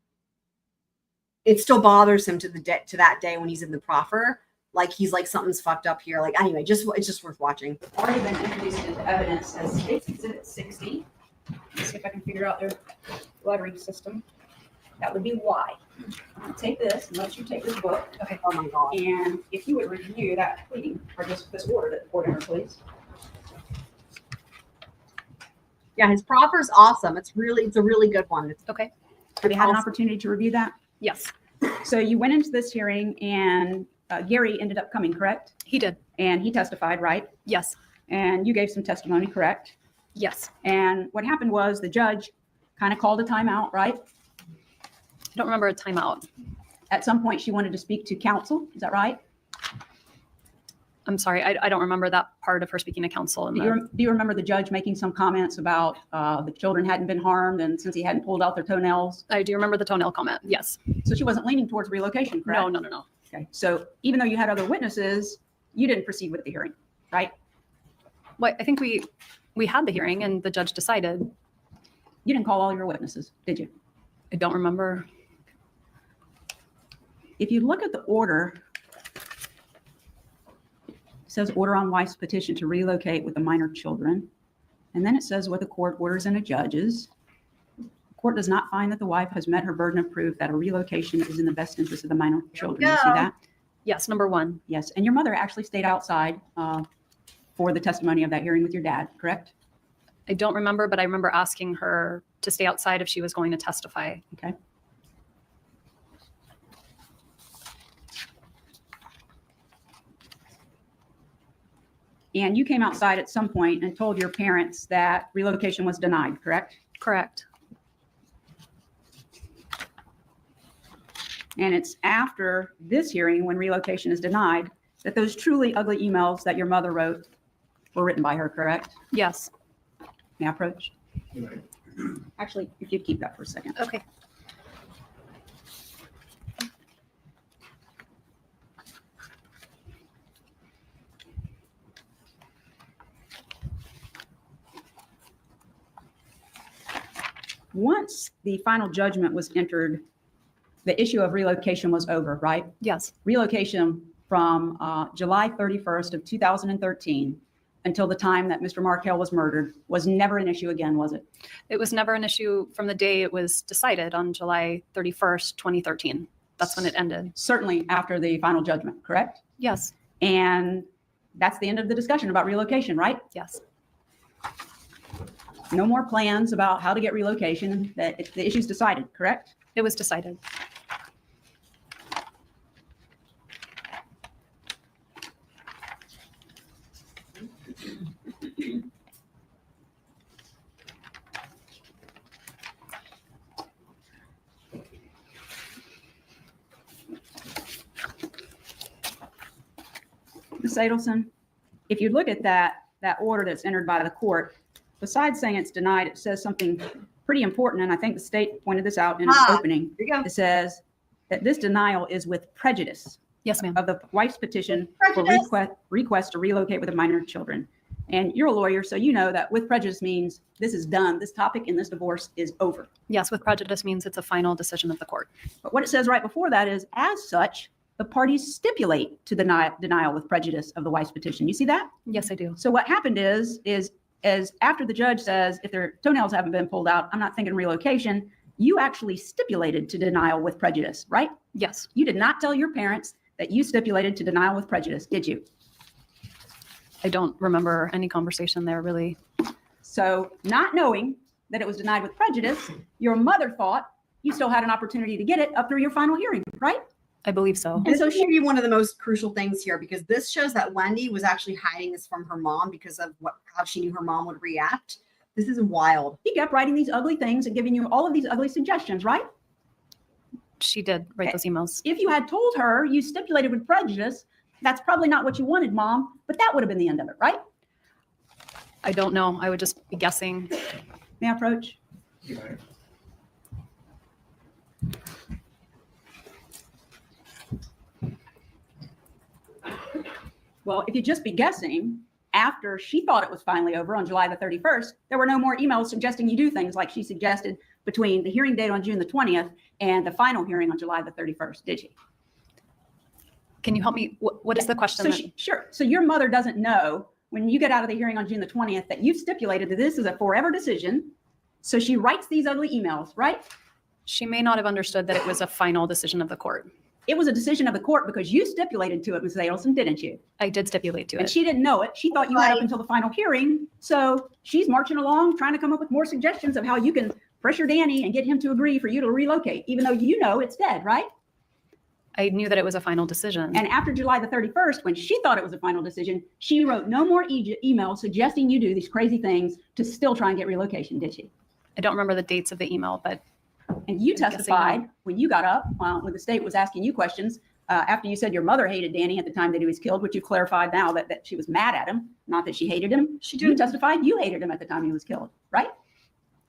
It still bothers him to that day when he's in the proffer. Like he's like, something's fucked up here. Like anyway, it's just worth watching. Already been introduced into evidence as State's Exhibit 60. Let's see if I can figure out their lettering system. That would be Y. I'll take this and let you take this book. Okay. Oh my God. And if you would review that pleading or just this order that court entered, please. Yeah, his proffer is awesome. It's a really good one. Okay. Have you had an opportunity to review that? Yes. So you went into this hearing and Gary ended up coming, correct? He did. And he testified, right? Yes. And you gave some testimony, correct? Yes. And what happened was the judge kind of called a timeout, right? I don't remember a timeout. At some point, she wanted to speak to counsel. Is that right? I'm sorry, I don't remember that part of her speaking to counsel. In Do you remember the judge making some comments about the children hadn't been harmed and since he hadn't pulled out their toenails? I do remember the toenail comment. Yes. So she wasn't leaning towards relocation, correct? No. Okay. So even though you had other witnesses, you didn't proceed with the hearing, right? Well, I think we had the hearing and the judge decided. You didn't call all your witnesses, did you? I don't remember. If you look at the order, it says order on wife's petition to relocate with the minor children. And then it says what the court orders and adjudges. The court does not find that the wife has met her burden of proof that a relocation is in the best interest of the minor children. You see that? Yes, number one. Yes. And your mother actually stayed outside for the testimony of that hearing with your dad, correct? I don't remember, but I remember asking her to stay outside if she was going to testify. Okay. And you came outside at some point and told your parents that relocation was denied, correct? Correct. And it's after this hearing, when relocation is denied, that those truly ugly emails that your mother wrote were written by her, correct? Yes. May I approach? Actually, if you'd keep that for a second. Okay. Once the final judgment was entered, the issue of relocation was over, right? Yes. Relocation from July 31st of 2013 until the time that Mr. Markell was murdered was never an issue again, was it? It was never an issue from the day it was decided on July 31st, 2013. That's when it ended. Certainly after the final judgment, correct? Yes. And that's the end of the discussion about relocation, right? Yes. No more plans about how to get relocation. The issue's decided, correct? It was decided. Ms. Adelson, if you look at that order that's entered by the court, besides saying it's denied, it says something pretty important, and I think the state pointed this out in its opening. There you go. It says that this denial is with prejudice Yes, ma'am. of the wife's petition for request to relocate with the minor children. And you're a lawyer, so you know that with prejudice means this is done. This topic in this divorce is over. Yes, with prejudice means it's a final decision of the court. But what it says right before that is, as such, the parties stipulate to denial with prejudice of the wife's petition. You see that? Yes, I do. So what happened is as after the judge says, if their toenails haven't been pulled out, I'm not thinking relocation, you actually stipulated to denial with prejudice, right? Yes. You did not tell your parents that you stipulated to denial with prejudice, did you? I don't remember any conversation there, really. So not knowing that it was denied with prejudice, your mother thought you still had an opportunity to get it up through your final hearing, right? I believe so. And This so is she, maybe one of the most crucial things here, because this shows that Wendy was actually hiding this from her mom because of how she knew her mom would react. This is wild. he kept writing these ugly things and giving you all of these ugly suggestions, right? She did write those emails. If you had told her you stipulated with prejudice, that's probably not what you wanted, Mom, but that would have been the end of it, right? I don't know. I would just be guessing. May I approach? Well, if you just be guessing, after she thought it was finally over on July the 31st, there were no more emails suggesting you do things like she suggested between the hearing date on June the 20th and the final hearing on July the 31st, did she? Can you help me? What is the question? So sure. So your mother doesn't know when you get out of the hearing on June the 20th that you've stipulated that this is a forever decision. So she writes these ugly emails, right? She may not have understood that it was a final decision of the court. It was a decision of the court because you stipulated to it, Ms. Adelson, didn't you? I did stipulate to And it. she didn't know it. She thought you had up until the final hearing. So she's marching along, trying to come up with more suggestions of how you can pressure Danny and get him to agree for you to relocate, even though you know it's dead, right? I knew that it was a final decision. And after July the 31st, when she thought it was a final decision, she wrote no more emails suggesting you do these crazy things to still try and get relocation, did she? I don't remember the dates of the email, but And you I'm guessing testified no. when you got up, when the state was asking you questions, after you said your mother hated Danny at the time that he was killed, which you've clarified now that she was mad at him, not that she hated him. You testified you hated him at the time he was killed, right?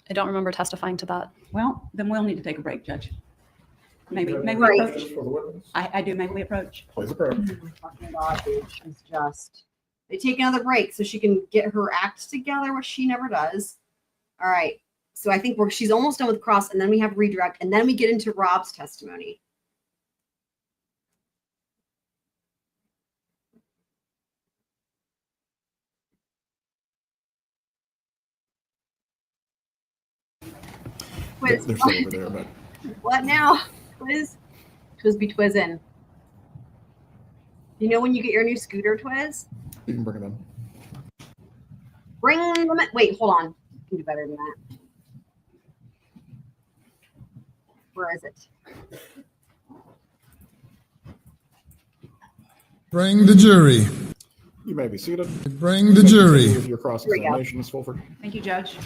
I don't remember testifying to that. Well, then we'll need to take a break, Judge. Maybe we Right. approach. For the witness, I do. Maybe we approach. please approach. Oh my fucking God, dude. She's just. They take another break so she can get her act together, which she never does. All right. So I think she's almost done with cross, and then we have redirect, and then we get into Rob's testimony. Quiz. They're still over there, but What now? Twiz? Twiz be twizzin'. You know when you get your new scooter, Twiz? you can bring it in. Bring them. Wait, hold on. You can do better than that. Where is it? Bring the jury. You may be seated. Bring the jury. With your cross-examination, Ms. Fulford. Thank you, Judge.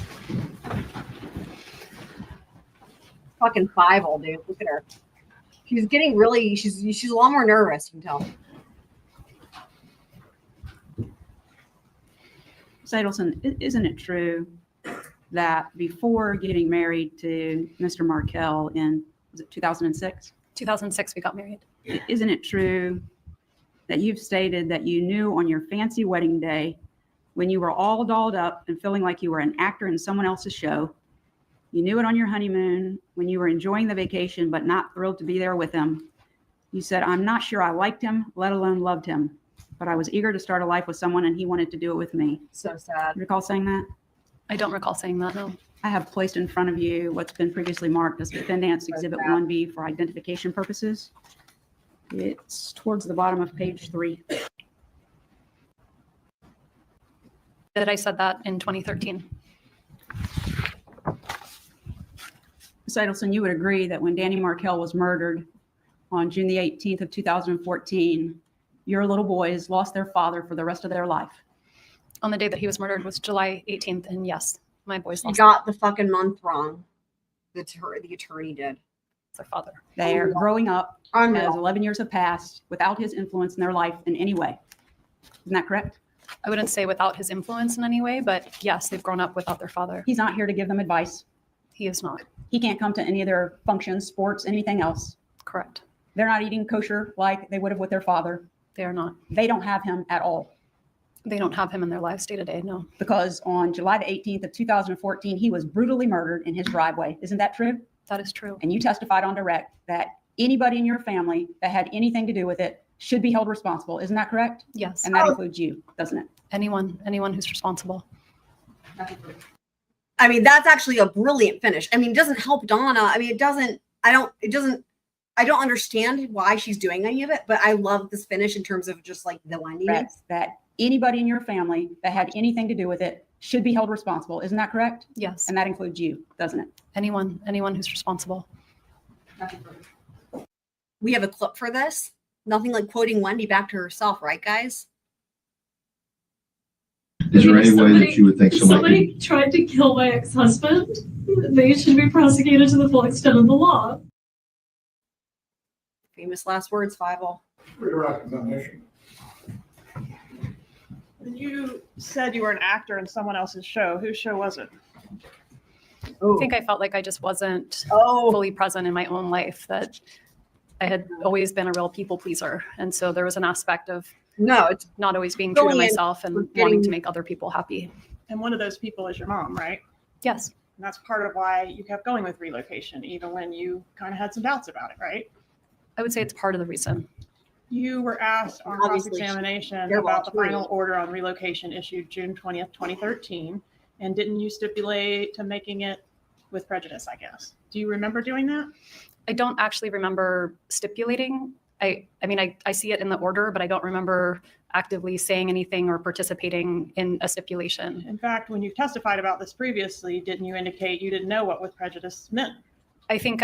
Fucking 5-0, dude. Look at her. She's getting really. She's a lot more nervous. You can tell. Adelson, isn't it true that before getting married to Mr. Markell in, was it 2006? 2006, we got married. Isn't it true that you've stated that you knew on your fancy wedding day, when you were all dolled up and feeling like you were an actor in someone else's show, you knew it on your honeymoon when you were enjoying the vacation but not thrilled to be there with him? You said, "I'm not sure I liked him, let alone loved him, but I was eager to start a life with someone and he wanted to do it with me." So sad. You recall saying that? I don't recall saying that, no. I have placed in front of you what's been previously marked as Defendant's Exhibit 1B for identification purposes. It's towards the bottom of page 3. That I said that in 2013. Ms. Adelson, you would agree that when Danny Markell was murdered on June the 18th of 2014, your little boys lost their father for the rest of their life. On the day that he was murdered was July 18th, and yes, my boys You lost got the fucking month wrong. The attorney did. their father. They're growing up Unreal. as 11 years have passed without his influence in their life in any way. Isn't that correct? I wouldn't say without his influence in any way, but yes, they've grown up without their father. He's not here to give them advice. He is not. He can't come to any of their functions, sports, anything else. Correct. They're not eating kosher like they would have with their father. They are not. They don't have him at all. They don't have him in their lives day to day, no. Because on July the 18th of 2014, he was brutally murdered in his driveway. Isn't that true? That is true. And you testified on direct that anybody in your family that had anything to do with it should be held responsible. Isn't that correct? Yes. And that includes you, doesn't it? Anyone who's responsible. I mean, that's actually a brilliant finish. I mean, it doesn't help Donna. I mean, I don't understand why she's doing any of it, but I love this finish in terms of just like the windiness. That anybody in your family that had anything to do with it should be held responsible. Isn't that correct? Yes. And that includes you, doesn't it? Anyone who's responsible. We have a clip for this. Nothing like quoting Wendy back to herself, right, guys? Is there any way that you would think somebody tried to kill my ex-husband, they should be prosecuted to the full extent of the law. Famous last words, Fievel. Redirect examination. You said you were an actor in someone else's show. Whose show was it? I think I felt like I just wasn't Oh. fully present in my own life, that I had always been a real people pleaser. And so there was an aspect of it's not always being true to going in myself and for wanting to getting- make other people happy. And one of those people is your mom, right? Yes. And that's part of why you kept going with relocation, even when you kind of had some doubts about it, right? I would say it's part of the reason. You were asked on Obviously, cross-examination they're about the well final treated. order on relocation issued June 20th, 2013. And didn't you stipulate to making it with prejudice, I guess? Do you remember doing that? I don't actually remember stipulating. I mean, I see it in the order, but I don't remember actively saying anything or participating in a stipulation. In fact, when you testified about this previously, didn't you indicate you didn't know what with prejudice meant? I think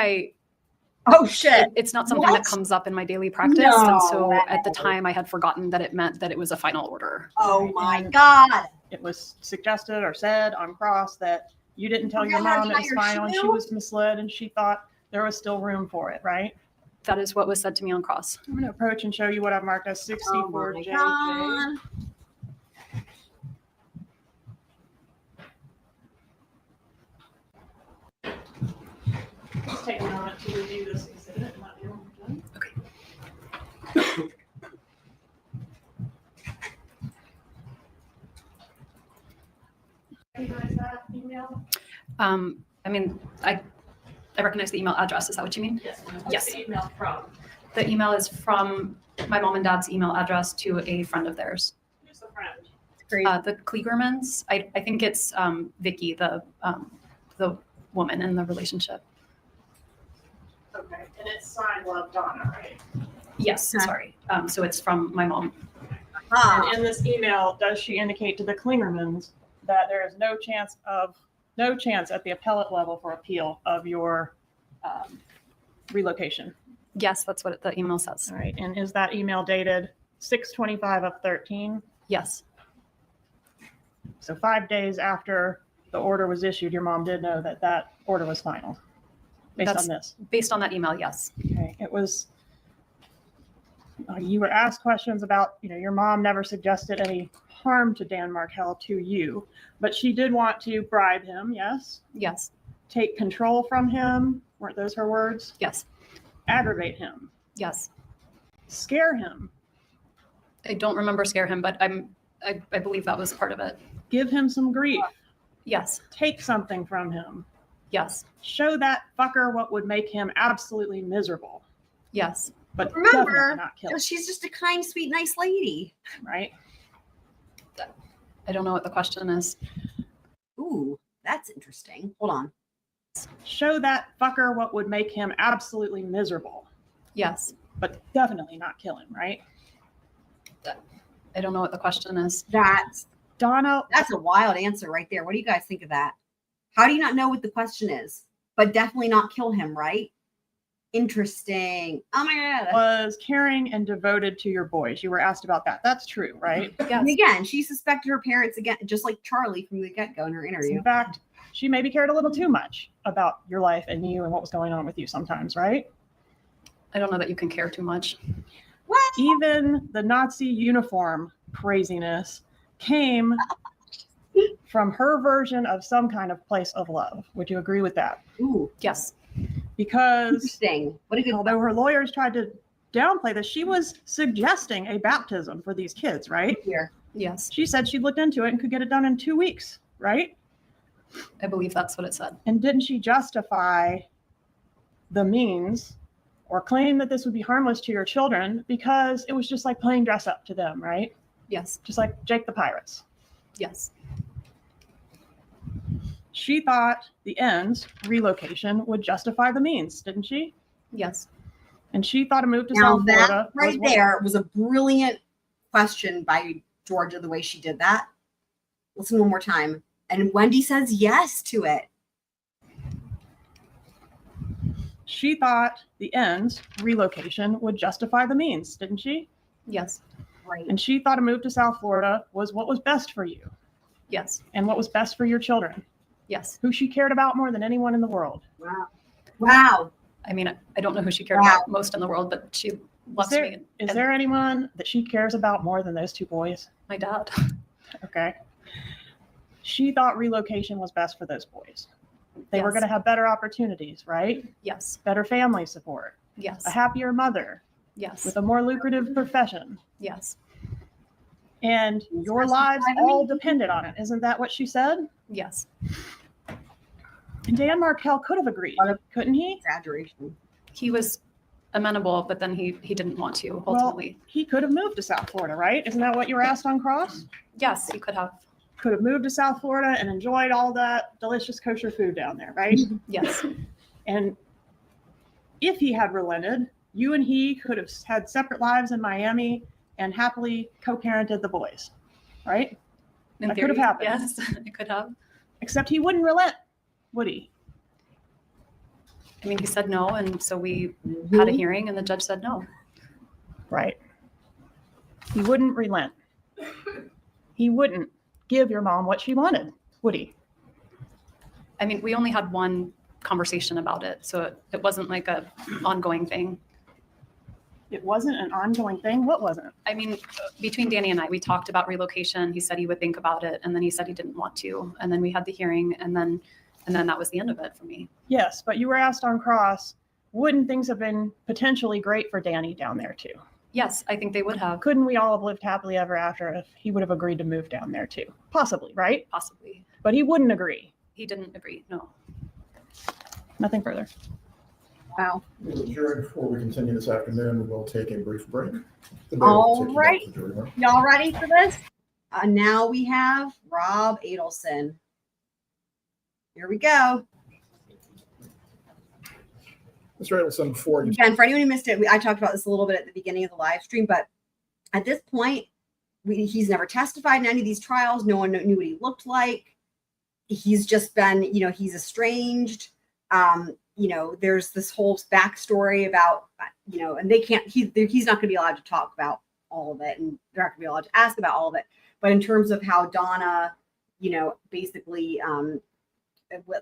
Oh shit. it's not something What? that comes up in my daily practice. No. And so at the time I had forgotten that it meant that it was a final order. Oh my God. It was suggested or said on cross that you didn't tell your Yeah, mom it not was your final and she shoe. was misled and she thought there was still room for it, right? That is what was said to me on cross. I'm going to approach and show you what I've marked as 64JJ. Just take a moment to review this exhibit. It might be when we're done. Recognize that email? I mean, I recognize the email address. Is that what you mean? Yes. What's Yes. the email from? The email is from my mom and dad's email address to a friend of theirs. Who's the friend? The Klegermans. I think it's Vicky, the woman in the relationship. Okay, and it's signed Love Donna, right? Yes, Okay. sorry. So it's from my mom. And in this email, does she indicate to the Klingermans that there is no chance at the appellate level for appeal of your relocation? Yes, that's what the email says. All right, and is that email dated 6/25/13? Yes. So 5 days after the order was issued, your mom did know that that order was final, based That's- on this. Based on that email, yes. Okay, it was, you were asked questions about, your mom never suggested any harm to Dan Markell to you, but she did want to bribe him, yes? Yes. Take control from him, weren't those her words? Yes. Aggravate him, Yes. scare him, I don't remember scare him, but I believe that was part of it. give him some grief, Yes. take something from him, Yes. show that fucker what would make him absolutely miserable, Yes. but Remember, definitely not kill him, she's just a kind, sweet, nice lady. right? I don't know what the question is. Ooh, that's interesting. Hold on. Show that fucker what would make him absolutely miserable, Yes. but definitely not kill him, right? I don't know what the question is. That's Donna, a wild answer right there. What do you guys think of that? How do you not know what the question is? But definitely not kill him, right? Interesting. Oh my God. was caring and devoted to your boys. You were asked about that. That's true, right? And Yes. again, she suspected her parents again, just like Charlie from the get-go in her interview. In fact, she maybe cared a little too much about your life and you and what was going on with you sometimes, right? I don't know that you can care too much. What? Even the Nazi uniform craziness came from her version of some kind of place of love. Would you agree with that? Ooh, Yes. Because interesting. What a good. although her lawyers tried to downplay this, she was suggesting a baptism for these kids, right? Here. Yes. She said she looked into it and could get it done in 2 weeks, right? I believe that's what it said. And didn't she justify the means or claim that this would be harmless to your children because it was just like playing dress up to them, right? Yes. Just like Jake the Pirates. Yes. She thought the ends, relocation, would justify the means, didn't she? Yes. And she thought a move to Now South that Florida right was there was a brilliant question by Georgia, the way she did that. Listen one more time. And Wendy says yes to it. She thought the ends, relocation, would justify the means, didn't she? Yes. Right. And she thought a move to South Florida was what was best for you Yes. and what was best for your children, Yes. who she cared about more than anyone in the world. Wow. Wow. I mean, I don't know who she cared Wow. about most in the world, but she loves there- me. Is and there anyone that she cares about more than those two boys? my dad? Okay. She thought relocation was best for those boys. They were Yes. going to have better opportunities, right? Yes. Better family support, Yes. a happier mother Yes. with a more lucrative profession. Yes. And your lives all depended on it. Isn't that what she said? Yes. And Dan Markell could have agreed, couldn't he? Exaggeration. He was amenable, but then he didn't want to ultimately. He could have moved to South Florida, right? Isn't that what you were asked on cross? Yes, he could have. Could have moved to South Florida and enjoyed all that delicious kosher food down there, right? Yes. And if he had relented, you and he could have had separate lives in Miami and happily co-parented the boys, right? In That could have theory, happened. Yes, it could have. Except he wouldn't relent, would he? I mean, he said no, and so we had a hearing, and the judge said no. Right. He wouldn't relent. He wouldn't give your mom what she wanted, would he? I mean, we only had one conversation about it, so it wasn't like a ongoing thing. It wasn't an ongoing thing? What wasn't? I mean, between Danny and I, we talked about relocation. He said he would think about it, and then he said he didn't want to. And then we had the hearing, and then that was the end of it for me. Yes, but you were asked on cross, wouldn't things have been potentially great for Danny down there too? Yes, I think they would have. Couldn't we all have lived happily ever after if he would have agreed to move down there too? Possibly, right? Possibly. But he wouldn't agree. He didn't agree. No. Nothing further. Wow. Jury, before we continue this afternoon, we'll take a brief break. All right. Y'all ready for this? Now we have Rob Adelson. Here we go. Mr. Adelson, before you... Again, for anyone who missed it, I talked about this a little bit at the beginning of the live stream, but at this point, he's never testified in any of these trials. No one knew what he looked like. He's just been, he's estranged. There's this whole backstory about, and they can't, he's not going to be allowed to talk about all of it, and they're not going to be allowed to ask about all of it. But in terms of how Donna, basically,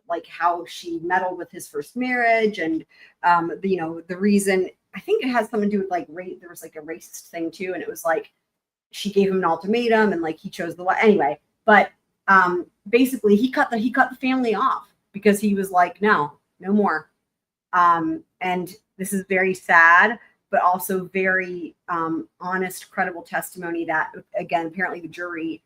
like how she meddled with his first marriage, and the reason, I think it has something to do with like race. There was like a racist thing too, and it was like she gave him an ultimatum, and like he chose the anyway. But basically, he cut the family off because he was like, no more. And this is very sad, but also very honest, credible testimony that, again, apparently the jury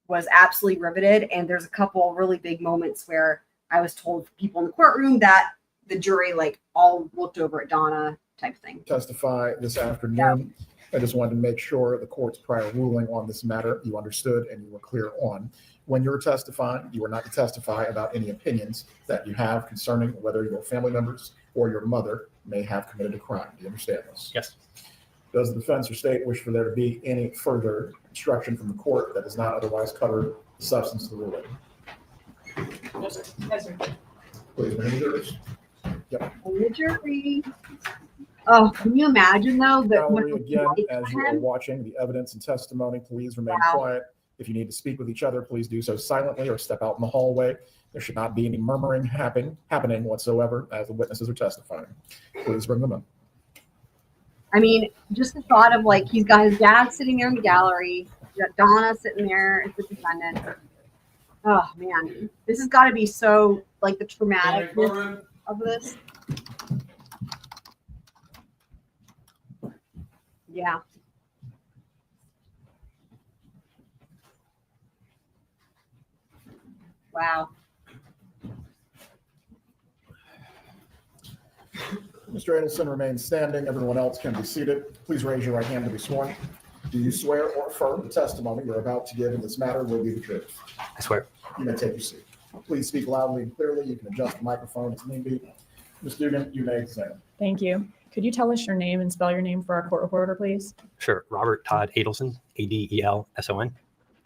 was absolutely riveted. And there's a couple really big moments where I was told people in the courtroom that the jury like all looked over at Donna type thing. Testify this afternoon. I just wanted to make sure the court's prior ruling on this matter you understood and you were clear on. When you're testifying, you are not to testify about any opinions that you have concerning whether your family members or your mother may have committed a crime. Do you understand this? Yes. Does the defense or state wish for there to be any further instruction from the court that does not otherwise cover the substance of the ruling? No, sir. Yes, sir. Please bring the jurors. Yep. The jury. Oh, can you imagine though that Valerie, again, as you are watching the evidence and testimony, please remain quiet. If you need to speak with each other, please do so silently or step out in the hallway. There should not be any murmuring happening whatsoever as the witnesses are testifying. Please bring them in. I mean, just the thought of like he's got his dad sitting there in the gallery, you got Donna sitting there as the defendant. Oh man, this has got to be so like the traumaticness of this. Yeah. Wow. Mr. Adelson remains standing. Everyone else can be seated. Please raise your right hand to be sworn. Do you swear or affirm the testimony you're about to give in this matter will be the truth? I swear. You may take your seat. Please speak loudly and clearly. You can adjust the microphone as need be. Ms. Dugan, you may examine. Thank you. Could you tell us your name and spell your name for our court reporter, please? Sure. Robert Todd Adelson, Adelson.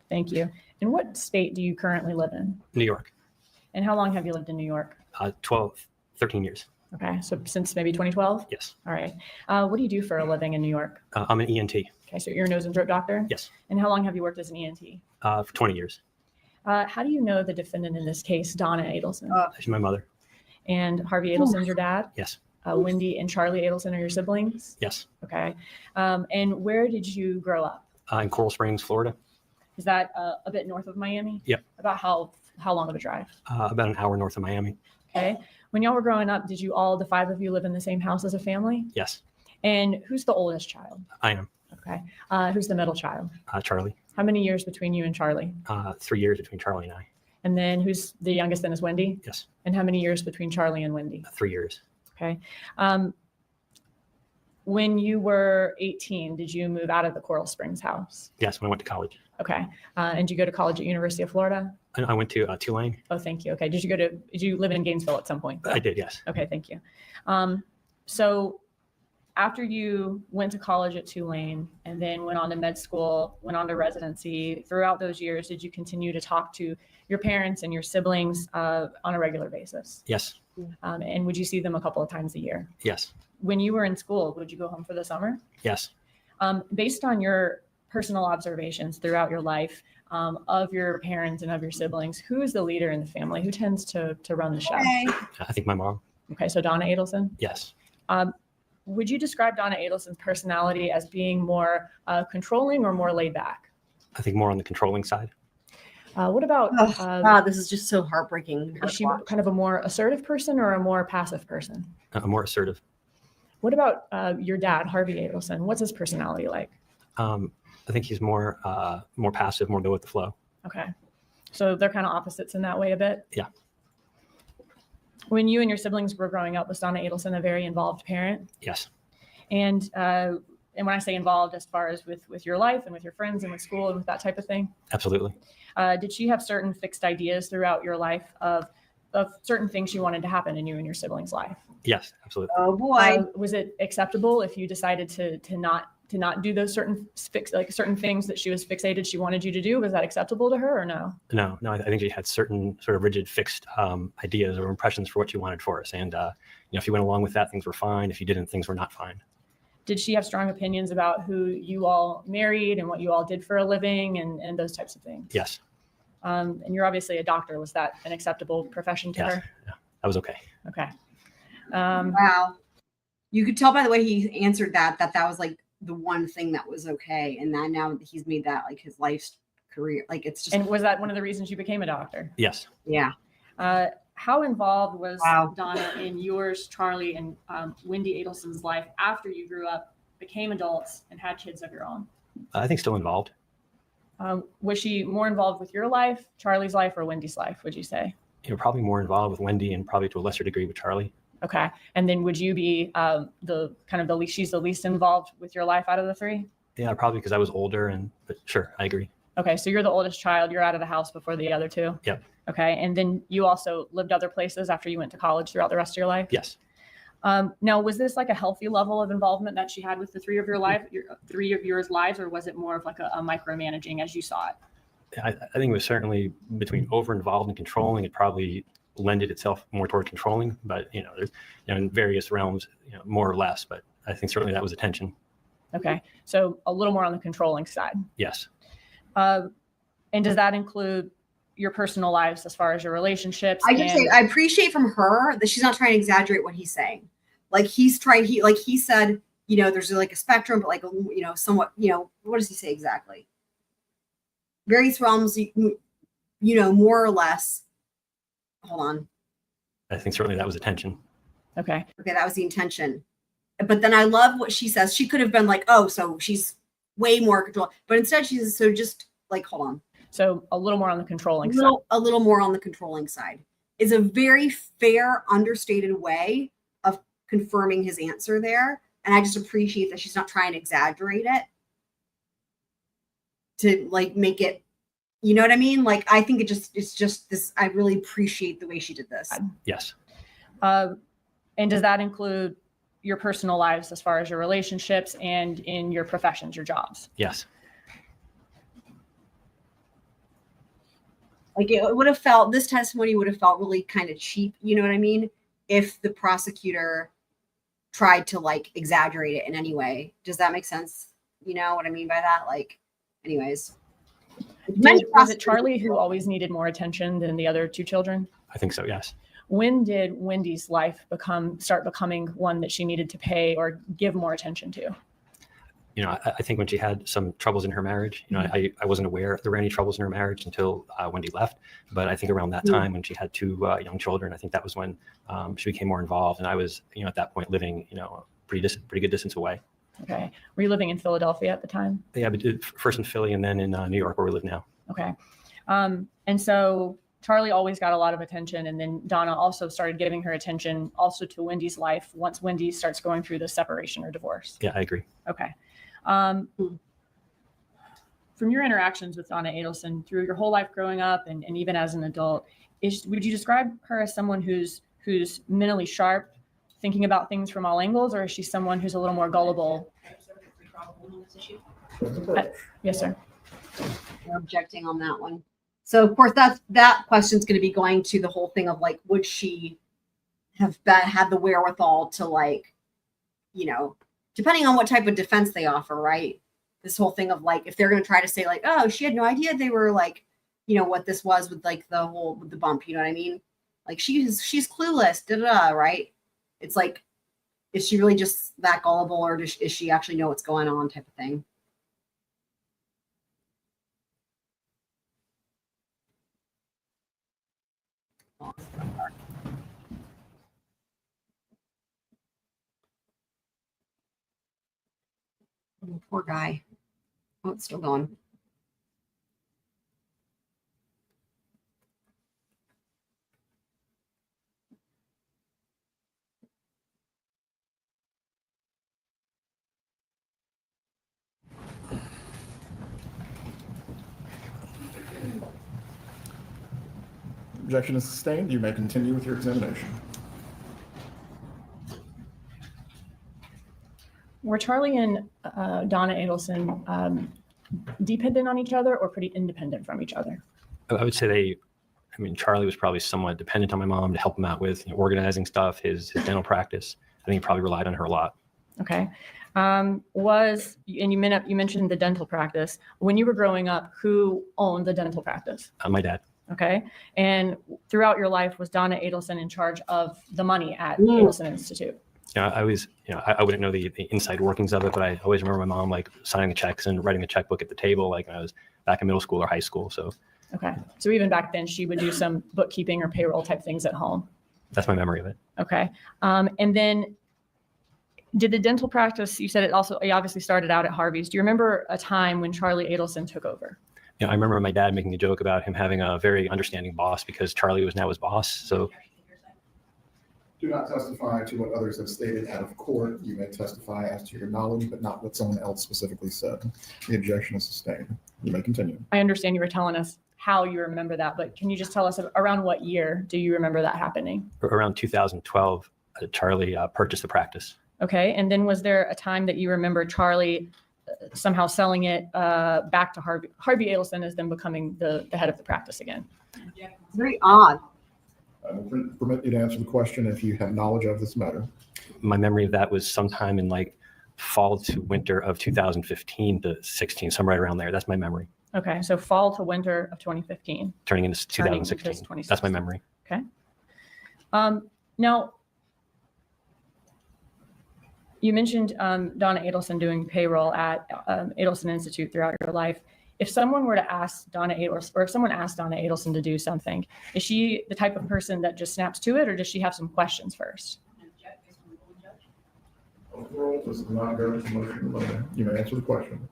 Thank you. In what state do you currently live in? New York. And how long have you lived in New York? 13 years. Okay, so since maybe 2012? Yes. All right. What do you do for a living in New York? I'm an ENT. Okay, so you're a nose and throat doctor? Yes. And how long have you worked as an ENT? For 20 years. How do you know the defendant in this case, Donna Adelson? She's my mother. And Harvey Adelson's your dad? Yes. Wendy and Charlie Adelson are your siblings? Yes. Okay. And where did you grow up? In Coral Springs, Florida. Is that a bit north of Miami? Yep. About how long of a drive? About an hour north of Miami. Okay. When y'all were growing up, did you all, the five of you, live in the same house as a family? Yes. And who's the oldest child? I am. Okay. Who's the middle child? Charlie. How many years between you and Charlie? 3 years between Charlie and I. And then who's the youngest then is Wendy? Yes. And how many years between Charlie and Wendy? 3 years. Okay. When you were 18, did you move out of the Coral Springs house? Yes, when I went to college. Okay. And did you go to college at University of Florida? I went to Tulane. Oh, thank you. Okay. Did you live in Gainesville at some point? I did, yes. Okay, thank you. So after you went to college at Tulane and then went on to med school, went on to residency, throughout those years, did you continue to talk to your parents and your siblings on a regular basis? Yes. And would you see them a couple of times a year? Yes. When you were in school, would you go home for the summer? Yes. Based on your personal observations throughout your life of your parents and of your siblings, who is the leader in the family? Who tends to run the show? I think my mom. Okay, so Donna Adelson? Yes. Would you describe Donna Adelson's personality as being more controlling or more laid back? I think more on the controlling side. What about, God, this is just so heartbreaking. is she kind of a more assertive person or a more passive person? More assertive. What about your dad, Harvey Adelson? What's his personality like? I think he's more passive, more go with the flow. Okay. So they're kind of opposites in that way a bit? Yeah. When you and your siblings were growing up, was Donna Adelson a very involved parent? Yes. And when I say involved, as far as with your life and with your friends and with school and with that type of thing? Absolutely. Did she have certain fixed ideas throughout your life of certain things she wanted to happen in you and your siblings' life? Yes, absolutely. Oh boy. Was it acceptable if you decided to not do those certain things that she was fixated she wanted you to do? Was that acceptable to her or no? No, I think she had certain sort of rigid, fixed ideas or impressions for what she wanted for us. And if you went along with that, things were fine. If you didn't, things were not fine. Did she have strong opinions about who you all married and what you all did for a living and those types of things? Yes. And you're obviously a doctor. Was that an acceptable profession to her? Yeah, that was okay. Okay. Wow. You could tell by the way he answered that was like the one thing that was okay. And that now he's made that like his life's career. Like it's just. And was that one of the reasons you became a doctor? Yes. Yeah. How involved was Donna in yours, Charlie, and Wendy Adelson's life after you grew up, became adults, and had kids of your own? I think still involved. Was she more involved with your life, Charlie's life, or Wendy's life, would you say? Probably more involved with Wendy and probably to a lesser degree with Charlie. Okay. And then would you be she's the least involved with your life out of the three? Yeah, probably because I was older, but sure, I agree. Okay. So you're the oldest child. You're out of the house before the other two? Yep. Okay. And then you also lived other places after you went to college throughout the rest of your life? Yes. Now, was this like a healthy level of involvement that she had with the three of your lives, or was it more of like a micromanaging as you saw it? I think it was certainly between over-involved and controlling. It probably lended itself more toward controlling, but there's in various realms, more or less. But I think certainly that was attention. Okay, so a little more on the controlling side. Yes. And does that include your personal lives as far as your relationships? I appreciate from her that she's not trying to exaggerate what he's saying. Like he said, there's like a spectrum, but like, somewhat, what does he say exactly? Various realms, more or less. Hold on. I think certainly that was attention. Okay. Okay, that was the intention. But then I love what she says. She could have been like, oh, so she's way more control. But instead she's so just like, hold on. So a little more on the controlling side. A little more on the controlling side is a very fair, understated way of confirming his answer there. And I just appreciate that she's not trying to exaggerate it to like make it, you know what I mean? Like, I think it's just this, I really appreciate the way she did this. Yes. And does that include your personal lives as far as your relationships and in your professions, your jobs? Yes. Like this testimony would have felt really kind of cheap, you know what I mean? If the prosecutor tried to like exaggerate it in any way. Does that make sense? You know what I mean by that? Like, anyways. Was it Charlie who always needed more attention than the other two children? I think so, yes. When did Wendy's life start becoming one that she needed to pay or give more attention to? I think when she had some troubles in her marriage, I wasn't aware there were any troubles in her marriage until Wendy left. But I think around that time when she had two young children, I think that was when she became more involved. And I was, at that point living, pretty good distance away. Okay. Were you living in Philadelphia at the time? Yeah, but first in Philly and then in New York where we live now. Okay. And so Charlie always got a lot of attention. And then Donna also started giving her attention also to Wendy's life once Wendy starts going through the separation or divorce. Yeah, I agree. Okay. From your interactions with Donna Adelson through your whole life growing up and even as an adult, would you describe her as someone who's mentally sharp, thinking about things from all angles, or is she someone who's a little more gullible? Yes, sir. You're objecting on that one. So of course that question's going to be going to the whole thing of like, would she have had the wherewithal to like, depending on what type of defense they offer, right? This whole thing of like, if they're going to try to say like, oh, she had no idea they were like, what this was with like with the bump, you know what I mean? Like she's clueless, right? It's like, is she really just that gullible, or is she actually know what's going on, type of thing? Oh, poor guy. Oh, it's still going. Objection is sustained. You may continue with your examination. Were Charlie and Donna Adelson dependent on each other or pretty independent from each other? I would say Charlie was probably somewhat dependent on my mom to help him out with organizing stuff, his dental practice. I think he probably relied on her a lot. Okay. And you mentioned the dental practice. When you were growing up, who owned the dental practice? My dad. Okay. And throughout your life, was Donna Adelson in charge of the money at Adelson Institute? I wouldn't know the inside workings of it, but I always remember my mom like signing the checks and writing the checkbook at the table, like when I was back in middle school or high school. So. Okay. So even back then, she would do some bookkeeping or payroll type things at home. That's my memory of it. Okay. And then did the dental practice, you said it obviously started out at Harvey's. Do you remember a time when Charlie Adelson took over? I remember my dad making a joke about him having a very understanding boss because Charlie was now his boss. So. Do not testify to what others have stated out of court. You may testify as to your knowledge, but not what someone else specifically said. The objection is sustained. You may continue. I understand you were telling us how you remember that, but can you just tell us around what year do you remember that happening? Around 2012, Charlie purchased the practice. Okay. And then was there a time that you remember Charlie somehow selling it back to Harvey? Harvey Adelson is then becoming the head of the practice again. Very odd. I will permit you to answer the question if you have knowledge of this matter. My memory of that was sometime in like fall to winter of 2015 to 16, somewhere right around there. That's my memory. Okay. So fall to winter of 2015. Turning into 2016. That's my memory. Okay. Now, you mentioned Donna Adelson doing payroll at Adelson Institute throughout your life. If someone were to ask Donna Adelson, or if someone asked Donna Adelson to do something, is she the type of person that just snaps to it, or does she have some questions first? Overall, this is not going to motion. You may answer the question.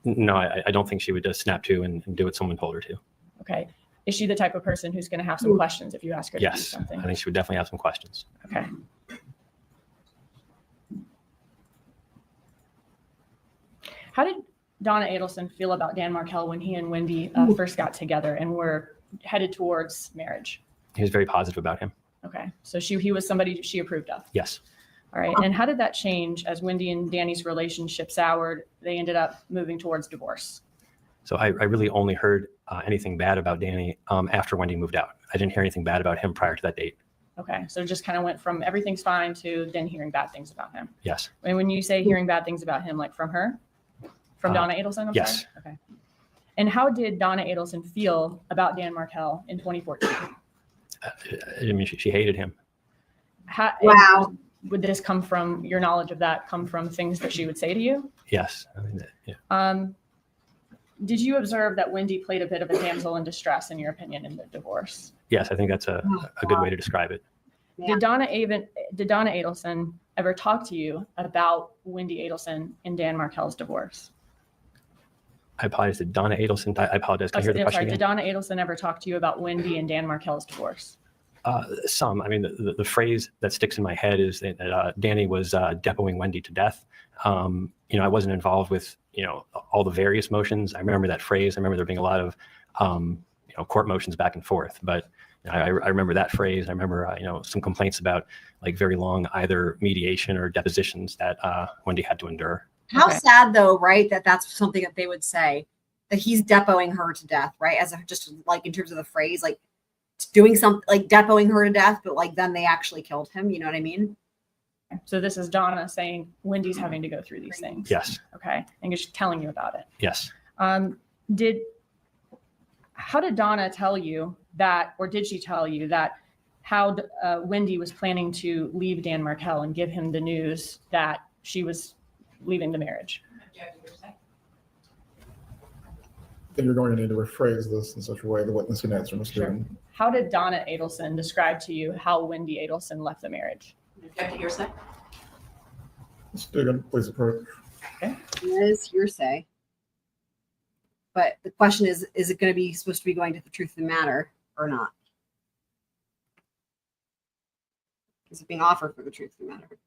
No, I don't think she would just snap to and do what someone told her to. Okay. Is she the type of person who's going to have some questions if you ask her to do something? I think she would definitely have some questions. Okay. How did Donna Adelson feel about Dan Markell when he and Wendy first got together and were headed towards marriage? He was very positive about him. Okay. So he was somebody she approved of. Yes. All right. And how did that change as Wendy and Danny's relationship soured? They ended up moving towards divorce. So I really only heard anything bad about Danny after Wendy moved out. I didn't hear anything bad about him prior to that date. Okay. So it just kind of went from everything's fine to then hearing bad things about him. Yes. And when you say hearing bad things about him, like from her? From Donna Adelson? Yes. Sorry? Okay. And how did Donna Adelson feel about Dan Markell in 2014? She hated him. Wow. Would this come from your knowledge of that? Come from things that she would say to you? Yes. Did you observe that Wendy played a bit of a damsel in distress, in your opinion, in the divorce? Yes, I think that's a good way to describe it. Yeah. Did Donna Adelson ever talk to you about Wendy Adelson and Dan Markell's divorce? I apologize. Did Donna Adelson? I apologize. Can you hear the question again? Did Donna Adelson ever talk to you about Wendy and Dan Markell's divorce? Some. I mean, the phrase that sticks in my head is that Danny was depoting Wendy to death. I wasn't involved with all the various motions. I remember that phrase. I remember there being a lot of court motions back and forth. But I remember that phrase. I remember some complaints about like very long either mediation or depositions that Wendy had to endure. How sad though, right? That's something that they would say, that he's depoting her to death, right? As just like in terms of the phrase, like doing something like depoting her to death, but like then they actually killed him. You know what I mean? So this is Donna saying Wendy's having to go through these things. Yes. Okay. And just telling you about it. Yes. How did Donna tell you that, or did she tell you that how Wendy was planning to leave Dan Markel and give him the news that she was leaving the marriage. Then you're going to need to rephrase this in such a way the witness can answer, Mr. Sure. How did Donna Adelson describe to you how Wendy Adelson left the marriage? Object to hearsay. Mr. Dugan, please approach. It is hearsay. But the question is it going to be supposed to be going to the truth of the matter or not? Is it being offered for the truth of the matter?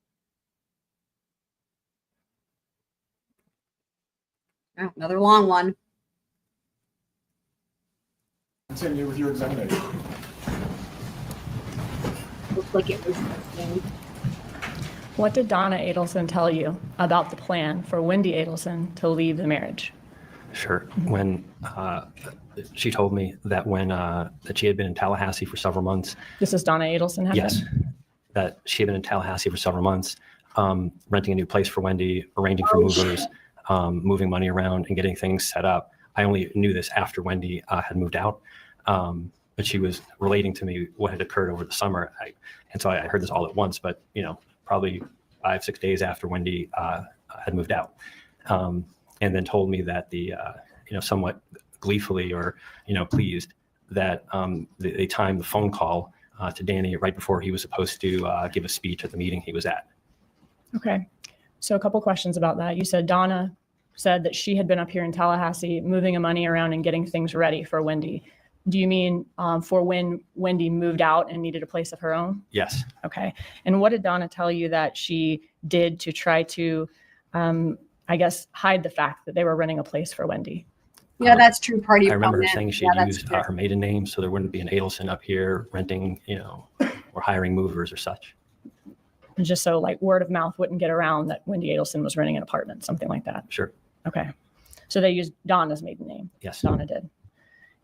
Oh, another long one. Continue with your examination. Looks like it was. What did Donna Adelson tell you about the plan for Wendy Adelson to leave the marriage? Sure. When she told me that that she had been in Tallahassee for several months. This is Donna Adelson? Yes. That she had been in Tallahassee for several months, renting a new place for Wendy, arranging for movers, moving money around and getting things set up. I only knew this after Wendy had moved out. But she was relating to me what had occurred over the summer. And so I heard this all at once, but, probably 5-6 days after Wendy had moved out. And then told me that somewhat gleefully or, pleased that they timed the phone call to Danny right before he was supposed to give a speech at the meeting he was at. Okay. So a couple questions about that. You said Donna said that she had been up here in Tallahassee moving money around and getting things ready for Wendy. Do you mean for when Wendy moved out and needed a place of her own? Yes. Okay. And what did Donna tell you that she did to try to, hide the fact that they were renting a place for Wendy? Yeah, that's true. Party. I remember her saying she used her maiden name, so there wouldn't be an Adelson up here renting, or hiring movers or such. And just so word of mouth wouldn't get around that Wendy Adelson was renting an apartment, something like that. Sure. Okay. So they used Donna's maiden name. Yes. Donna did.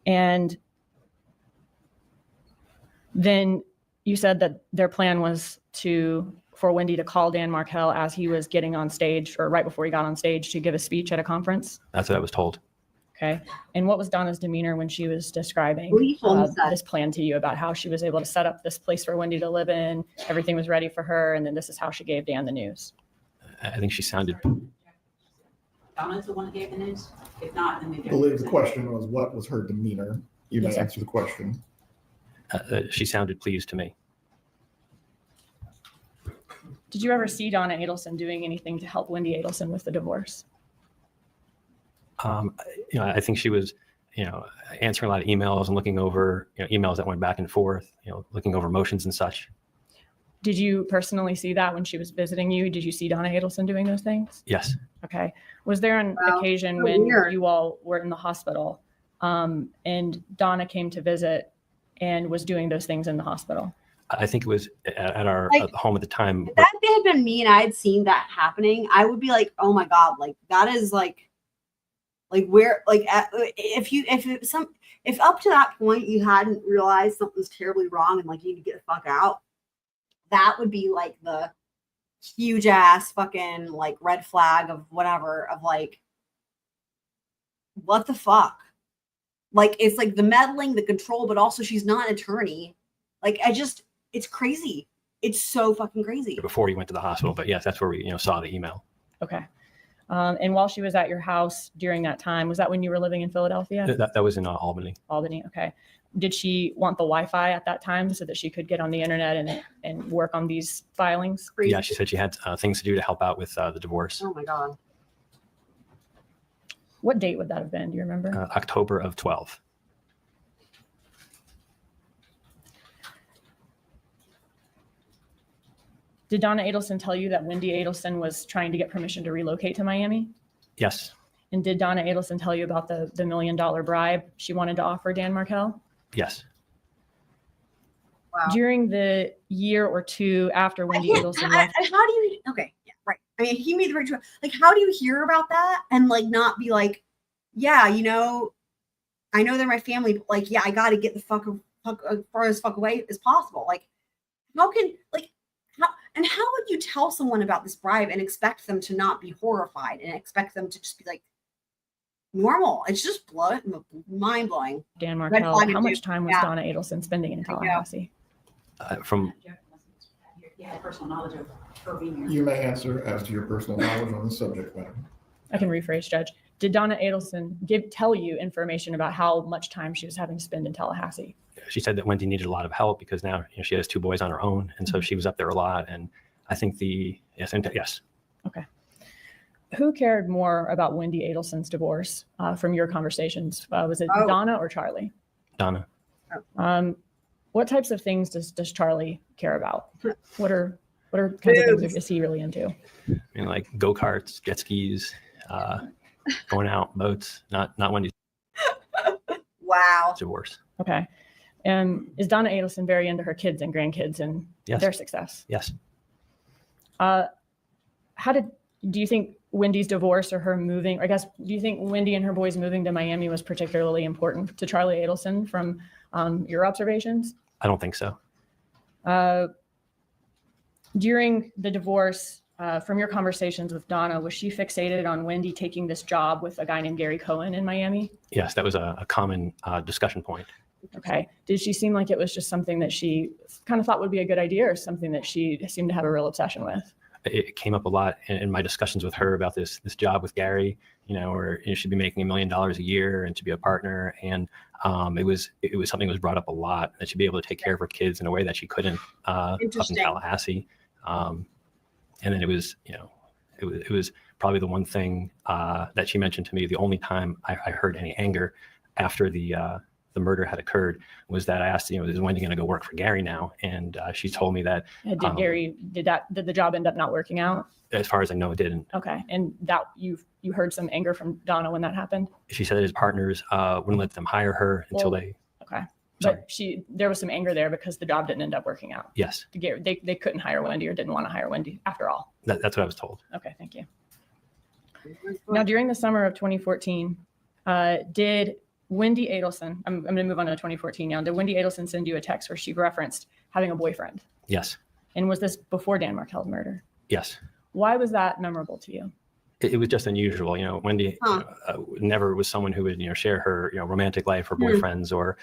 And then you said that their plan was for Wendy to call Dan Markel as he was getting on stage or right before he got on stage to give a speech at a conference. That's what I was told. Okay. And what was Donna's demeanor when she was describing this plan to you about how she was able to set up this place for Wendy to live in, everything was ready for her, and then this is how she gave Dan the news? I think she sounded... Donna's the one that gave the news? If not, then maybe... I believe the question was, what was her demeanor? You may answer the question. She sounded pleased to me. Did you ever see Donna Adelson doing anything to help Wendy Adelson with the divorce? I think she was, answering a lot of emails and looking over, emails that went back and forth, looking over motions and such. Did you personally see that when she was visiting you? Did you see Donna Adelson doing those things? Yes. Okay. Was there an occasion when you all were in the hospital and Donna came to visit and was doing those things in the hospital? I think it was at our home at the time. If that had been me and I had seen that happening, I would be like, oh my God, that is if up to that point you hadn't realized something's terribly wrong and you need to get the fuck out, that would be the huge ass fucking red flag of whatever of what the fuck? It's the meddling, the control, but also she's not an attorney. It's crazy. It's so fucking crazy. Before you went to the hospital, but yes, that's where we, saw the email. Okay. And while she was at your house during that time, was that when you were living in Philadelphia? That was in Albany. Albany. Okay. Did she want the Wi-Fi at that time so that she could get on the internet and work on these filings? Yeah, she said she had things to do to help out with the divorce. Oh my God. What date would that have been? Do you remember? October of 12. Did Donna Adelson tell you that Wendy Adelson was trying to get permission to relocate to Miami? Yes. And did Donna Adelson tell you about the $1 million bribe she wanted to offer Dan Markel? Yes. Wow. During the year or two after Wendy Adelson left. How do you, okay, yeah, right. I mean, he made the right choice. How do you hear about that and not be yeah, I know they're my family, but yeah, I got to get the fuck far as fuck away as possible. How can, how would you tell someone about this bribe and expect them to not be horrified and expect them to just be normal? It's just mind blowing. Dan Markel, how much time was Donna Adelson spending in Tallahassee? From You have personal knowledge of her being here. You may answer as to your personal knowledge on the subject matter. I can rephrase, Judge. Did Donna Adelson tell you information about how much time she was having to spend in Tallahassee? she said that Wendy needed a lot of help because now she has 2 boys on her own, and so she was up there a lot. And I think yes. Okay. Who cared more about Wendy Adelson's divorce from your conversations? Was it Donna or Charlie? Donna. What types of things does Charlie care about? What are kinds of things is he really into? I mean, like go-karts, jet skis, going out, boats. Not Wendy's Wow. divorce. Okay. And is Donna Adelson very into her kids and grandkids and Yes. their success? Yes. Do you think Wendy's divorce or her moving, or I guess, do you think Wendy and her boys moving to Miami was particularly important to Charlie Adelson from your observations? I don't think so. During the divorce, from your conversations with Donna, was she fixated on Wendy taking this job with a guy named Gary Cohen in Miami? Yes, that was a common discussion point. Okay. Did she seem like it was just something that she kind of thought would be a good idea, or something that she seemed to have a real obsession with? It came up a lot in my discussions with her about this job with Gary, where she'd be making $1 million a year and to be a partner. And it was something that was brought up a lot, that she'd be able to take care of her kids in a way that she couldn't up in Tallahassee. And then it was probably the one thing that she mentioned to me. The only time I heard any anger after the murder had occurred was that I asked, is Wendy going to go work for Gary now? And she told me that. Did the job end up not working out? As far as I know, it didn't. Okay. And that you heard some anger from Donna when that happened? She said that his partners wouldn't let them hire her until they. Okay. Sorry. But there was some anger there because the job didn't end up working out. Yes. They couldn't hire Wendy, or didn't want to hire Wendy after all. That's what I was told. Okay. Thank you. Now, during the summer of 2014, did Wendy Adelson, I'm going to move on to 2014 now. Did Wendy Adelson send you a text where she referenced having a boyfriend? Yes. And was this before Dan Markel's murder? Yes. Why was that memorable to you? It was just unusual. Wendy never was someone who would, share her, romantic life or boyfriends or,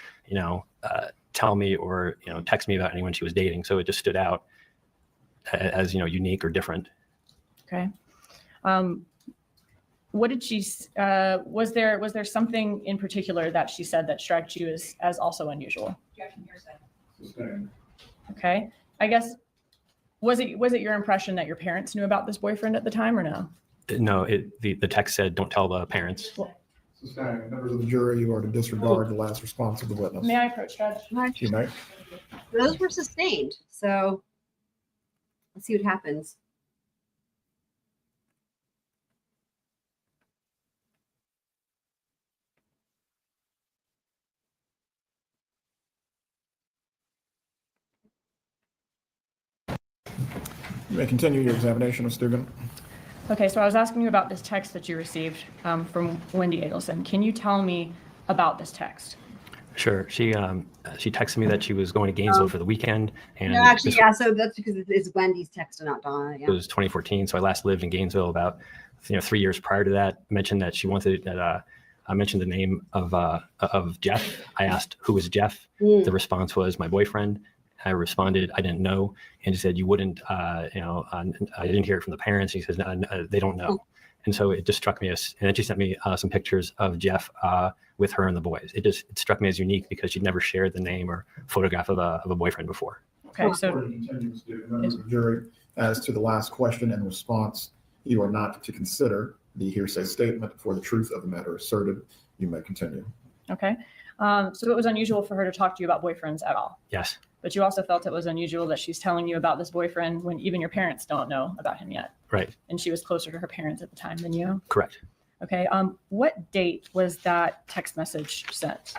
tell me or, text me about anyone she was dating. So it just stood out as, unique or different. Okay. What did she, was there something in particular that she said that struck you as also unusual? Okay. I guess, was it your impression that your parents knew about this boyfriend at the time, or no? No, the text said, don't tell the parents. Sustained. Members of the jury, you are to disregard the last response of the witness. May I approach, Judge? You may. Those were sustained. So let's see what happens. You may continue your examination, Ms. Dugan. Okay, so I was asking you about this text that you received from Wendy Adelson. Can you tell me about this text? Sure. She texted me that she was going to Gainesville for the weekend. And no, actually, yeah. So that's because it's Wendy's text and not Donna. Yeah. It was 2014. So I last lived in Gainesville about 3 years prior to that. Mentioned that she wanted that. I mentioned the name of Jeff. I asked who was Jeff. The response was my boyfriend. I responded, I didn't know. And she said, you wouldn't, I didn't hear it from the parents. He says, no, they don't know. And so it just struck me and then she sent me some pictures of Jeff with her and the boys. It struck me as unique because she'd never shared the name or photograph of a boyfriend before. Okay, so. Members of the jury, as to the last question and response, you are not to consider the hearsay statement for the truth of the matter asserted. You may continue. Okay. So it was unusual for her to talk to you about boyfriends at all? Yes. But you also felt it was unusual that she's telling you about this boyfriend when even your parents don't know about him yet. Right. And she was closer to her parents at the time than you. Correct. Okay. What date was that text message sent?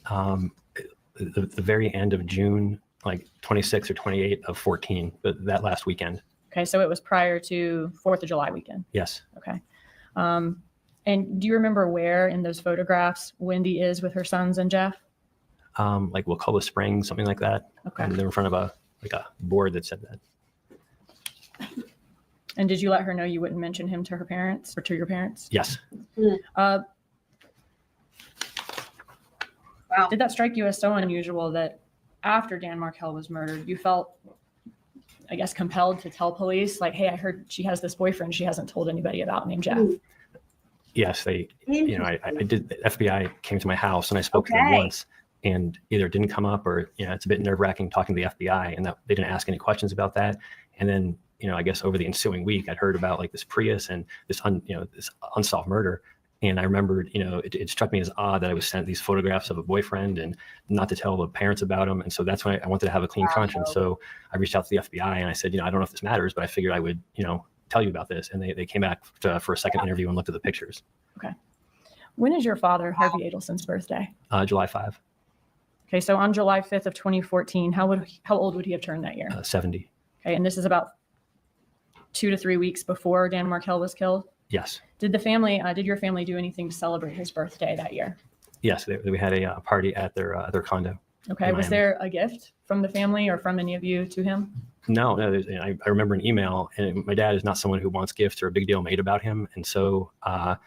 The very end of June, like 26 or 28 of 14, but that last weekend. Okay. So it was prior to 4th of July weekend. Yes. Okay. And do you remember where in those photographs Wendy is with her sons and Jeff? Like Wakulla Springs, something like that. Okay. And they're in front of a board that said that. And did you let her know you wouldn't mention him to her parents or to your parents? Yes. Wow. Did that strike you as so unusual that after Dan Markel was murdered, you felt, I guess, compelled to tell police, like, hey, I heard she has this boyfriend she hasn't told anybody about named Jeff. Yes, they, I did. The FBI came to my house and I spoke to them once, and either it didn't come up or, it's a bit nerve wracking talking to the FBI, and that they didn't ask any questions about that. And then, I guess over the ensuing week, I'd heard about like this Prius and this, this unsolved murder. And I remembered, it struck me as odd that I was sent these photographs of a boyfriend and not to tell the parents about him. And so that's when I wanted to have a clean conscience. So I reached out to the FBI and I said, I don't know if this matters, but I figured I would, tell you about this. And they came back for a second interview and looked at the pictures. Okay. When is your father, Harvey Adelson's birthday? July 5. Okay. So on July 5th of 2014, how old would he have turned that year? 70. Okay. And this is about 2 to 3 weeks before Dan Markel was killed? Yes. Did your family do anything to celebrate his birthday that year? Yes. We had a party at their condo. Okay. Was there a gift from the family or from any of you to him? No. I remember an email, and my dad is not someone who wants gifts or a big deal made about him. And so, the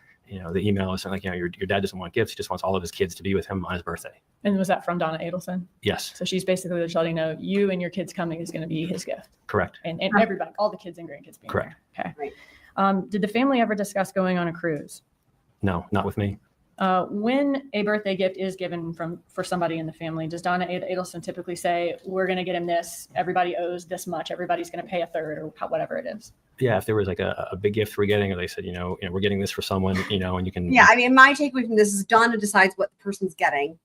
email is like, your dad doesn't want gifts. He just wants all of his kids to be with him on his birthday. And was that from Donna Adelson? Yes. So she's basically just letting you know you and your kids coming is going to be his gift. Correct. And everybody, all the kids and grandkids being correct. There. Okay. Right. Did the family ever discuss going on a cruise? No, not with me. When a birthday gift is given for somebody in the family, does Donna Adelson typically say, we're going to get him this, everybody owes this much, everybody's going to pay a third, or whatever it is? Yeah, if there was like a big gift we're getting, or they said, we're getting this for someone, and you can. Yeah, I mean, my takeaway from this is Donna decides what the person's getting,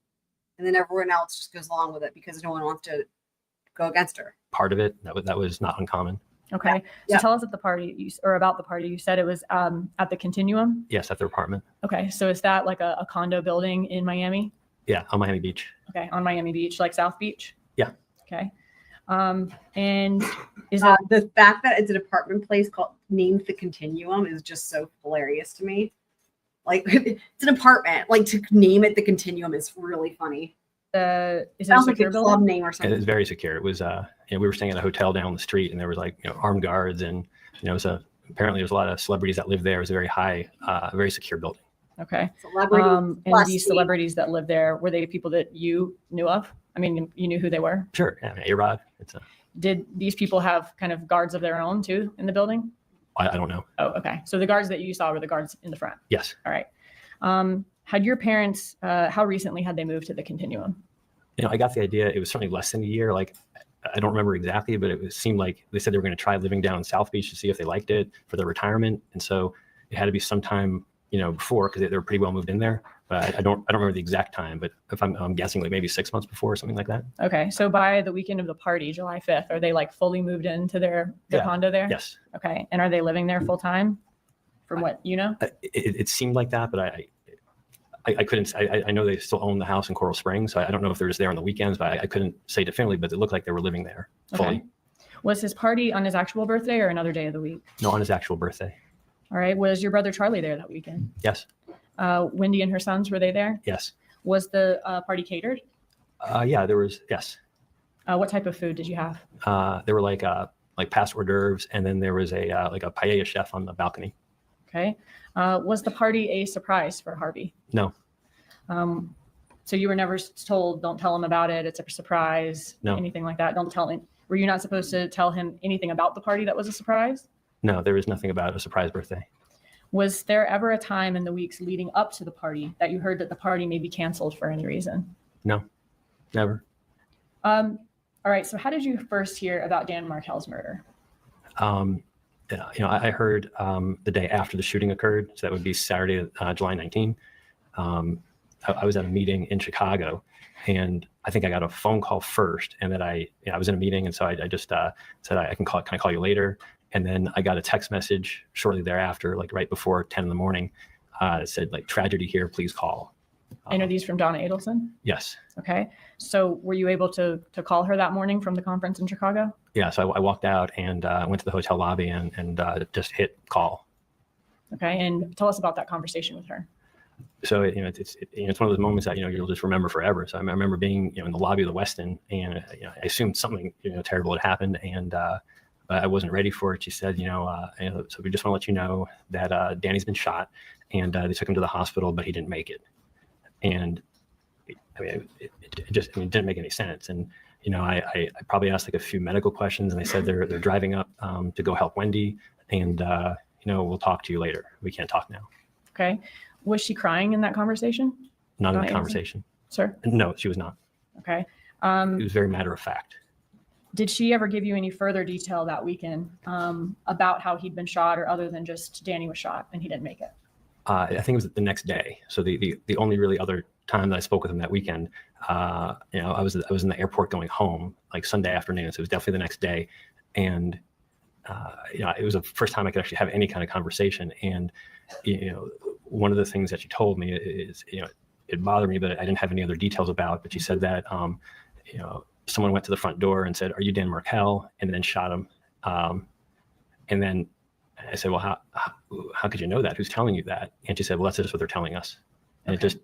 and then everyone else just goes along with it because no one wants to go against her. Part of it, that was not uncommon. Okay. So tell us about the party. You said it was at the Continuum? Yes, at their apartment. Okay. So is that like a condo building in Miami? Yeah, on Miami Beach. Okay. On Miami Beach, like South Beach? Yeah. Okay. And is the fact that it's an apartment place named the Continuum is just so hilarious to me. Like, it's an apartment. Like, to name it the Continuum is really funny. Is it a secure building? Club name or something? It's very secure. It was, we were staying at a hotel down the street, and there was like, armed guards, and apparently there's a lot of celebrities that live there. It was a very high, very secure building. Okay. Celebrities. And these celebrities that live there, were they people that you knew of? I mean, you knew who they were? Sure. Yeah, A-Rod. Did these people have kind of guards of their own too in the building? I don't know. Oh, okay. So the guards that you saw were the guards in the front? Yes. All right. Had your parents, how recently had they moved to the Continuum? I got the idea. It was certainly less than a year. Like, I don't remember exactly, but it seemed like they said they were going to try living down in South Beach to see if they liked it for their retirement. And so it had to be sometime, before, because they were pretty well moved in there. But I don't remember the exact time, but if I'm guessing, like maybe 6 months before or something like that. Okay. So by the weekend of the party, July 5th, are they like fully moved into their condo there? Yes. Okay. And are they living there full time from what you know? It seemed like that, but I couldn't. I know they still own the house in Coral Springs, so I don't know if they're just there on the weekends, but I couldn't say definitively, but it looked like they were living there fully. Okay. Was his party on his actual birthday or another day of the week? No, on his actual birthday. All right. Was your brother Charlie there that weekend? Yes. Wendy and her sons, were they there? Yes. Was the party catered? Yeah, there was. Yes. What type of food did you have? There were like past hors d'oeuvres, and then there was a paella chef on the balcony. Okay. Was the party a surprise for Harvey? No. So you were never told, don't tell him about it, it's a surprise, no. Anything like that? Don't tell him. Were you not supposed to tell him anything about the party that was a surprise? No, there was nothing about a surprise birthday. Was there ever a time in the weeks leading up to the party that you heard that the party may be canceled for any reason? No, never. All right. So how did you first hear about Dan Markel's murder? I heard the day after the shooting occurred. So that would be Saturday, July 19. I was at a meeting in Chicago, and I think I got a phone call first, and that I was in a meeting, and so I just said can I call you later? And then I got a text message shortly thereafter, like right before 10 in the morning, that said like, tragedy here, please call. And are these from Donna Adelson? Yes. Okay. So were you able to call her that morning from the conference in Chicago? Yeah. So I walked out and went to the hotel lobby and just hit call. Okay. And tell us about that conversation with her. So it's one of those moments that you'll just remember forever. So I remember being in the lobby of the Westin, and I assumed something terrible had happened, and I wasn't ready for it. She said, so we just want to let you know that Danny's been shot, and they took him to the hospital, but he didn't make it. And it didn't make any sense. And I probably asked like a few medical questions, and they said they're driving up to go help Wendy, and we'll talk to you later. We can't talk now. Okay. Was she crying in that conversation? Not in Donna the Adelson? conversation. Sir? No, she was not. Okay. It was very matter of fact. Did she ever give you any further detail that weekend about how he'd been shot, or other than just Danny was shot and he didn't make it? I think it was the next day. So the only really other time that I spoke with him that weekend, I was in the airport going home like Sunday afternoon. So it was definitely the next day. And, it was the first time I could actually have any kind of conversation. And, one of the things that she told me is, it bothered me, but I didn't have any other details about, but she said that, someone went to the front door and said, "Are you Dan Markell?" and then shot him. And then I said, "Well, how could you know that? Who's telling you that?" And she said, "Well, that's just what they're telling us." And it just,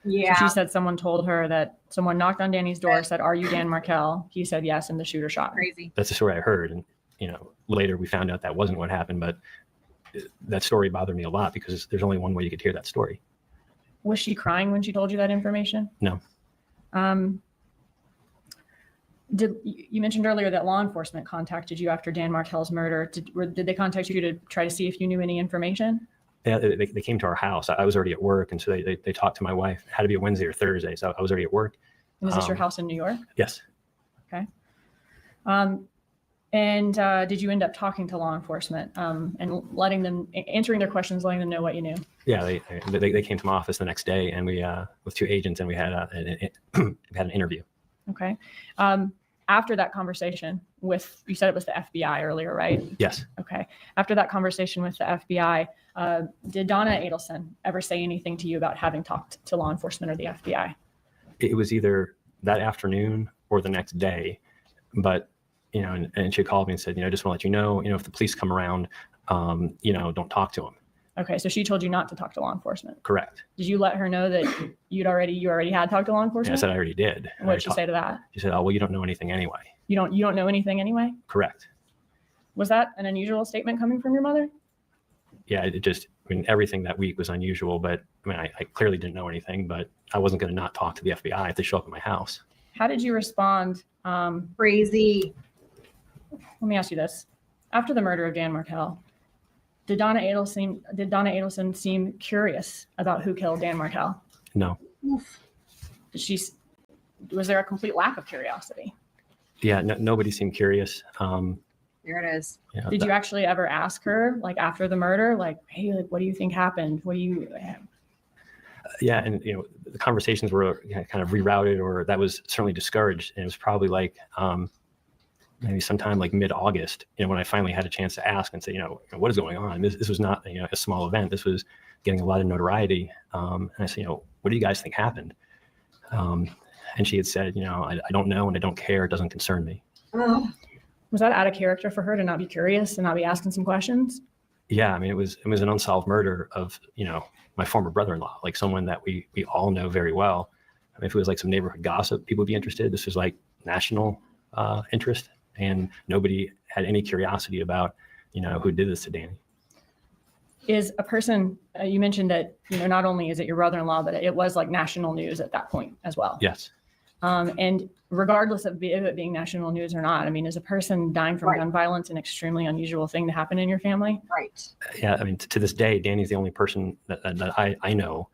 So she said someone told her that someone knocked on Danny's door, said, "Are you Dan Markell?" He said yes, and the shooter shot him. Crazy. that's the story I heard. And, later we found out that wasn't what happened, but that story bothered me a lot because there's only one way you could hear that story. Was she crying when she told you that information? No. Did you mentioned earlier that law enforcement contacted you after Dan Markell's murder? Did they contact you to try to see if you knew any information? Yeah, they came to our house. I was already at work, and so they talked to my wife. It had to be a Wednesday or Thursday, so I was already at work. And is this your house in New York? Yes. Okay. And did you end up talking to law enforcement and letting them, answering their questions, letting them know what you knew? Yeah, they came to my office the next day, and we with two agents, and we had an interview. Okay. After that conversation with, you said it was the FBI earlier, right? Yes. Okay. After that conversation with the FBI, did Donna Adelson ever say anything to you about having talked to law enforcement or the FBI? It was either that afternoon or the next day, but and she called me and said, I just want to let you know, if the police come around, don't talk to them. Okay, so she told you not to talk to law enforcement. Correct. Did you let her know that you already had talked to law Yeah, I enforcement? said I already did. What did she say to that? She said, "Oh, well, you don't know anything anyway." You don't know anything anyway? Correct. Was that an unusual statement coming from your mother? Yeah, everything that week was unusual, but I clearly didn't know anything, but I wasn't going to not talk to the FBI if they show up at my house. How did you respond? Crazy. Let me ask you this. After the murder of Dan Markell, did Donna Adelson seem curious about who killed Dan Markell? No. Was there a complete lack of curiosity? Yeah, nobody seemed curious. There it is. Did you actually ever ask her, like after the murder, like, hey, like, what do you think happened? What do you? Yeah, and the conversations were kind of rerouted, or that was certainly discouraged. And it was probably like maybe sometime like mid-August, when I finally had a chance to ask and say, what is going on? This was not a small event. This was getting a lot of notoriety. And I said, what do you guys think happened? And she had said, I don't know and I don't care. It doesn't concern me. Oh. Was that out of character for her to not be curious and not be asking some questions? Yeah, it was an unsolved murder of, my former brother-in-law, like someone that we all know very well. If it was like some neighborhood gossip, people would be interested. This was like national interest, and nobody had any curiosity about, who did this to Danny. Is a person, you mentioned that, not only is it your brother-in-law, but it was like national news at that point as well. Yes. And regardless of it being national news or not, is a person dying from gun violence an extremely unusual thing to happen in your family? Right. Yeah, to this day, Danny's the only person that I know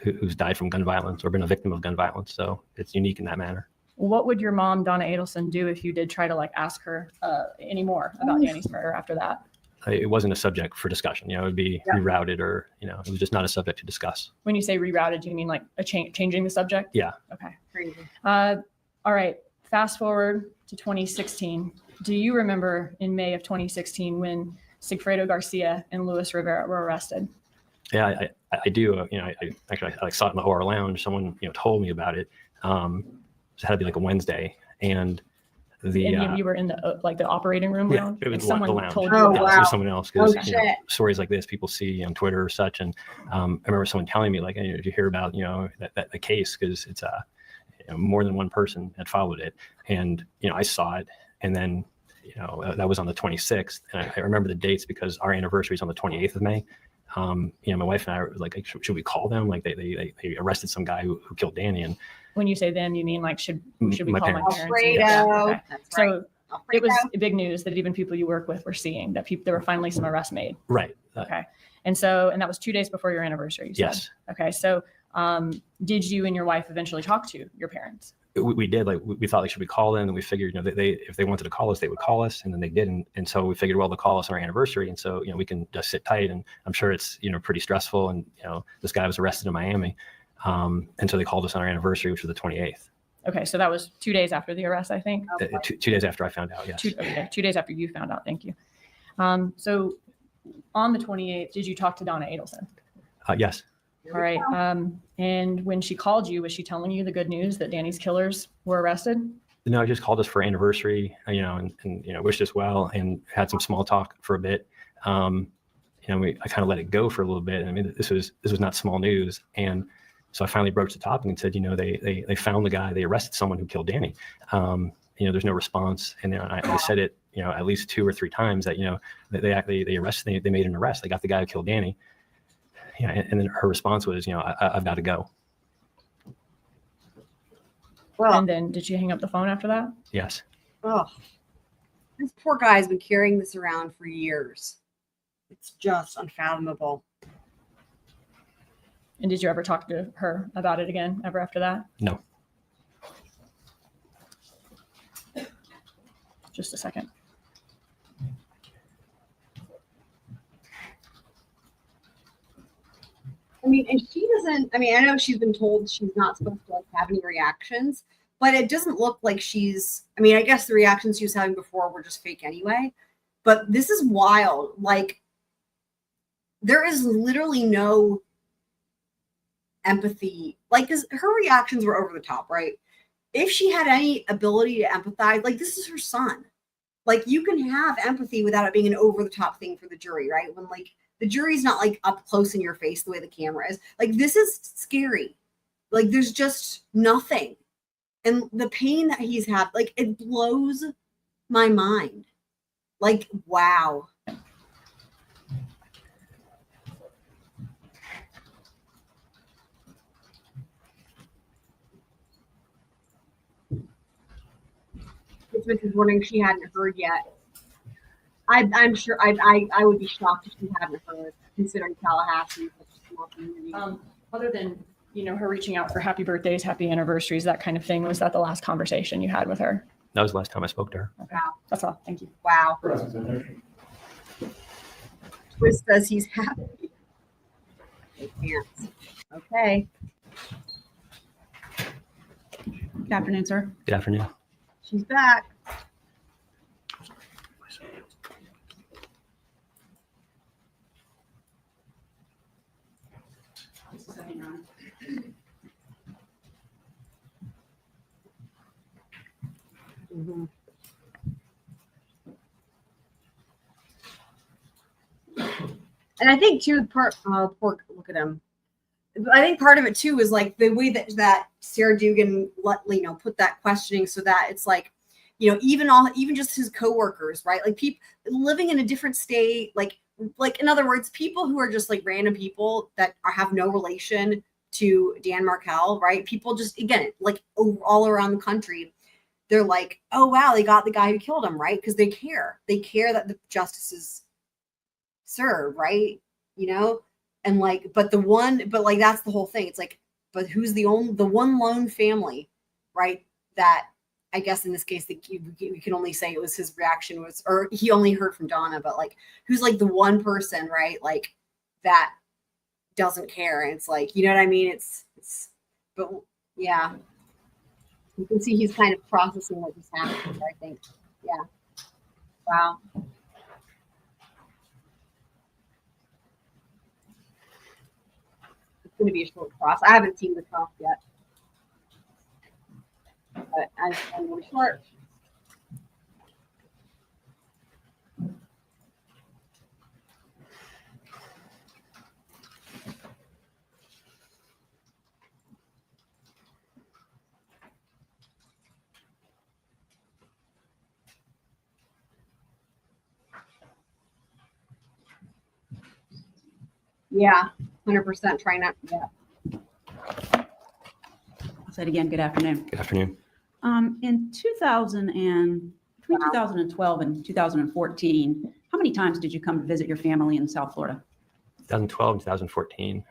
who's died from gun violence or been a victim of gun violence. So it's unique in that manner. What would your mom, Donna Adelson, do if you did try to ask her any more about Danny's murder after that? It wasn't a subject for discussion. It would be rerouted, or it was just not a subject to discuss. When you say rerouted, do you mean like changing the subject? Yeah. Okay. Crazy. All right. Fast forward to 2016. Do you remember in May of 2016 when Sigfredo Garcia and Luis Rivera were arrested? Yeah, I do. I saw it in the OR lounge. Someone told me about it. It had to be like a Wednesday, and you were in the operating room lounge? It was someone the lounge. told you. It was someone else, because stories like this people see on Twitter or such. And I remember someone telling me, did you hear about that the case, because it's more than one person had followed it, and I saw it, and then that was on the 26th, and I remember the dates because our anniversary is on the 28th of May. My wife and I were like, should we call them? Like they arrested some guy who killed Danny. And When you say them, you mean like, should we My call my parents. parents? Alfredo. Yeah, okay. That's So right. it was Alfredo. big news that even people you work with were seeing that there were finally some arrests made. Right. Okay. And that was 2 days before your anniversary. You said? Yes. Okay. So did you and your wife eventually talk to your parents? We did. Like we thought, like, should we call them? And we figured, if they wanted to call us, they would call us, and then they didn't. And so we figured, well, they'll call us on our anniversary, and so we can just sit tight. And I'm sure it's pretty stressful. And this guy was arrested in Miami, and so they called us on our anniversary, which was the 28th. Okay. So that was 2 days after the arrest, I think. 2 days after I found out. Yes. 2 days after you found out. Thank you. So on the 28th, did you talk to Donna Adelson? Yes. All right. And when she called you, was she telling you the good news that Danny's killers were arrested? No, just called us for anniversary, and wished us well, and had some small talk for a bit. I kind of let it go for a little bit. I mean, this was not small news, and so I finally broached the topic and said, they found the guy, they arrested someone who killed Danny. There's no response, and I said it, at least 2 or 3 times that they arrested, they made an arrest, they got the guy who killed Danny. Yeah, and then her response was, I've got to go. Well, And then did she hang up the phone after that? Yes. oh, this poor guy has been carrying this around for years. It's just unfathomable. And did you ever talk to her about it again ever after that? No. Just a second. I mean, and she doesn't, I know she's been told she's not supposed to have any reactions, but it doesn't look like I guess the reactions she was having before were just fake anyway, but this is wild. Like, there is literally no empathy. Like, her reactions were over the top, right? If she had any ability to empathize, like, this is her son. Like, you can have empathy without it being an over the top thing for the jury, right? When, like, the jury's not like up close in your face the way the camera is. Like, this is scary. Like, there's just nothing. And the pain that he's had, like, it blows my mind. Like, wow. This is wondering if she hadn't heard yet. I'm sure I would be shocked if she hadn't heard, considering Tallahassee is such a small community. Other than, her reaching out for happy birthdays, happy anniversaries, that kind of thing, was that the last conversation you had with her? That was the last time I spoke to her. Okay. That's all. Thank you. Wow. Twist says he's happy. They can't. Okay. Good afternoon, sir. Good afternoon. She's back. Mm-hmm. And I think too, look at him. I think part of it too is like the way that Sarah Dugan put that questioning, so that it's like, even just his coworkers, right? Like, people living in a different state, like in other words, people who are just like random people that have no relation to Dan Markel, right? People just, again, like all around the country, they're like, oh wow, they got the guy who killed him, right? Because they care that the justice is served, right? And like, but that's the whole thing. It's like, but who's the one lone family, right? That, I guess in this case, we can only say it was his reaction was, or he only heard from Donna, but like, who's like the one person, right? Like, that doesn't care. And it's like, you know what I mean? But yeah, you can see he's kind of processing what just happened, I think. Yeah. Wow. It's going to be a short cross. I haven't seen the cross yet, but I'm really short. Yeah, 100% try not to. Yeah. I'll say it again. Good afternoon. Good afternoon. In 2012 and 2014, how many times did you come to visit your family in South Florida? 2012 and 2014.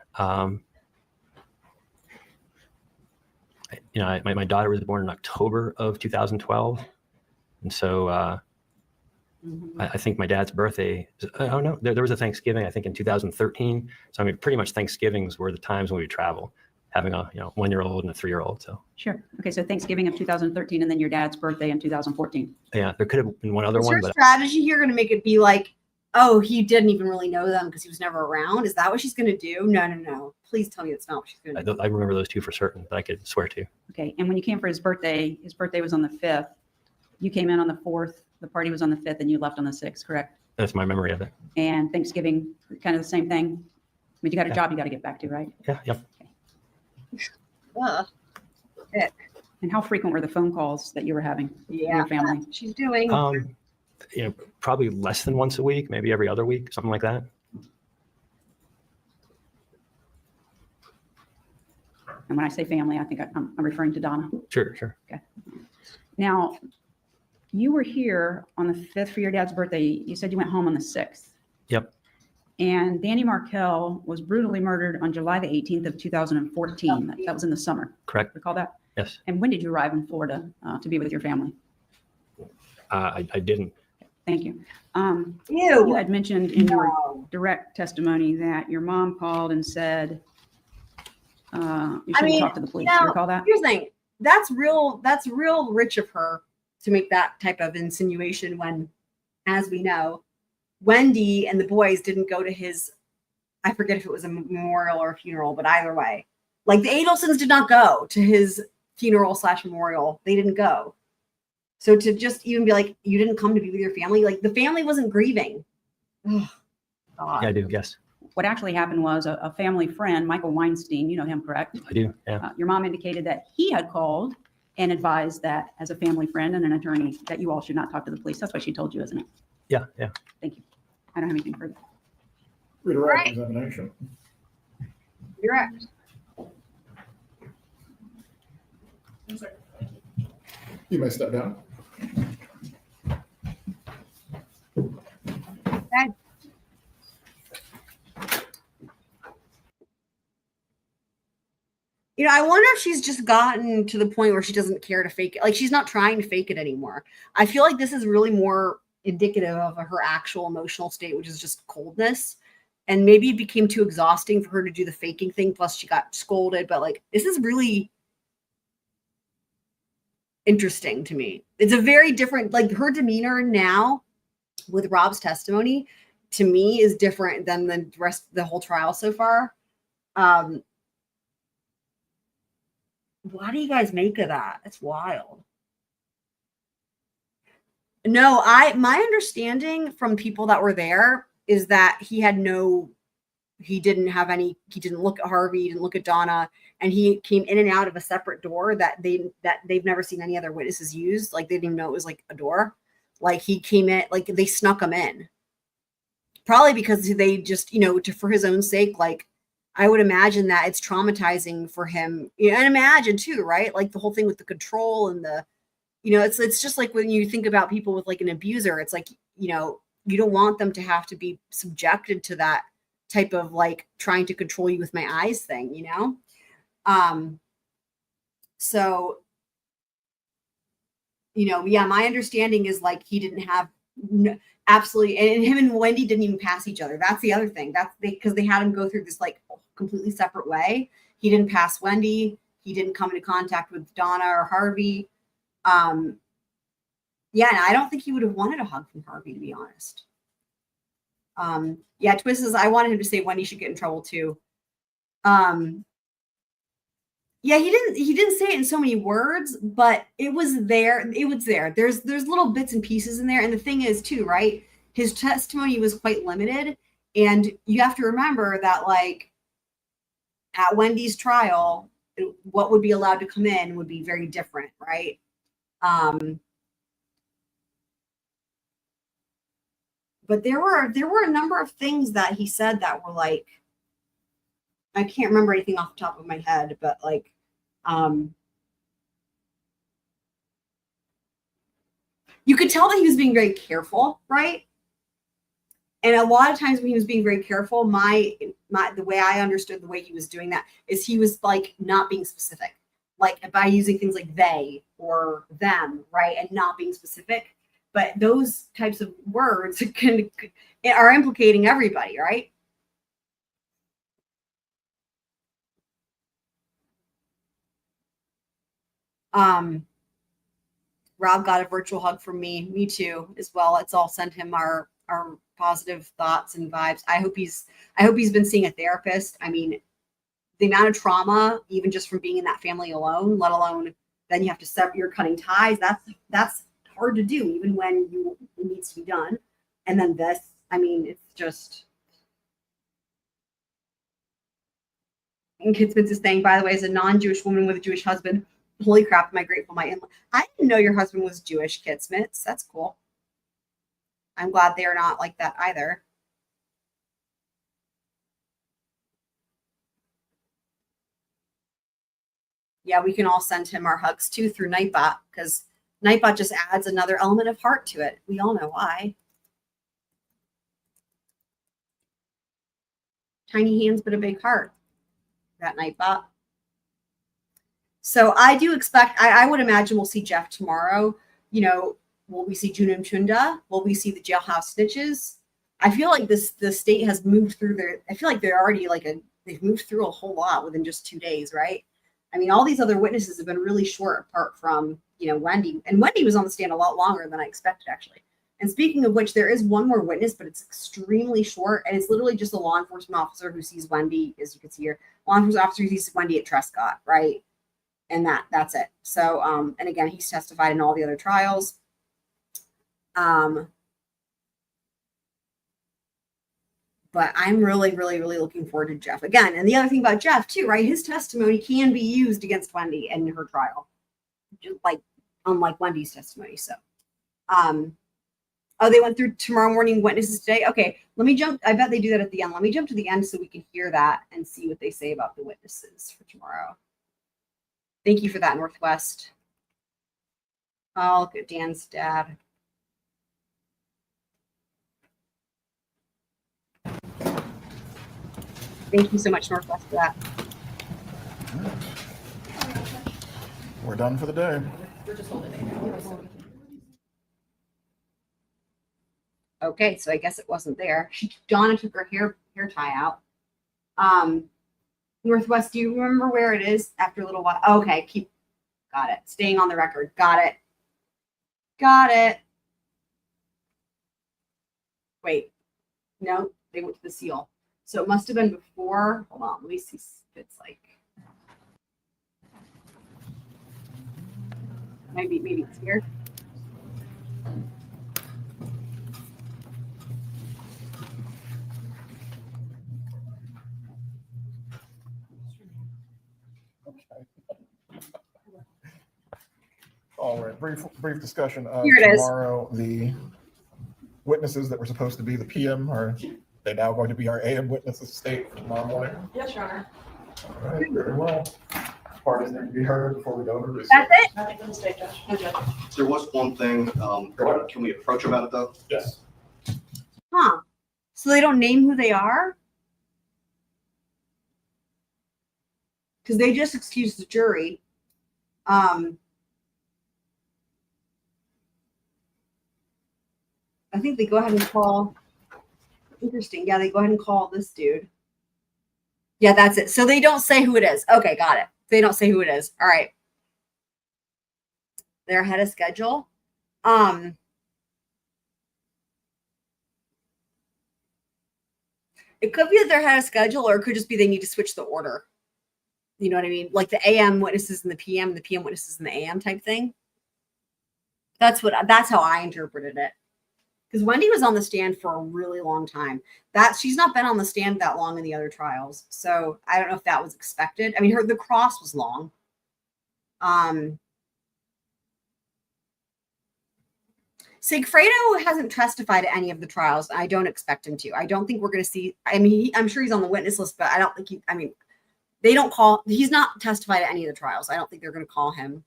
My daughter was born in October of 2012. And so I think my dad's birthday, oh no, there was a Thanksgiving, I think in 2013. So I mean, pretty much Thanksgivings were the times when we would travel, having a 1-year-old and a 3-year-old. So Sure. Okay, so Thanksgiving of 2013 and then your dad's birthday in 2014. yeah, there could have been one other Is one, her but strategy here going to make it be like, oh, he didn't even really know them because he was never around? Is that what she's going to do? No. Please tell me it's not what she's going to do. I remember those two for certain that I could swear to. Okay, and when you came for his birthday was on the 5th. You came in on the 4th, the party was on the 5th, and you left on the 6th, correct? That's my memory of it. And Thanksgiving, kind of the same thing? I mean, you got a job you got to get back to, right? Yeah, yep. Ick. And how frequent were the phone calls that you were having with Yeah, your family? she's doing. Probably less than once a week, maybe every other week, something like that. And when I say family, I think I'm referring to Donna. Sure. Okay. Now, you were here on the 5th for your dad's birthday. You said you went home on the 6th. Yep. And Danny Markell was brutally murdered on July the 18th of 2014. That was in the summer. Correct. Recall that? Yes. And when did you arrive in Florida to be with your family? I didn't. Thank you. You had mentioned in your direct testimony that your mom called and said you should talk to the police. You recall that? Here's the thing. That's real rich of her to make that type of insinuation when, as we know, Wendy and the boys didn't go to his, I forget if it was a memorial or a funeral, but either way, like the Adelsons did not go to his funeral/memorial. They didn't go. So to just even be like, you didn't come to be with your family, like the family wasn't grieving. Oh, God. Yeah, I do. Yes. What actually happened was a family friend, Michael Weinstein, you know him, correct? I do. Yeah. Your mom indicated that he had called and advised that as a family friend and an attorney that you all should not talk to the police. That's what she told you, isn't it? Yeah. Thank you. I don't have anything further. Redirect examination. Direct. You may step down. Okay. I wonder if she's just gotten to the point where she doesn't care to fake it. Like she's not trying to fake it anymore. I feel like this is really more indicative of her actual emotional state, which is just coldness. And maybe it became too exhausting for her to do the faking thing. Plus she got scolded, but like, this is really interesting to me. It's a very different, like her demeanor now with Rob's testimony to me is different than the rest of the whole trial so far. What do you guys make of that? It's wild. No, my understanding from people that were there is that he didn't look at Harvey, he didn't look at Donna, and he came in and out of a separate door that they've never seen any other witnesses use. Like they didn't even know it was like a door. Like he came in, like they snuck him in. Probably because they just, for his own sake, like I would imagine that it's traumatizing for him. And imagine too, right? Like the whole thing with the control and the, it's just like when you think about people with like an abuser, it's like, you don't want them to have to be subjected to that type of like trying to control you with my eyes thing, So, my understanding is like he didn't have absolutely, and him and Wendy didn't even pass each other. That's the other thing. That's because they had him go through this like completely separate way. He didn't pass Wendy. He didn't come into contact with Donna or Harvey. And I don't think he would have wanted a hug from Harvey, to be honest. Twist says, I wanted him to say Wendy should get in trouble too. He didn't say it in so many words, but it was there. There's little bits and pieces in there. And the thing is too, right? His testimony was quite limited. And you have to remember that like at Wendy's trial, what would be allowed to come in would be very different, right? But there were a number of things that he said that were like I can't remember anything off the top of my head, but like, you could tell that he was being very careful, right? And a lot of times when he was being very careful, the way I understood the way he was doing that is he was like not being specific, like by using things like they or them, right? And not being specific. But those types of words are implicating everybody, right? Rob got a virtual hug from me. Me too, as well. Let's all send him our positive thoughts and vibes. I hope he's been seeing a therapist. I mean, the amount of trauma, even just from being in that family alone, let alone then you have to sever, you're cutting ties. That's hard to do, even when it needs to be done. And then this, I mean, it's just. And Kid Spence is saying, by the way, as a non-Jewish woman with a Jewish husband, holy crap, am I grateful my in-law. I didn't know your husband was Jewish, Kid Smits. That's cool. I'm glad they're not like that either. Yeah, we can all send him our hugs too through Nightbot, because Nightbot just adds another element of heart to it. We all know why. Tiny hands, but a big heart. That Nightbot. So I do expect, I would imagine we'll see Jeff tomorrow. You know, will we see Junum Chunda? Will we see the jailhouse snitches? I feel like the state has moved through I feel like they're already they've moved through a whole lot within just 2 days, right? I mean, all these other witnesses have been really short apart from, you know, Wendy. And Wendy was on the stand a lot longer than I expected, actually. And speaking of which, there is one more witness, but it's extremely short. And it's literally just a law enforcement officer who sees Wendy, as you can see here. Law enforcement officer who sees Wendy at Trescott, right? And that's it. So, and again, he's testified in all the other trials. But I'm really, really, really looking forward to Jeff again. And the other thing about Jeff too, right? His testimony can be used against Wendy in her trial, just like unlike Wendy's testimony. So, oh, they went through tomorrow morning witnesses today. Okay, let me jump. I bet they do that at the end. Let me jump to the end so we can hear that and see what they say about the witnesses for tomorrow. Thank you for that, Northwest. Oh, look at Dan's dad. Thank you so much, Northwest, for that. We're done for the day. We're just holding it. Okay, so I guess it wasn't there. Donna took her hair tie out. Northwest, do you remember where it is after a little while? Okay, got it. Staying on the record. Got it. Got it. Wait, no, they went to the seal. So it must have been before. Hold on, let me see if it's like. Maybe it's here. All right, brief discussion of Here it is. tomorrow. The witnesses that were supposed to be the PM are they now going to be our AM witnesses state tomorrow morning? Yes, Your Honor. All right, very well. Parties need to be heard before we go to recess. That's it? Nothing from the state judge. No judge. There was one thing, can we approach about it though? Yes. Huh. So they don't name who they are? Because they just excused the jury. I think they go ahead and call. Interesting. Yeah, they go ahead and call this dude. Yeah, that's it. So they don't say who it is. Okay, got it. They don't say who it is. All right. They're ahead of schedule. It could be that they're ahead of schedule, or it could just be they need to switch the order. You know what I mean? Like the AM witnesses in the PM, the PM witnesses in the AM type thing. That's how I interpreted it. Because Wendy was on the stand for a really long time. She's not been on the stand that long in the other trials. So I don't know if that was expected. I mean, the cross was long. Sigfredo hasn't testified at any of the trials. I don't expect him to. I don't think we're going to see. I mean, I'm sure he's on the witness list, but I don't think They don't call, he's not testified at any of the trials. I don't think they're going to call him.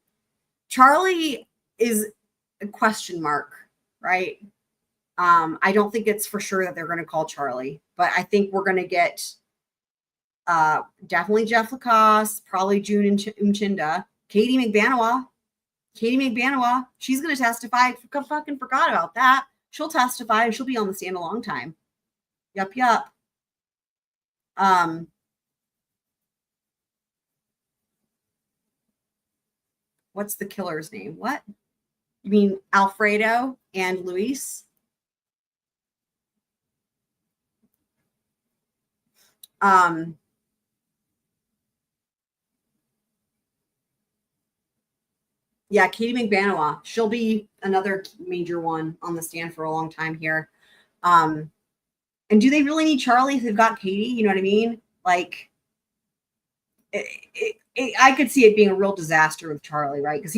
Charlie is a question mark, right? I don't think it's for sure that they're going to call Charlie, but I think we're going to get definitely Jeff Lacoste, probably June Umchinda, Katie McBanawa, she's going to testify. I fucking forgot about that. She'll testify and she'll be on the stand a long time. Yup. What's the killer's name? What? You mean Alfredo and Luis? Yeah, Katie McBanawa. She'll be another major one on the stand for a long time here. And do they really need Charlie if they've got Katie? You know what I mean? Like, I could see it being a real disaster with Charlie, right? Because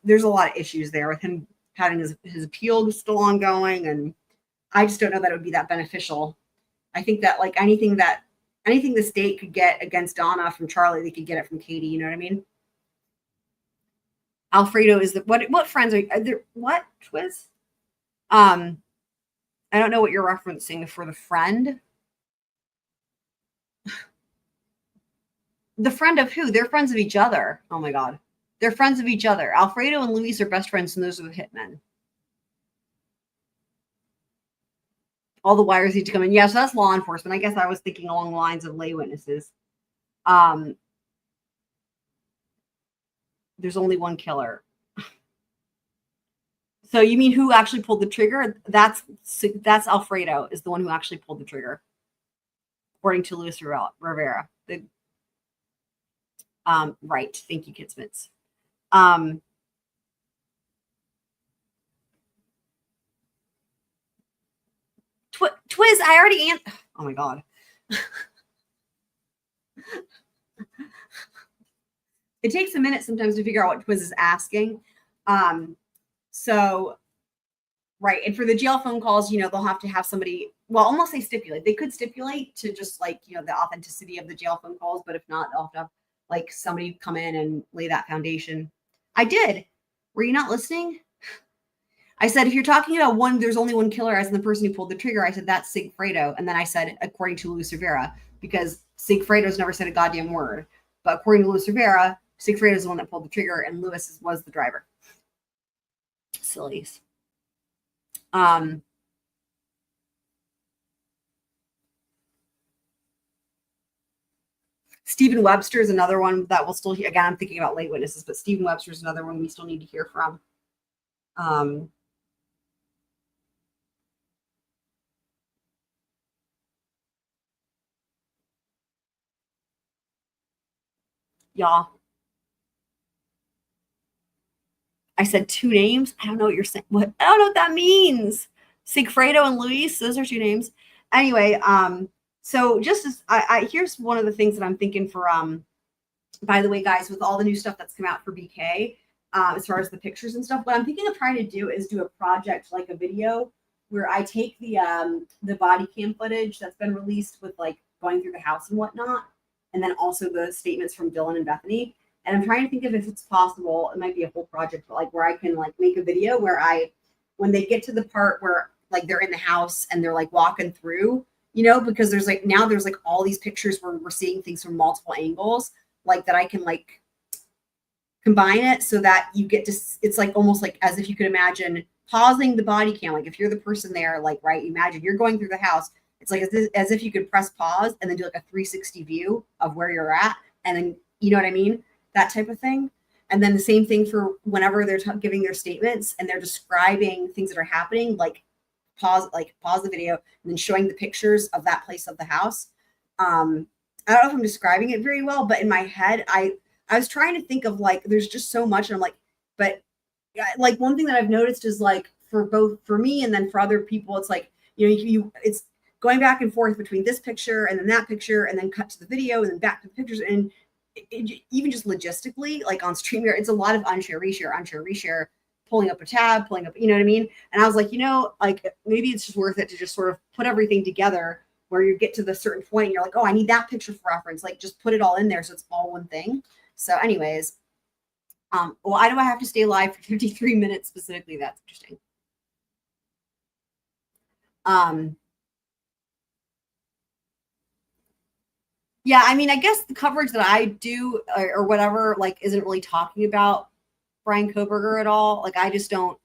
there's a lot of issues there with him having his appeal still ongoing. And I just don't know that it would be that beneficial. I think that like anything the state could get against Donna from Charlie, they could get it from Katie. You know what I mean? Alfredo is what friends are there? What Twiz? I don't know what you're referencing for the friend. The friend of who? They're friends of each other. Oh my God. They're friends of each other. Alfredo and Luis are best friends, and those are the hitmen. All the wires need to come in. Yeah, so that's law enforcement. I guess I was thinking along the lines of lay witnesses. There's only one killer. So you mean who actually pulled the trigger? That's Alfredo is the one who actually pulled the trigger, according to Luis Rivera. Right. Thank you, Kidsmits. Twiz, I already answered. Oh my God. It takes a minute sometimes to figure out what Twiz is asking. So, right. And for the jail phone calls, they'll have to have somebody, well, unless they stipulate. They could stipulate to just like, the authenticity of the jail phone calls. But if not, they'll have to have like somebody come in and lay that foundation. I did. Were you not listening? I said, if you're talking about there's only one killer as in the person who pulled the trigger, I said, that's Sigfredo. And then I said, according to Luis Rivera, because Sigfredo's never said a goddamn word. But according to Luis Rivera, Sigfredo's the one that pulled the trigger and Luis was the driver. Sillies. Stephen Webster is another one that we'll still hear. Again, I'm thinking about late witnesses, but Stephen Webster is another one we still need to hear from. Y'all. I said 2 names. I don't know what you're saying. What? I don't know what that means. Sigfredo and Luis, those are 2 names. Anyway, so just as here's one of the things that I'm thinking for, by the way, guys, with all the new stuff that's come out for BK, as far as the pictures and stuff, what I'm thinking of trying to do is do a project like a video where I take the body cam footage that's been released with like going through the house and whatnot, and then also the statements from Dylan and Bethany. And I'm trying to think of if it's possible, it might be a whole project, but like where I can like make a video where when they get to the part where like they're in the house and they're like walking through, because there's like, now there's like all these pictures where we're seeing things from multiple angles, like that I can like combine it so that you get to, it's like almost like as if you could imagine pausing the body cam. Like if you're the person there, like, right, imagine you're going through the house. It's like as if you could press pause and then do like a 360 view of where you're at. And then, you know what I mean? That type of thing. And then the same thing for whenever they're giving their statements and they're describing things that are happening, like pause the video and then showing the pictures of that place of the house. I don't know if I'm describing it very well, but in my head, I was trying to think of like, there's just so much. And I'm like, but like one thing that I've noticed is like for me and then for other people, it's like, it's going back and forth between this picture and then that picture and then cut to the video and then back to the pictures. And even just logistically, like on StreamYard, it's a lot of unshare, reshare, pulling up a tab, you know what I mean? And I was like, like maybe it's just worth it to just sort of put everything together where you get to the certain point and you're like, oh, I need that picture for reference. Like just put it all in there so it's all one thing. So anyways, why do I have to stay live for 53 minutes specifically? That's interesting. Yeah, I mean, I guess the coverage that I do or whatever, like, isn't really talking about Brian Koberger at all. Like, I just don't,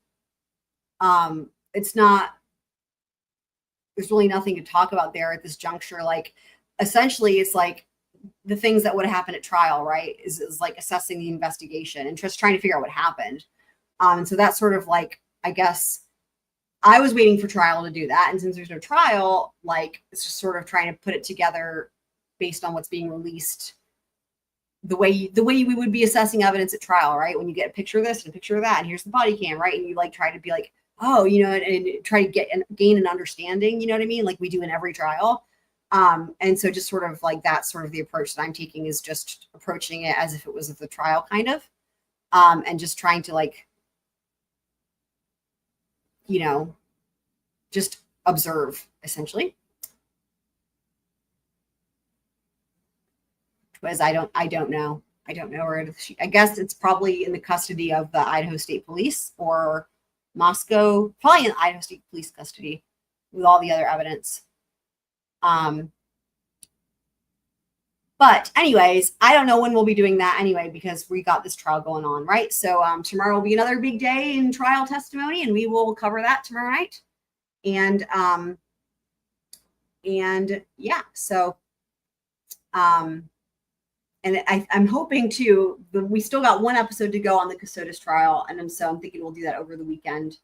it's not, there's really nothing to talk about there at this juncture. Like, essentially, it's like the things that would have happened at trial, right? Is like assessing the investigation and just trying to figure out what happened. And so that's sort of like, I guess, I was waiting for trial to do that. And since there's no trial, like, it's just sort of trying to put it together based on what's being released, the way we would be assessing evidence at trial, right? When you get a picture of this and a picture of that, and here's the body cam, right? And you like try to be like, oh, you know, and try to gain an understanding, you know what I mean? Like we do in every trial. And so just sort of like that's sort of the approach that I'm taking, is just approaching it as if it was the trial kind of, and just trying to like, you know, just observe essentially. Because I don't know where I guess it's probably in the custody of the Idaho State Police or Moscow, probably in Idaho State Police custody with all the other evidence. But anyways, I don't know when we'll be doing that anyway, because we got this trial going on, right? So tomorrow will be another big day in trial testimony, and we will cover that tomorrow night. And yeah, so and I'm hoping to, we still got one episode to go on the Custodes trial. And so I'm thinking we'll do that over the weekend.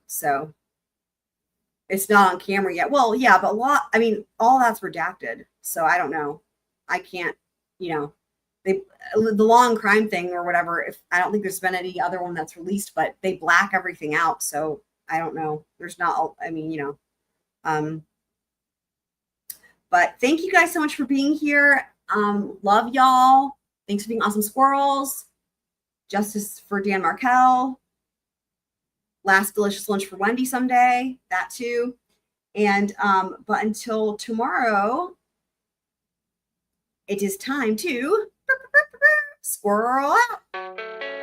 So it's not on camera yet. Well, yeah, but all that's redacted. So I don't know. I can't, you know, the long crime thing or whatever. I don't think there's been any other one that's released, but they black everything out. So I don't know. There's not, I mean, you know, but thank you guys so much for being here. Love y'all. Thanks for being awesome squirrels. Justice for Dan Markell. Last delicious lunch for Wendy someday. That too. And but until tomorrow, it is time to squirrel out.